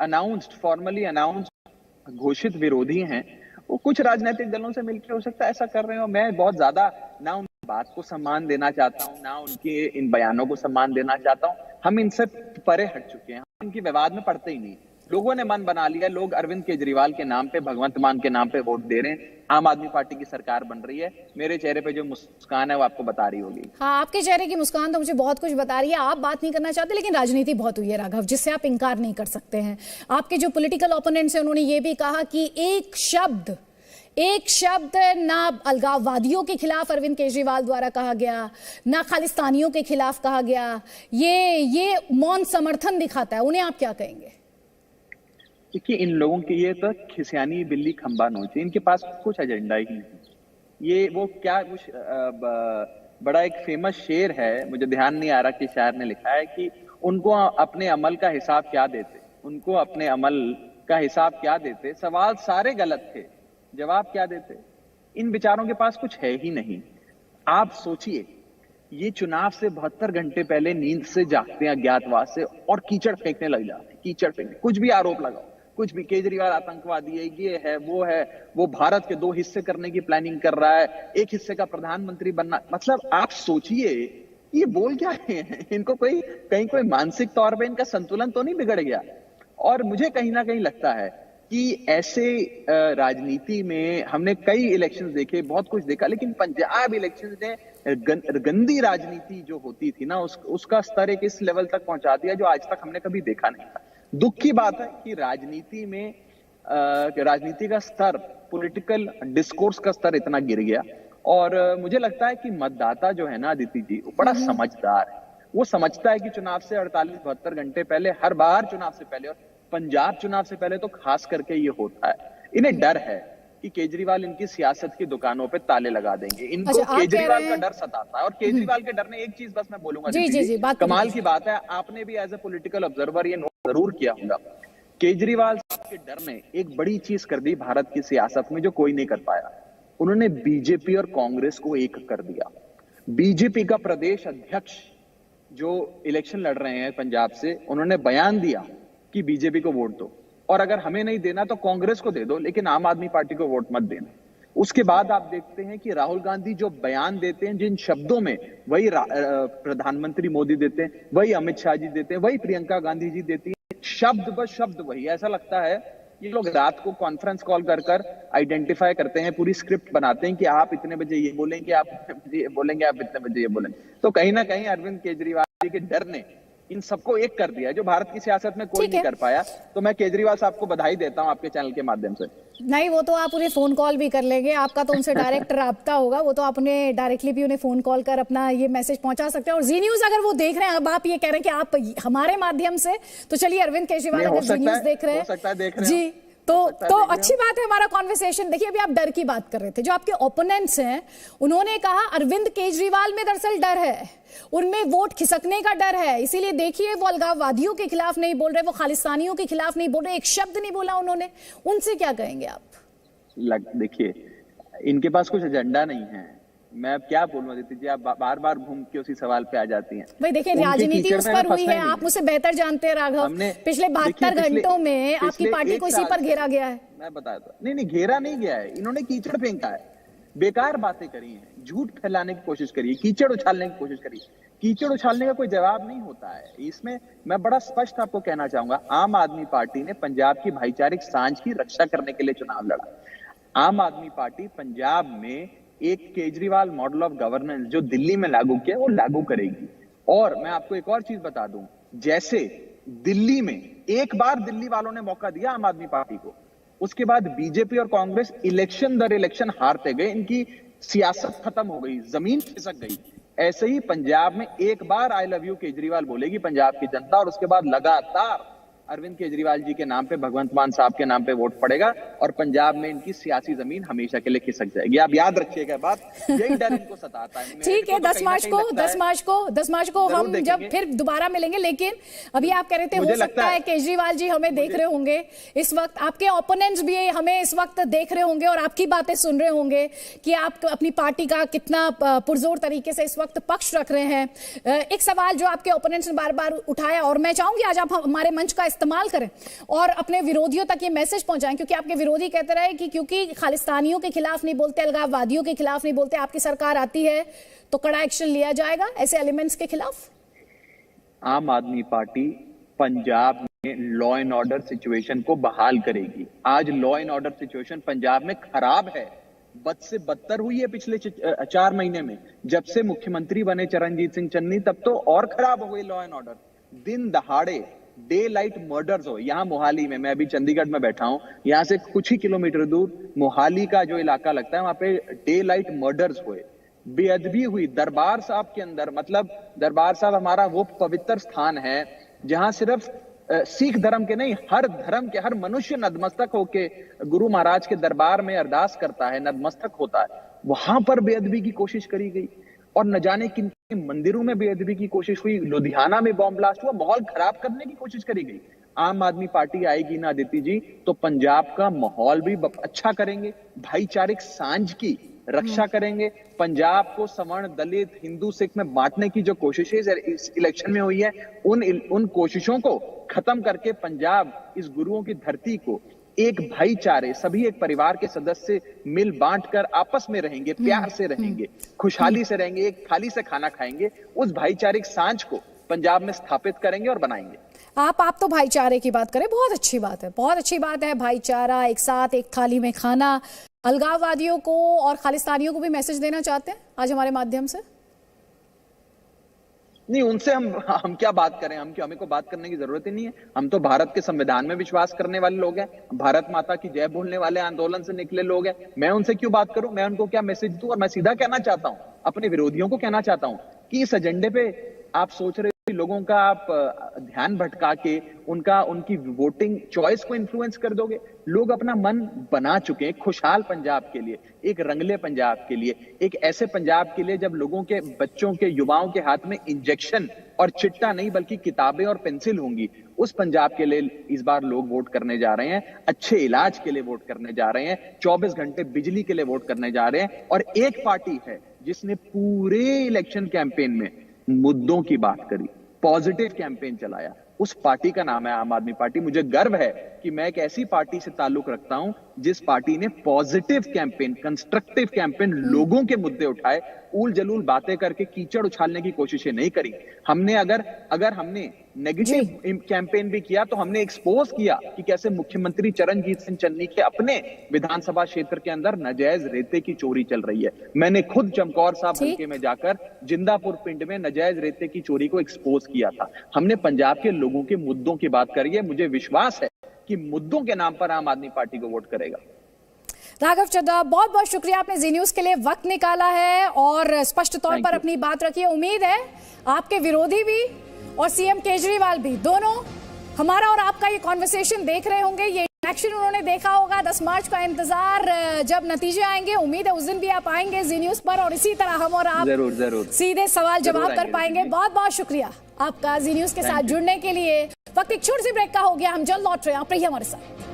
अनाउंस्ड, फॉर्मली अनाउंस्ड घोषित विरोधी हैं, वो कुछ राजनीतिक दलों से मिलकर हो सकता है ऐसा कर रहे हो। मैं बहुत ज्यादा ना उन बात को सम्मान देना चाहता हूं, ना उनके इन बयानों को सम्मान देना चाहता हूं। हम इनसे परे हट चुके हैं, हम इनकी विवाद में पड़ते ही नहीं। लोगों ने मन बना लिया, लोग अरविंद केजरीवाल के नाम पे, भगवंत मान के नाम पे वोट दे रहे हैं। आम आदमी पार्टी की सरकार बन रही है। मेरे चेहरे पे जो मुस्कान है वो आपको बता रही होगी। हाँ, आपके चेहरे की मुस्कान तो मुझे बहुत कुछ बता रही है। आप बात नहीं करना चाहते, लेकिन राजनीति बहुत हुई है राघव, जिससे आप इनकार नहीं कर सकते हैं। आपके जो पॉलिटिकल ओपोनेंट्स हैं उन्होंने ये भी कहा कि एक शब्द ना अलगाववादियों के खिलाफ अरविंद केजरीवाल द्वारा कहा गया, ना खालिस्तानियों के खिलाफ कहा गया। ये मौन समर्थन दिखाता है। उन्हें आप क्या कहेंगे? देखिए, इन लोगों की ये तो खिसियानी बिल्ली खंबा नोचे, इनके पास कुछ एजेंडा ही नहीं। ये वो क्या बड़ा एक फेमस शेर है, मुझे ध्यान नहीं आ रहा कि शायर ने लिखा है कि उनको अपने अमल का हिसाब क्या देते, उनको अपने अमल का हिसाब क्या देते, सवाल सारे गलत थे, जवाब क्या देते। इन विचारों के पास कुछ है ही नहीं। आप सोचिए, ये चुनाव से 72 घंटे पहले नींद से जागते हैं अज्ञातवास से और कीचड़ फेंकने लग जाते हैं। कीचड़ फेंकने, कुछ भी आरोप लगाओ, कुछ भी, केजरीवाल आतंकवादी है, ये है, वो भारत के 2 हिस्से करने की प्लानिंग कर रहा है, एक हिस्से का प्रधानमंत्री बनना। मतलब आप सोचिए ये बोल क्या रहे हैं? इनको कहीं कोई मानसिक तौर पे इनका संतुलन तो नहीं बिगड़ गया? और मुझे कहीं ना कहीं लगता है कि ऐसे राजनीति में हमने कई इलेक्शंस देखे, बहुत कुछ देखा, लेकिन पंजाब इलेक्शंस ने गंदी राजनीति जो होती थी ना, उसका स्तर एक इस लेवल तक पहुंचा दिया जो आज तक हमने कभी देखा नहीं था। दुख की बात है कि राजनीति का स्तर, पॉलिटिकल डिस्कोर्स का स्तर इतना गिर गया। और मुझे लगता है कि मतदाता जो है ना अदिति जी, वो बड़ा समझदार है। वो समझता है कि चुनाव से 48-72 घंटे पहले, हर बार चुनाव से पहले, और पंजाब चुनाव से पहले तो खास करके ये होता है, इन्हें डर है कि केजरीवाल इनकी सियासत की दुकानों पे ताले लगा देंगे। इनको केजरीवाल का डर सताता है। और केजरीवाल के डर ने, एक चीज बस मैं बोलूंगा, जी, कमाल की बात है, आपने भी एज ए पॉलिटिकल ऑब्जर्वर ये नोट जरूर किया होगा, केजरीवाल के डर ने एक बड़ी चीज कर दी भारत की सियासत में जो कोई नहीं कर पाया। उन्होंने बीजेपी और कांग्रेस को एक कर दिया। बीजेपी का प्रदेश अध्यक्ष जो इलेक्शन लड़ रहे हैं पंजाब से, उन्होंने बयान दिया कि बीजेपी को वोट दो, और अगर हमें नहीं देना तो कांग्रेस को दे दो, लेकिन आम आदमी पार्टी को वोट मत देना। उसके बाद आप देखते हैं कि राहुल गांधी जो बयान देते हैं, जिन शब्दों में, वही प्रधानमंत्री मोदी देते हैं, वही अमित शाह जी देते हैं, वही प्रियंका गांधी जी देती है, शब्द ब शब्द वही। ऐसा लगता है ये लोग रात को कॉन्फ्रेंस कॉल कर आइडेंटिफाई करते हैं, पूरी स्क्रिप्ट बनाते हैं कि आप इतने बजे ये बोलेंगे, आप इतने बजे ये बोलेंगे, आप इतने बजे ये बोलेंगे। तो कहीं ना कहीं अरविंद केजरीवाल जी के डर ने इन सबको एक कर दिया, जो भारत की सियासत में कोई नहीं कर पाया। तो मैं केजरीवाल साहब को बधाई देता हूं आपके चैनल के माध्यम से। नहीं, वो तो आप उन्हें फोन कॉल भी कर लेंगे, आपका तो उनसे डायरेक्ट राब्ता होगा, वो तो आप उन्हें डायरेक्टली भी उन्हें फोन कॉल कर अपना ये मैसेज पहुंचा सकते हैं। और जी न्यूज अगर वो देख रहे हैं, अब आप ये कह रहे हैं कि आप हमारे माध्यम से, तो चलिए अरविंद केजरीवाल अगर जी न्यूज देख रहे हैं जी, तो अच्छी बात है हमारा कॉन्वर्सेशन। देखिए, अभी आप डर की बात कर रहे थे, जो आपके ओपोनेंट्स हैं उन्होंने कहा अरविंद केजरीवाल में दरअसल डर है, उनमें वोट खिसकने का डर है, इसीलिए देखिए वो अलगाववादियों के खिलाफ नहीं बोल रहे, वो खालिस्तानियों के खिलाफ नहीं बोल रहे, एक शब्द नहीं बोला उन्होंने। उनसे क्या कहेंगे आप? देखिए, इनके पास कुछ एजेंडा नहीं है। मैं अब क्या बोलूं अदिति जी, आप बार बार घूम के उसी सवाल पे आ जाती हैं। भाई देखिए, राजनीति उस पर हुई है, आप मुझसे बेहतर जानते हैं राघव। पिछले 72 घंटों में आपकी पार्टी को इसी पर घेरा गया है। मैं बताता हूं, नहीं घेरा नहीं गया है, इन्होंने कीचड़ फेंका है, बेकार बातें करी हैं, झूठ फैलाने की कोशिश करी, कीचड़ उछालने की कोशिश करी। कीचड़ उछालने का कोई जवाब नहीं होता है। इसमें मैं बड़ा स्पष्ट आपको कहना चाहूंगा, आम आदमी पार्टी ने पंजाब की भाईचारिक सांझ की रक्षा करने के लिए चुनाव लड़ा। आम आदमी पार्टी पंजाब में एक केजरीवाल मॉडल ऑफ गवर्नेंस जो दिल्ली में लागू किया, वो लागू करेगी। और मैं आपको एक और चीज बता दूं, जैसे दिल्ली में एक बार दिल्ली वालों ने मौका दिया आम आदमी पार्टी को, उसके बाद बीजेपी और कांग्रेस इलेक्शन दर इलेक्शन हारते गए, इनकी सियासत खत्म हो गई, जमीन खिसक गई। ऐसे ही पंजाब में एक बार आई लव यू केजरीवाल बोलेगी पंजाब की जनता, और उसके बाद लगातार अरविंद केजरीवाल जी के नाम पे, भगवंत मान साहब के नाम पे वोट पड़ेगा, और पंजाब में इनकी सियासी जमीन हमेशा के लिए खिसक जाएगी। आप याद रखिएगा बात, यही डर इनको सताता है। ठीक है, 10 मार्च को हम जब फिर दोबारा मिलेंगे। लेकिन अभी आप कह रहे थे हो सकता है केजरीवाल जी हमें देख रहे होंगे इस वक्त, आपके ओपोनेंट्स भी हमें इस वक्त देख रहे होंगे और आपकी बातें सुन रहे होंगे कि आप अपनी पार्टी का कितना पुरजोर तरीके से इस वक्त पक्ष रख रहे हैं। एक सवाल जो आपके ओपोनेंट्स ने बार बार उठाया, और मैं चाहूंगी आज आप हमारे मंच का इस्तेमाल करें और अपने विरोधियों तक ये मैसेज पहुंचाएं, क्योंकि आपके विरोधी कहते रहे कि क्योंकि खालिस्तानियों के खिलाफ नहीं बोलते, अलगाववादियों के खिलाफ नहीं बोलते, आपकी सरकार आती है तो कड़ा एक्शन लिया जाएगा ऐसे एलिमेंट्स के खिलाफ। आम आदमी पार्टी पंजाब में लॉ एंड ऑर्डर सिचुएशन को बहाल करेगी। आज law and order situation Punjab में खराब है, बद से बदतर हुई है पिछले 4 महीने में। जब से मुख्यमंत्री बने चरणजीत सिंह चन्नी, तब तो और खराब हो गई लॉ एंड ऑर्डर। दिन दहाड़े डे लाइट मर्डर्स हो। यहाँ मोहाली में, मैं अभी चंडीगढ़ में बैठा हूं, यहाँ से कुछ ही किलोमीटर दूर मोहाली का जो इलाका लगता है, वहां पे डे लाइट मर्डर्स हुए, बेअदबी हुई दरबार साहब के अंदर। मतलब दरबार साहब हमारा वो पवित्र स्थान है जहां सिर्फ सिख धर्म के नहीं, हर धर्म के, हर मनुष्य नतमस्तक होके गुरु महाराज के दरबार में अरदास करता है, नतमस्तक होता है। वहां पर बेअदबी की कोशिश करी गई, और न जाने किन मंदिरों में बेअदबी की कोशिश हुई। लुधियाना में बॉम्ब ब्लास्ट हुआ, माहौल खराब करने की कोशिश करी गई। आम आदमी पार्टी आएगी ना अदिति जी, तो पंजाब का माहौल भी अच्छा करेंगे, भाईचारिक सांझ की रक्षा करेंगे। पंजाब को सवर्ण, दलित, हिंदू, सिख में बांटने की जो कोशिशें इस इलेक्शन में हुई है, उन कोशिशों को खत्म करके पंजाब इस गुरुओं की धरती को एक भाईचारे, सभी एक परिवार के सदस्य मिल बांट कर आपस में रहेंगे, प्यार से रहेंगे, खुशहाली से रहेंगे, एक थाली से खाना खाएंगे, उस भाईचारिक सांझ को पंजाब में स्थापित करेंगे और बनाएंगे। आप तो भाईचारे की बात करें, बहुत अच्छी बात है, बहुत अच्छी बात है। भाईचारा, एक साथ एक थाली में खाना। अलगाववादियों को और खालिस्तानियों को भी मैसेज देना चाहते हैं आज हमारे माध्यम से? नहीं, उनसे हम क्या बात करें, हमें को बात करने की जरूरत ही नहीं है। हम तो भारत के संविधान में विश्वास करने वाले लोग हैं, भारत माता की जय बोलने वाले आंदोलन से निकले लोग हैं। मैं उनसे क्यों बात करूं, मैं उनको क्या मैसेज दूं? और मैं सीधा कहना चाहता हूं, अपने विरोधियों को कहना चाहता हूं कि इस एजेंडे पे आप सोच रहे लोगों का आप ध्यान भटका के उनकी वोटिंग चॉइस को इन्फ्लुएंस कर दोगे। लोग अपना मन बना चुके हैं खुशहाल पंजाब के लिए, एक रंगले पंजाब के लिए, एक ऐसे पंजाब के लिए जब लोगों के, बच्चों के, युवाओं के हाथ में इंजेक्शन और चिट्टा नहीं बल्कि किताबें और पेंसिल होंगी। उस पंजाब के लिए इस बार लोग वोट करने जा रहे हैं, अच्छे इलाज के लिए वोट करने जा रहे हैं, 24 घंटे बिजली के लिए वोट करने जा रहे हैं। और एक पार्टी है जिसने पूरे इलेक्शन कैंपेन में मुद्दों की बात करी, पॉजिटिव कैंपेन चलाया, उस पार्टी का नाम है आम आदमी पार्टी। मुझे गर्व है कि मैं एक ऐसी पार्टी से ताल्लुक रखता हूं जिस पार्टी ने पॉजिटिव कैंपेन, कंस्ट्रक्टिव कैंपेन, लोगों के मुद्दे उठाए, उल जलूल बातें करके कीचड़ उछालने की कोशिशें नहीं करी। हमने अगर हमने नेगेटिव कैंपेन भी किया तो हमने एक्सपोज किया कि कैसे मुख्यमंत्री चरणजीत सिंह चन्नी के अपने विधानसभा क्षेत्र के अंदर नाजायज रेते की चोरी चल रही है। मैंने खुद चमकौर साहब हल्के में जाकर जिंदापुर पिंड में नाजायज रेते की चोरी को एक्सपोज किया था। हमने पंजाब के लोगों के मुद्दों की बात करी है। मुझे विश्वास है कि मुद्दों के नाम पर आम आदमी पार्टी को वोट करेगा। राघव चड्ढा, बहुत बहुत शुक्रिया, आपने जी न्यूज के लिए वक्त निकाला है और स्पष्ट तौर पर अपनी बात रखी है। उम्मीद है आपके विरोधी भी और सीएम केजरीवाल भी दोनों हमारा और आपका ये कॉन्वर्सेशन देख रहे होंगे, ये एक्शन उन्होंने देखा होगा। 10 मार्च का इंतजार, जब नतीजे आएंगे उम्मीद है उस दिन भी आप आएंगे जी न्यूज पर और इसी तरह हम और आप जरूर सीधे सवाल जवाब कर पाएंगे। बहुत बहुत शुक्रिया आपका जी न्यूज के साथ जुड़ने के लिए। वक्त एक छोटी सी ब्रेक का हो गया, हम जल्द लौट रहे हैं, आप रहिए हमारे साथ।